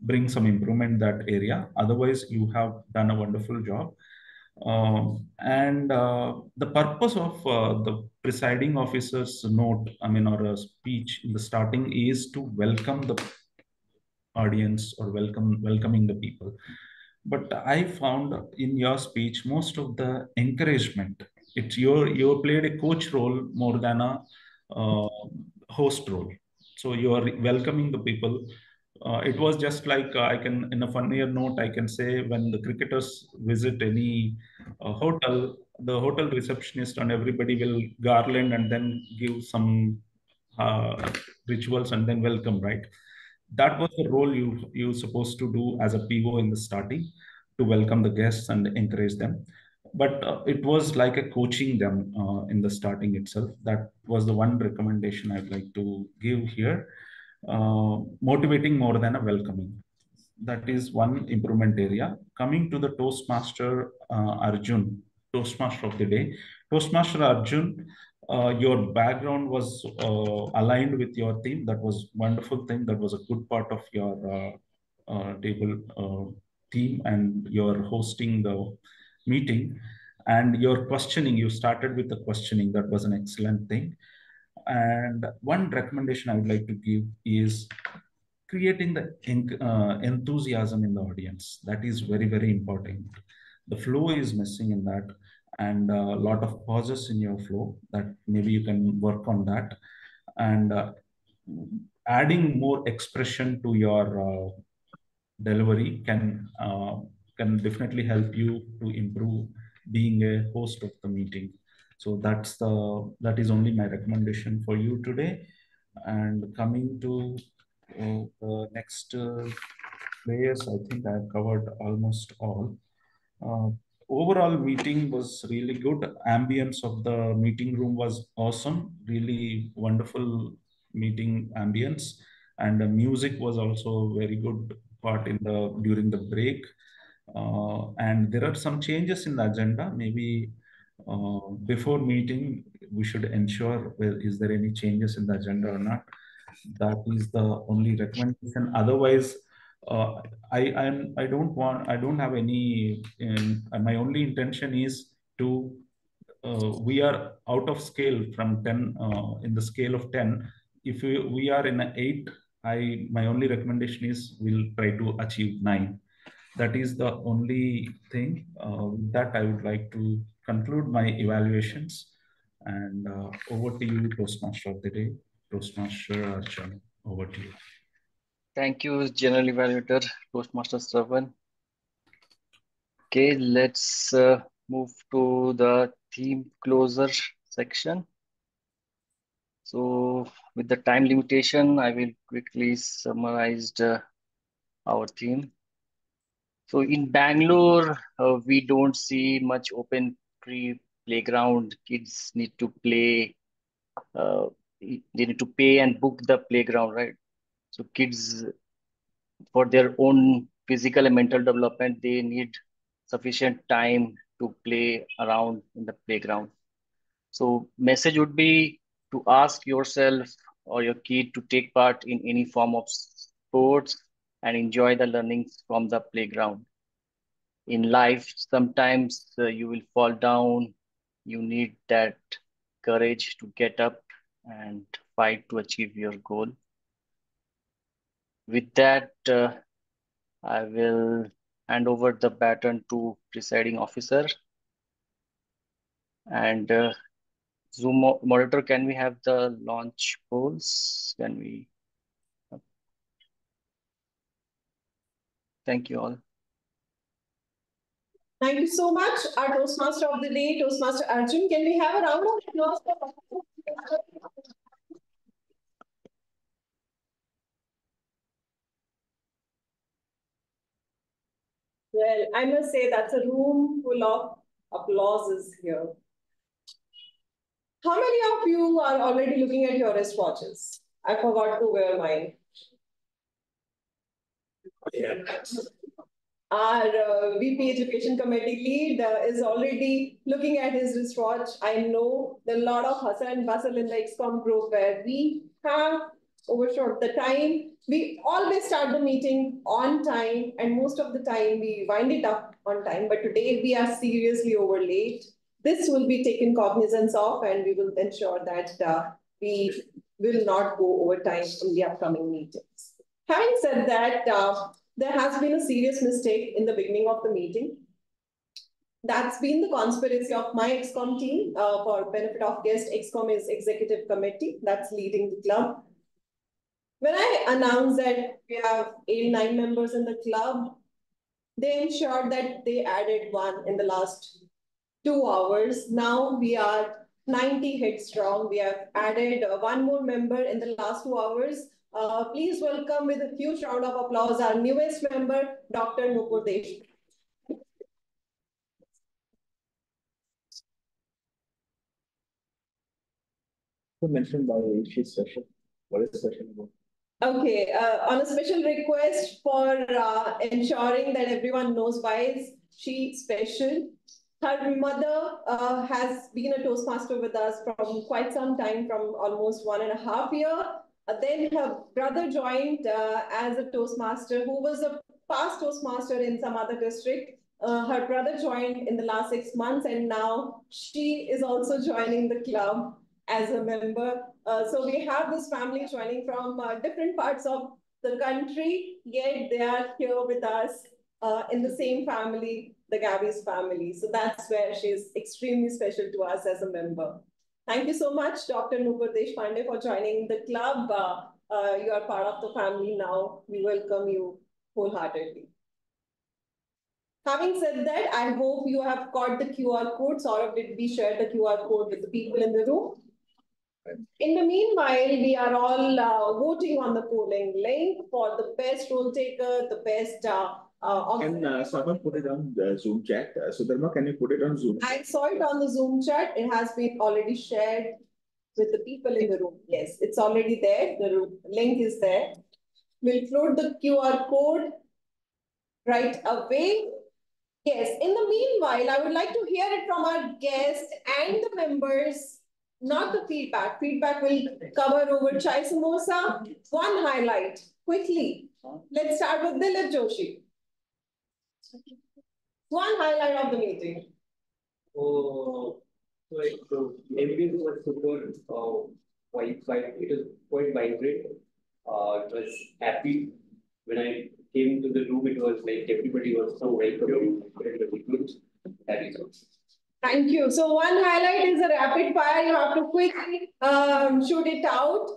[SPEAKER 10] bring some improvement in that area. Otherwise, you have done a wonderful job. The purpose of the presiding officer's note, or a speech in the starting is to welcome the audience or welcoming the people. But I found in your speech, most of the encouragement, it's you played a coach role more than a host role. So you are welcoming the people. It was just like I can, in a funnier note, I can say when the cricketers visit any hotel, the hotel receptionist and everybody will garland and then give some rituals and then welcome, right? That was the role you supposed to do as a PO in the starting, to welcome the guests and encourage them. But it was like a coaching them in the starting itself. That was the one recommendation I'd like to give here. Motivating more than a welcoming. That is one improvement area. Coming to the Toastmaster Arjun, Toastmaster of the day. Toastmaster Arjun, your background was aligned with your theme. That was wonderful thing. That was a good part of your table theme, and your hosting the meeting. And your questioning, you started with the questioning. That was an excellent thing. And one recommendation I would like to give is creating the enthusiasm in the audience. That is very, very important. The flow is missing in that, and a lot of pauses in your flow that maybe you can work on that. And adding more expression to your delivery can definitely help you to improve being a host of the meeting. So that is only my recommendation for you today. And coming to the next players, I think I've covered almost all. Overall meeting was really good. Ambience of the meeting room was awesome. Really wonderful meeting ambience, and the music was also very good part during the break. And there are some changes in the agenda. Maybe before meeting, we should ensure is there any changes in the agenda or not. That is the only recommendation. Otherwise, I don't have any. My only intention is to we are out of scale from 10 in the scale of 10. If we are in an 8, my only recommendation is we'll try to achieve 9. That is the only thing. With that, I would like to conclude my evaluations. And over to you, Toastmaster of the day, Toastmaster Arjun. Over to you.
[SPEAKER 11] Thank you, General Evaluator, Toastmaster Sravan. Okay, let's move to the theme closer section. So with the time limitation, I will quickly summarize our theme. So in Bangalore, we don't see much open playground. Kids need to play. They need to pay and book the playground, right? So kids, for their own physical and mental development, they need sufficient time to play around in the playground. So message would be to ask yourself or your kid to take part in any form of sports and enjoy the learnings from the playground. In life, sometimes you will fall down. You need that courage to get up and fight to achieve your goal. With that, I will hand over the baton to presiding officer. And Zoom monitor, can we have the launch polls? Can we? Thank you all.
[SPEAKER 2] Thank you so much. Our Toastmaster of the day, Toastmaster Arjun. Can we have a round of applause? Well, I must say that's a room full of applauses here. How many of you are already looking at your wristwatches? I forgot to wear mine. Yeah. Our VP Education Committee lead is already looking at his wristwatch. I know there are a lot of hustle and bustle in the XCOM group where we have overshot the time. We always start the meeting on time, and most of the time we wind it up on time. But today we are seriously over late. This will be taken cognizance of, and we will ensure that we will not go over time in the upcoming meetings. Having said that, there has been a serious mistake in the beginning of the meeting. That's been the conspiracy of my XCOM team. For benefit of guests, XCOM is executive committee that's leading the club. When I announced that we have 89 members in the club, they ensured that they added one in the last 2 hours. Now we are 90 heads strong. We have added one more member in the last 2 hours. Please welcome with a huge round of applause our newest member, Dr. Mukund J.
[SPEAKER 16] Mentioned by she's session. What is the session about?
[SPEAKER 2] Okay, on a special request for ensuring that everyone knows why is she special. Her mother has been a Toastmaster with us from quite some time, from almost 1.5 years. Then her brother joined as a Toastmaster, who was a past Toastmaster in some other district. Her brother joined in the last 6 months, and now she is also joining the club as a member. So we have this family joining from different parts of the country, yet they are here with us in the same family, the Gabbys family. So that's where she is extremely special to us as a member. Thank you so much, Dr. Nupur Deshpande, for joining the club. You are part of the family now. We welcome you wholeheartedly. Having said that, I hope you have got the QR code. Saurabh, did we share the QR code with the people in the room? In the meanwhile, we are all voting on the polling link for the best role taker, the best.
[SPEAKER 16] Can someone put it on the Zoom chat? Sudharma, can you put it on Zoom?
[SPEAKER 2] I saw it on the Zoom chat. It has been already shared with the people in the room. Yes, it's already there. The link is there. We'll float the QR code right away. Yes, in the meanwhile, I would like to hear it from our guests and the members. Not the feedback. Feedback will cover over chai samosa. One highlight, quickly. Let's start with Dilip Joshi. One highlight of the meeting.
[SPEAKER 21] Oh,
[SPEAKER 19] So MBA was super it was quite vibrant. It was happy. When I came to the room, it was like everybody was so welcoming, very good. That is all.
[SPEAKER 2] Thank you. So one highlight is a rapid fire. You have to quickly shoot it out.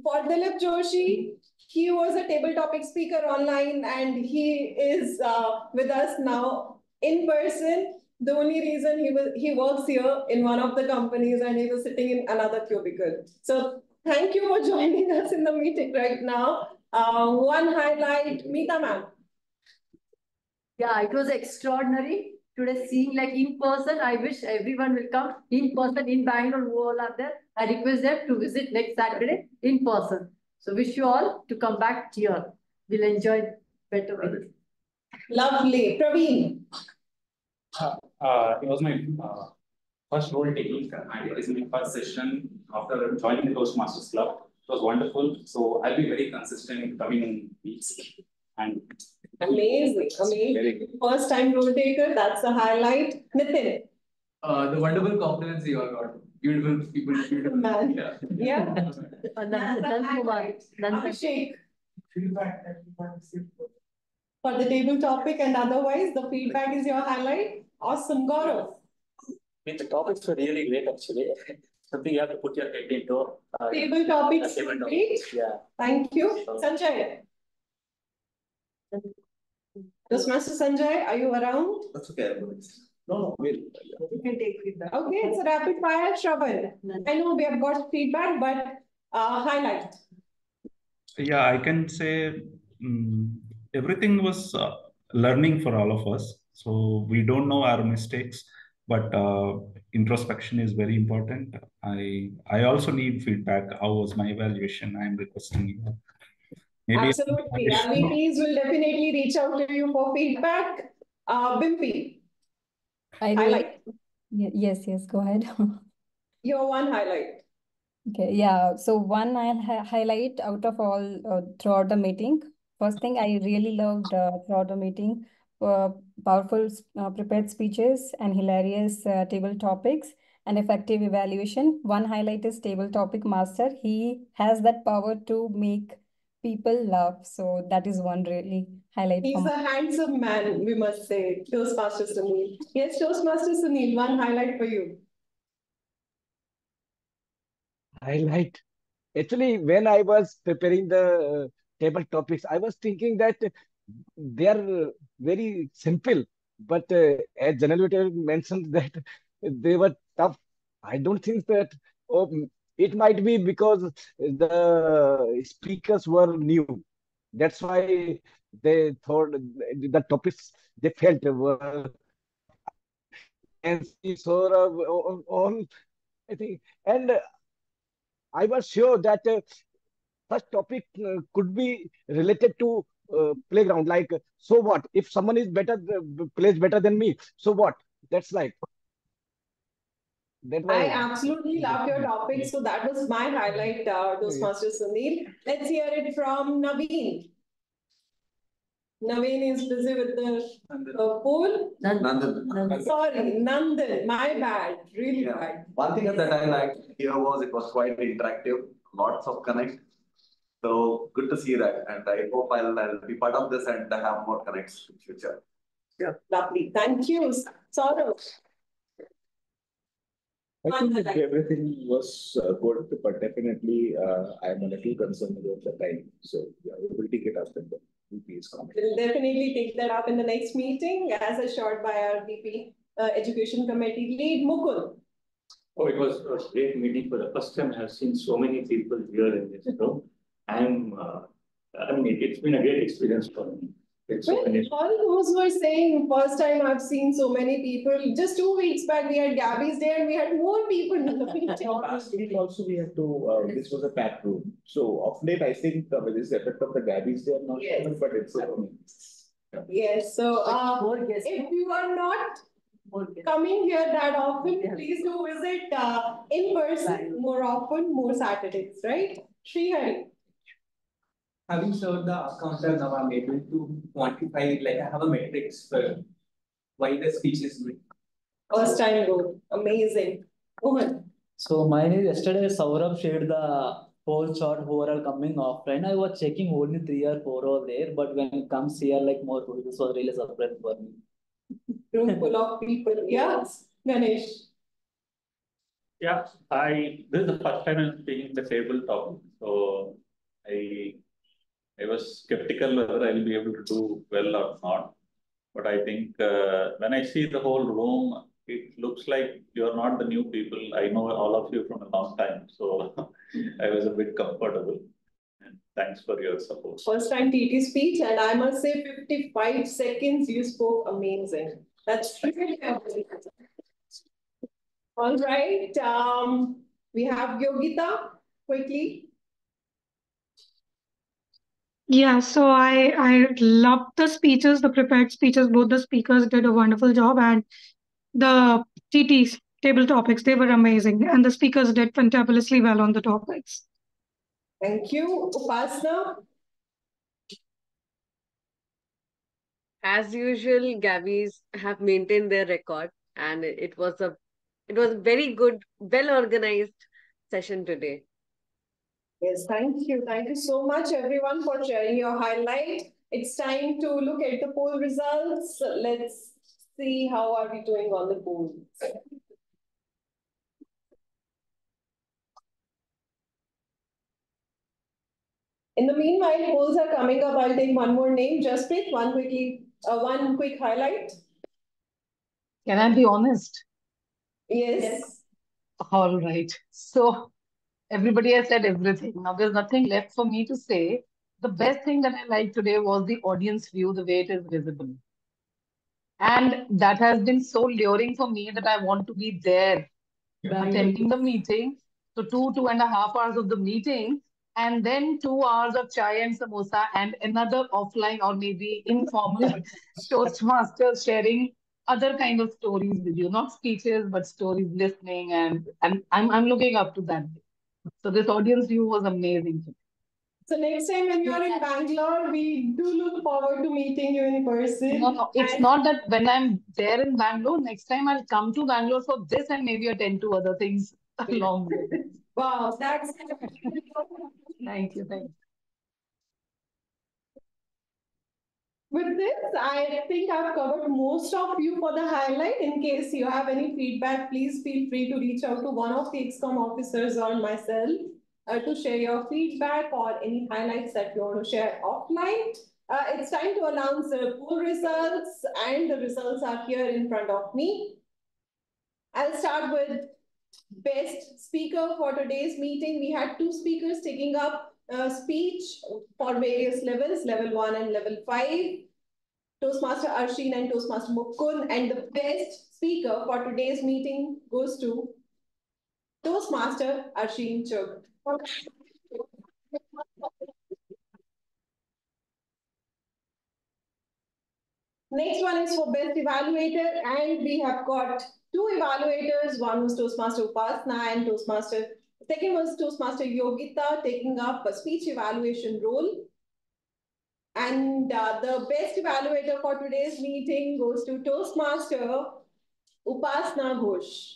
[SPEAKER 2] For Dilip Joshi, he was a table topic speaker online and he is with us now in person. The only reason he works here in one of the companies and he was sitting in another cubicle. So thank you for joining us in the meeting right now. One highlight, Meeta ma'am.
[SPEAKER 5] Yeah, it was extraordinary. Today, seeing like in person, I wish everyone will come in person in Bangalore who all are there. I request them to visit next Saturday in person. So wish you all to come back here. We'll enjoy better with it.
[SPEAKER 2] Lovely. Praveen.
[SPEAKER 17] It was my first role taking, and it is my first session after joining the Toastmasters Club. It was wonderful. So I'll be very consistent in coming weeks. And
[SPEAKER 2] Amazing, amazing. First time role taker, that's the highlight. Nitin.
[SPEAKER 22] The wonderful compliments you all got. Beautiful people. Beautiful.
[SPEAKER 2] Man.
[SPEAKER 22] Yeah.
[SPEAKER 2] Abhishek. For the table topic and otherwise, the feedback is your highlight. Awesome, Gaurav.
[SPEAKER 23] The topics were really great, actually. Something you have to put your head into.
[SPEAKER 2] Table topics, great.
[SPEAKER 23] Yeah.
[SPEAKER 2] Thank you. Sanjay. Toastmaster Sanjay, are you around?
[SPEAKER 6] That's okay.
[SPEAKER 23] No, we'll.
[SPEAKER 2] You can take feedback. Okay, it's a rapid fire, Sravan. I know we have got feedback, but highlight.
[SPEAKER 10] Yeah, I can say everything was learning for all of us. So we don't know our mistakes, but introspection is very important. I also need feedback. How was my evaluation? I'm requesting you. Maybe
[SPEAKER 2] Absolutely. MVPs will definitely reach out to you for feedback. Bimpy. Highlight.
[SPEAKER 24] Yes, go ahead.
[SPEAKER 2] Your one highlight.
[SPEAKER 24] Okay, yeah. So one I'll highlight out of all throughout the meeting. First thing I really loved throughout the meeting, powerful prepared speeches and hilarious table topics and effective evaluation. One highlight is table topic master. He has that power to make people laugh. So that is one really highlight.
[SPEAKER 2] He's a handsome man, we must say. Toastmaster Sunil. Yes, Toastmaster Sunil, one highlight for you.
[SPEAKER 12] Highlight. Actually, when I was preparing the table topics, I was thinking that they are very simple, but as Evaluator mentioned that they were tough. I don't think that. Oh, it might be because the speakers were new. That's why they thought the topics they felt were and sort of all. I think, and I was sure that first topic could be related to playground. Like, so what if someone is better, plays better than me? So what? That's like.
[SPEAKER 2] I absolutely love your topic. So that was my highlight, Toastmaster Sunil. Let's hear it from Naveen. Naveen is busy with the poll.
[SPEAKER 6] Nandan.
[SPEAKER 2] Sorry, Nandan. My bad. Really
[SPEAKER 6] Yeah.
[SPEAKER 2] bad.
[SPEAKER 6] One thing that I liked here was it was quite interactive, lots of connect. So good to see that, and I hope I'll be part of this and have more connects in future.
[SPEAKER 2] Yeah, lovely. Thank you, Saurav.
[SPEAKER 16] I think that everything was good, but definitely I'm a little concerned about the time. So yeah, we'll take it after the VP's comment.
[SPEAKER 2] We'll definitely take that up in the next meeting as assured by our VP Education Committee lead, Mukund.
[SPEAKER 19] Oh, it was a great meeting. For the first time, I have seen so many people here in this room. I mean, it's been a great experience for me.
[SPEAKER 2] Well, all those were saying first time I've seen so many people. Just 2 weeks back, we had Gabbys there and we had more people in the meeting.
[SPEAKER 16] Last week also we had to, this was a packed room. So of late, I think with this effect of the Gabbys, they are not sure, but it's
[SPEAKER 2] Yes, so if you are not coming here that often, please do visit in person more often, more Saturdays, right? Sreehari.
[SPEAKER 25] Having served the accountant, now I'm able to quantify, like I have a metrics for why the speech is good.
[SPEAKER 2] First time go. Amazing.
[SPEAKER 21] So mine is yesterday Saurabh shared the whole chart who are all coming offline. I was checking only 3 or 4 over there, but when it comes here, like more, this was really surprise for me.
[SPEAKER 2] Room full of people. Yes, Ganesh.
[SPEAKER 16] Yeah, this is the first time I'm speaking the table topic, so I was skeptical whether I'll be able to do well or not. But I think when I see the whole room, it looks like you're not the new people. I know all of you from a long time, so I was a bit comfortable. And thanks for your support.
[SPEAKER 2] First time TT speech, and I must say 55 seconds you spoke amazing. That's really amazing. All right, we have Yogita quickly.
[SPEAKER 1] Yeah, so I loved the speeches, the prepared speeches. Both the speakers did a wonderful job, and the TTs, table topics, they were amazing, and the speakers did fantabulously well on the topics.
[SPEAKER 2] Thank you. Upasana?
[SPEAKER 4] As usual, Gabbys have maintained their record, and it was a very good, well organized session today.
[SPEAKER 2] Yes, thank you. Thank you so much, everyone, for sharing your highlight. It's time to look at the poll results. Let's see how are we doing on the poll. In the meanwhile, polls are coming up. I'll take one more name. Just pick one quick highlight.
[SPEAKER 7] Can I be honest?
[SPEAKER 2] Yes.
[SPEAKER 7] All right. So everybody has said everything. Now there's nothing left for me to say. The best thing that I liked today was the audience view, the way it is visible. And that has been so luring for me that I want to be there attending the meeting. So 2.5 hours of the meeting, and then 2 hours of chai and samosa, and another offline or maybe informal Toastmasters sharing other kind of stories with you, not speeches, but stories, listening, and I'm looking up to that. So this audience view was amazing.
[SPEAKER 2] So next time when you're in Bangalore, we do look forward to meeting you in person.
[SPEAKER 7] No, it's not that when I'm there in Bangalore, next time I'll come to Bangalore for this and maybe attend to other things along with it.
[SPEAKER 2] Wow, that's...
[SPEAKER 7] Thank you.
[SPEAKER 2] With this, I think I've covered most of you for the highlight. In case you have any feedback, please feel free to reach out to one of the ExCom officers or myself to share your feedback or any highlights that you want to share offline. It's time to announce the poll results, and the results are here in front of me. I'll start with best speaker for today's meeting. We had 2 speakers taking up speech for various levels, level 1 and level 5. Toastmaster Arsheen and Toastmaster Mukund, and the best speaker for today's meeting goes to Toastmaster Arsheen K. Next one is for best evaluator, and we have got 2 evaluators. One was Toastmaster Upasana and second was Toastmaster Yogita taking up a speech evaluation role. And the best evaluator for today's meeting goes to Toastmaster Upasana Ghosh.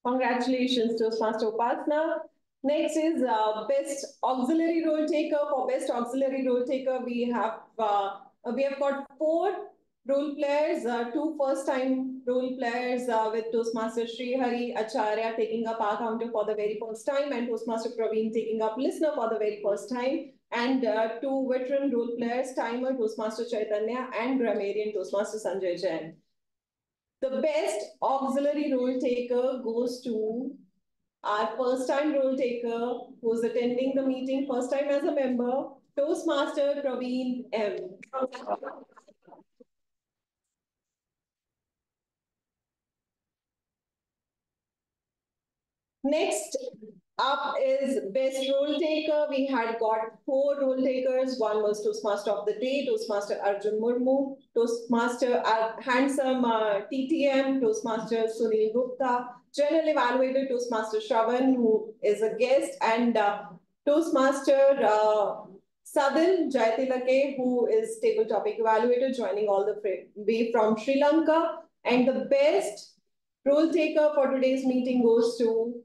[SPEAKER 2] Congratulations, Toastmaster Upasana. Next is best auxiliary role taker. For best auxiliary role taker, we have got 4 role players, 2 first-time role players with Toastmaster Sreehari A taking up our counter for the very first time, and Toastmaster Praveen taking up listener for the very first time, and 2 veteran role players, timer Toastmaster Chaitanya and Grammarian Toastmaster Sanjay J. The best auxiliary role taker goes to our first-time role taker who's attending the meeting first time as a member, Toastmaster Praveen M. Next up is best role taker. We had got 4 role takers. One was Toastmaster of the Day, Toastmaster Arjun Murmu, Toastmaster Handsome TTM, Toastmaster Sunil Gupta, General Evaluator Toastmaster Sravan, who is a guest, and Toastmaster Sadil J, who is table topic evaluator, joining all the way from Sri Lanka. And the best role taker for today's meeting goes to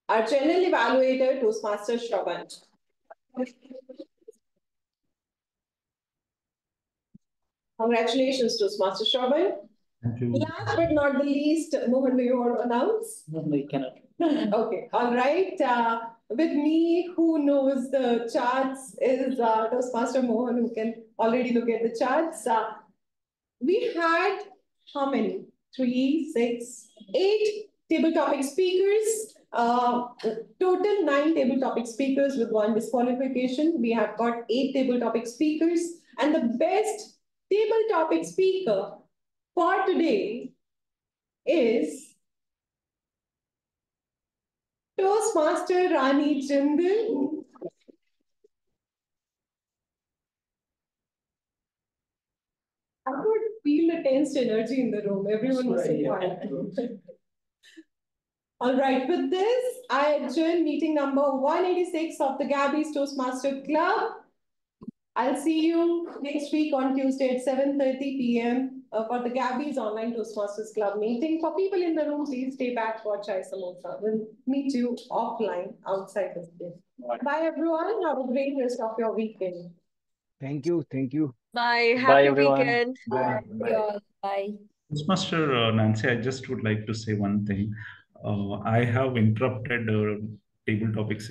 [SPEAKER 2] our general evaluator, Toastmaster Sravan. Congratulations, Toastmaster Sravan.
[SPEAKER 10] Thank you.
[SPEAKER 2] Last but not the least, Mohan, do you want to announce?
[SPEAKER 23] No, I cannot.
[SPEAKER 2] Okay, all right. With me, who knows the charts is Toastmaster Mohan, who can already look at the charts. We had how many? 3, 6, 8 table topic speakers. Total 9 table topic speakers with 1 disqualification. We have got 8 table topic speakers, and the best table topic speaker for today is Toastmaster Rani Jindal. I could feel the tense energy in the room. Everyone was so quiet. All right, with this, I adjourn meeting number 186 of the Gabbys Toastmaster Club. I'll see you next week on Tuesday at 7:30 p.m. For the Gabbys Online Toastmasters Club meeting. For people in the room, please stay back for chai samosa. We'll meet you offline outside the stage. Bye, everyone. Have a great rest of your weekend.
[SPEAKER 12] Thank you. Thank you.
[SPEAKER 4] Bye.
[SPEAKER 11] Bye,
[SPEAKER 4] Happy
[SPEAKER 11] everyone.
[SPEAKER 4] weekend.
[SPEAKER 12] Bye. Bye.
[SPEAKER 24] Bye.
[SPEAKER 10] Toastmaster Nancy, I just would like to say one thing. I have interrupted table topics